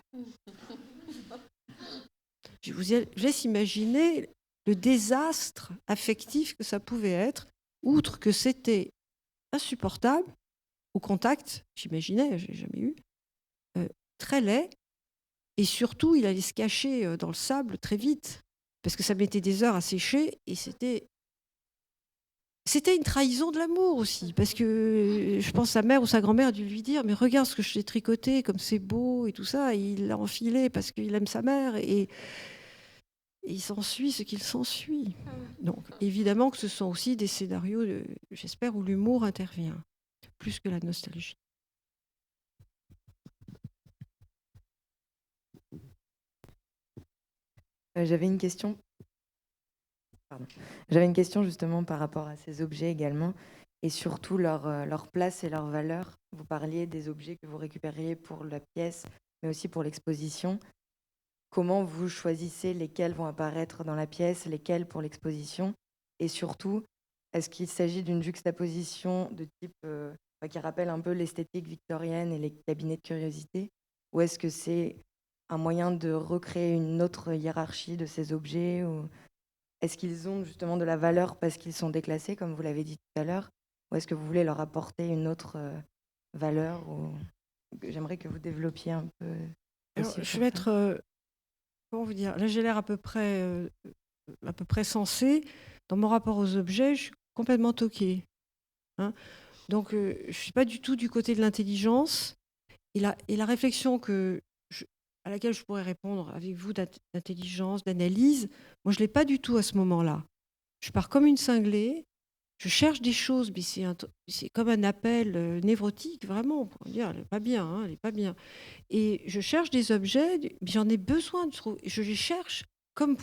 Je vous laisse imaginer le désastre affectif que ça pouvait être, outre que c'était insupportable, au contact, j'imaginais, je n'ai jamais eu, très laid, et surtout il allait se cacher dans le sable très vite, parce que ça mettait des heures à sécher, et c'était une trahison de l'amour aussi, parce que je pense que sa mère ou sa grand-mère a dû lui dire « Mais regarde ce que je t'ai tricoté, comme c'est beau » et tout ça, et il l'a enfilé parce qu'il aime sa mère, et il s'ensuit ce qu'il s'ensuit. Donc, évidemment que ce sont aussi des scénarios, j'espère, où l'humour intervient, plus que la nostalgie. J'avais une question. J'avais une question justement par rapport à ces objets également, et surtout leur place et leur valeur. Vous parliez des objets que vous récupériez pour la pièce, mais aussi pour l'exposition. Comment vous choisissez lesquels vont apparaître dans la pièce, lesquels pour l'exposition? Et surtout, est-ce qu'il s'agit d'une juxtaposition de type qui rappelle un peu l'esthétique victorienne et les cabinets de curiosité? Ou est-ce que c'est un moyen de recréer une autre hiérarchie de ces objets? Ou est-ce qu'ils ont justement de la valeur parce qu'ils sont déclassés, comme vous l'avez dit tout à l'heure? Ou est-ce que vous voulez leur apporter une autre valeur? J'aimerais que vous développiez un peu. Alors, je vais être... comment vous dire? Là, j'ai l'air à peu près sensée. Dans mon rapport aux objets, je suis complètement toquée. Hein. Donc, je ne suis pas du tout du côté de l'intelligence. Et la réflexion à laquelle je pourrais répondre avec vous d'intelligence, d'analyse, moi, je ne l'ai pas du tout à ce moment-là. Je pars comme une cinglée. Je cherche des choses, mais c'est comme un appel névrotique, vraiment. On pourrait dire, elle n'est pas bien, hein, elle n'est pas bien. Et je cherche des objets, j'en ai besoin, je les cherche comme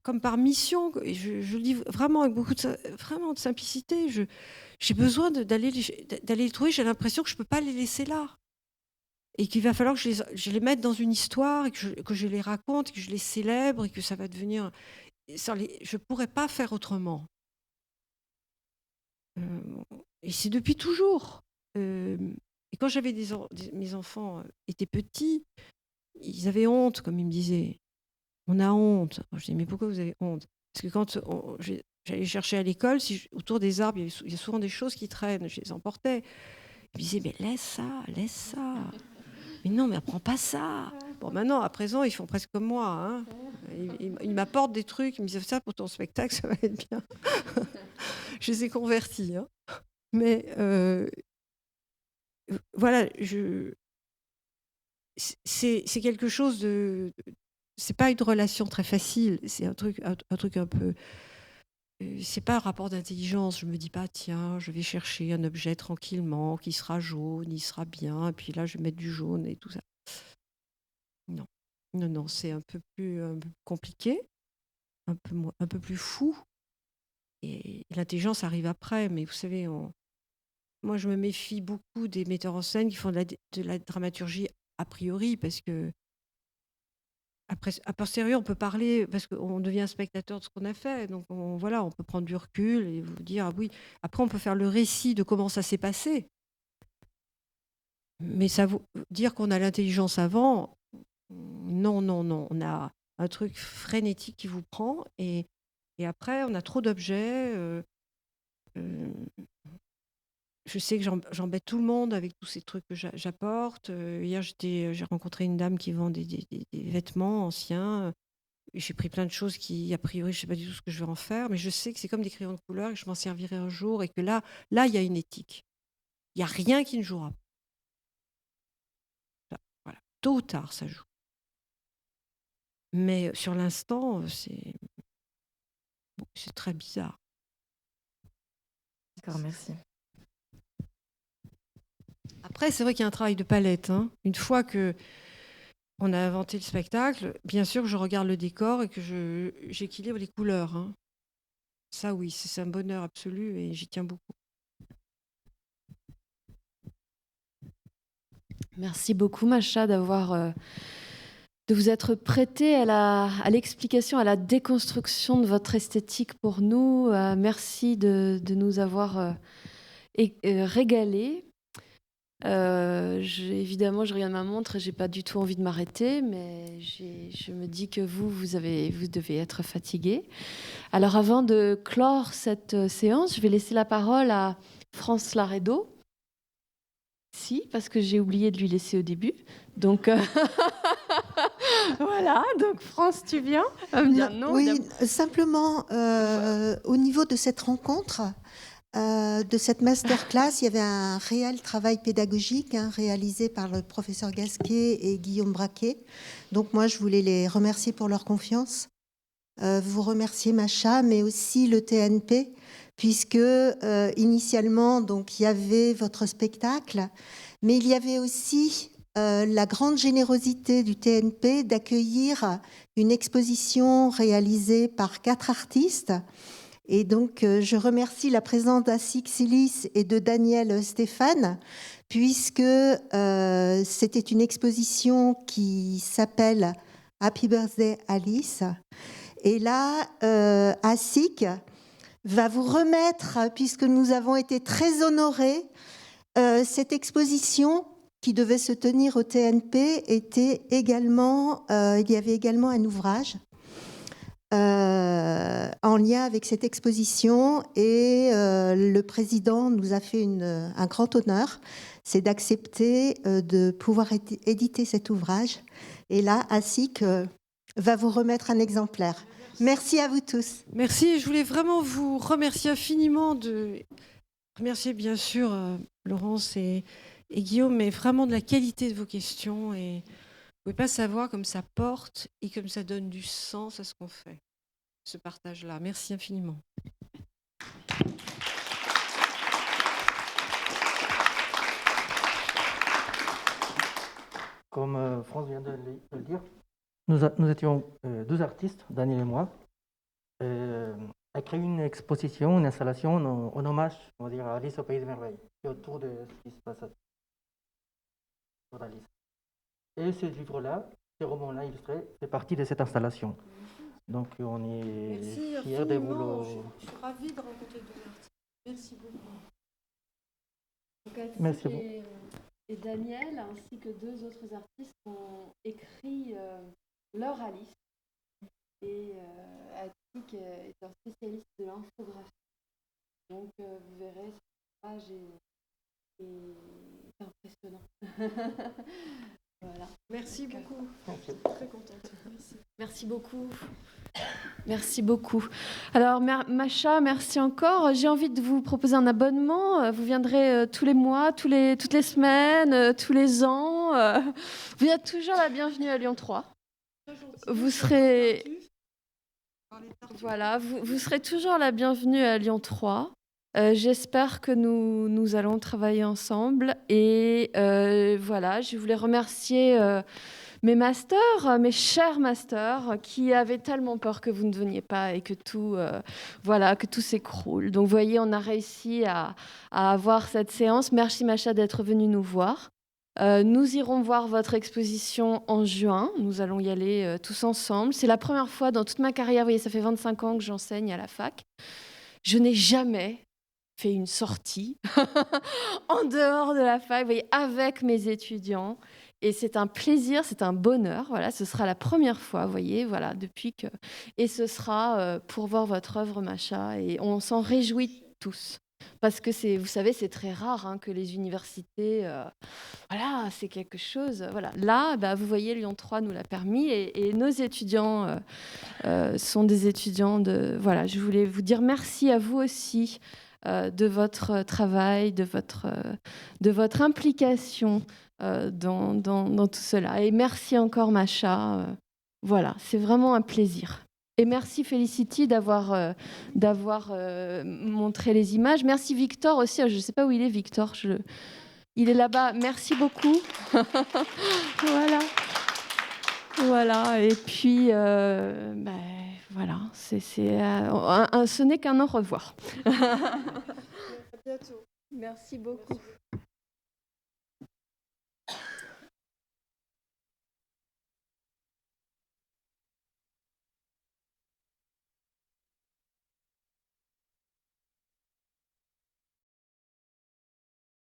comme par mission. Et je lis vraiment avec beaucoup vraiment de simplicité. J'ai besoin d'aller les trouver. J'ai l'impression que je ne peux pas les laisser là. Et qu'il va falloir que je les mette dans une histoire, et que je les raconte, que je les célèbre, et que ça va devenir... je ne pourrais pas faire autrement. Et c'est depuis toujours. Et quand mes enfants étaient petits, ils avaient honte, comme ils me disaient. On a honte. Je dis, mais pourquoi vous avez honte? Parce que quand j'allais chercher à l'école, autour des arbres, il y a souvent des choses qui traînent. Je les emportais. Ils me disaient, mais laisse ça, laisse ça. Mais non, mais apprends pas ça. Bon, maintenant, à présent, ils font presque comme moi. Hein. Ils m'apportent des trucs, ils me disent ça pour ton spectacle, ça va être bien. Je les ai convertis. Hein. Mais voilà, c'est quelque chose de... C'est pas une relation très facile, c'est un truc un peu... c'est pas un rapport d'intelligence. Je me dis pas, tiens, je vais chercher un objet tranquillement, qui sera jaune, il sera bien, et puis là, je vais mettre du jaune et tout ça. Non. Non, c'est un peu plus compliqué, un peu plus fou. Et l'intelligence arrive après, mais vous savez, moi, je me méfie beaucoup des metteurs en scène qui font de la dramaturgie a priori, parce que après, a posteriori, on peut parler, parce qu'on devient spectateur de ce qu'on a fait. Donc, on peut prendre du recul et vous dire, ah oui. Après, on peut faire le récit de comment ça s'est passé. Mais dire qu'on a l'intelligence avant, non. On a un truc frénétique qui vous prend. Et après, on a trop d'objets. Je sais que j'embête tout le monde avec tous ces trucs que j'apporte. Hier, j'ai rencontré une dame qui vend des vêtements anciens. Et j'ai pris plein de choses qui, a priori, je ne sais pas du tout ce que je vais en faire, mais je sais que c'est comme des crayons de couleur et que je m'en servirai un jour, et que là, il y a une éthique. Il n'y a rien qui ne jouera pas. Voilà. Tôt ou tard, ça joue. Mais sur l'instant, c'est très bizarre. D'accord, merci. Après, c'est vrai qu'il y a un travail de palette. Hein. Une fois qu'on a inventé le spectacle, bien sûr, je regarde le décor et que j'équilibre les couleurs. Hein. Ça, oui, c'est un bonheur absolu et j'y tiens beaucoup. Merci beaucoup, Macha, de vous être prêtée à l'explication, à la déconstruction de votre esthétique pour nous. Merci de nous avoir régalés. Évidemment, je regarde ma montre et j'ai pas du tout envie de m'arrêter, mais je me dis que vous devez être fatigué. Alors, avant de clore cette séance, je vais laisser la parole à France Laredo. Si, parce que j'ai oublié de lui laisser au début. Donc, voilà. Donc, France, tu viens me dire non? Oui, simplement, au niveau de cette rencontre, de cette masterclass, il y avait un réel travail pédagogique réalisé par le professeur Gasquet et Guillaume Braquet. Donc moi, je voulais les remercier pour leur confiance. Vous remercier Macha, mais aussi le TNP, puisque initialement, donc, il y avait votre spectacle, mais il y avait aussi la grande générosité du TNP d'accueillir une exposition réalisée par 4 artistes. Et donc, je remercie la présence d'Asik Silis et de Daniel Stéphane, puisque c'était une exposition qui s'appelle Happy Birthday Alice. Et là, Asik va vous remettre, puisque nous avons été très honorés, cette exposition qui devait se tenir au TNP était également, il y avait également un ouvrage en lien avec cette exposition, et le président nous a fait un grand honneur, c'est d'accepter de pouvoir éditer cet ouvrage. Et là, Asik va vous remettre un exemplaire. Merci à vous tous. Merci. Je voulais vraiment vous remercier infiniment remercier bien sûr Laurence et Guillaume, mais vraiment de la qualité de vos questions. Et vous ne pouvez pas savoir comme ça porte et comme ça donne du sens à ce qu'on fait, ce partage-là. Merci infiniment. Comme France vient de le dire, nous étions 12 artistes, Daniel et moi, à créer une exposition, une installation en hommage, on va dire, à Alice au Pays des Merveilles, et autour de ce qui se passe autour d'Alice. Et ce livre-là, ce roman-là illustré, fait partie de cette installation. Donc on est fiers de vous le... Je suis ravie de rencontrer deux artistes. Merci beaucoup. Merci à vous. Et Daniel, ainsi que 2 autres artistes, ont écrit leur Alice. Et Attic est un spécialiste de l'infographie. Donc vous verrez, cette page est impressionnant. Voilà. Merci beaucoup. Merci. Très contente. Merci beaucoup. Merci beaucoup. Alors, Macha, merci encore. J'ai envie de vous proposer un abonnement. Vous viendrez tous les mois, toutes les semaines, tous les ans. Vous êtes toujours la bienvenue à Lyon 3. Vous serez... Voilà, vous serez toujours la bienvenue à Lyon 3. J'espère que nous allons travailler ensemble. Et voilà, je voulais remercier mes masters, mes chers masters, qui avaient tellement peur que vous ne veniez pas et que tout s'écroule. Donc, vous voyez, on a réussi à avoir cette séance. Merci, Macha, d'être venue nous voir. Nous irons voir votre exposition en juin. Nous allons y aller tous ensemble. C'est la première fois dans toute ma carrière, vous voyez, ça fait 25 ans que j'enseigne à la fac. Je n'ai jamais fait une sortie en dehors de la fac, vous voyez, avec mes étudiants. Et c'est un plaisir, c'est un bonheur. Voilà, ce sera la première fois, vous voyez, voilà, depuis que... Et ce sera pour voir votre œuvre, Macha. Et on s'en réjouit tous. Parce que, vous savez, c'est très rare que les universités... voilà, c'est quelque chose... Voilà. Là, vous voyez, Lyon 3 nous l'a permis. Et nos étudiants sont des étudiants de... Voilà, je voulais vous dire merci à vous aussi de votre travail, de votre implication dans tout cela. Et merci encore, Macha. Voilà, c'est vraiment un plaisir. Et merci Felicity d'avoir montré les images. Merci Victor aussi. Je ne sais pas où il est, Victor. Il est là-bas. Merci beaucoup. Voilà. Et puis, voilà. Ce n'est qu'un au revoir. À bientôt. Merci beaucoup.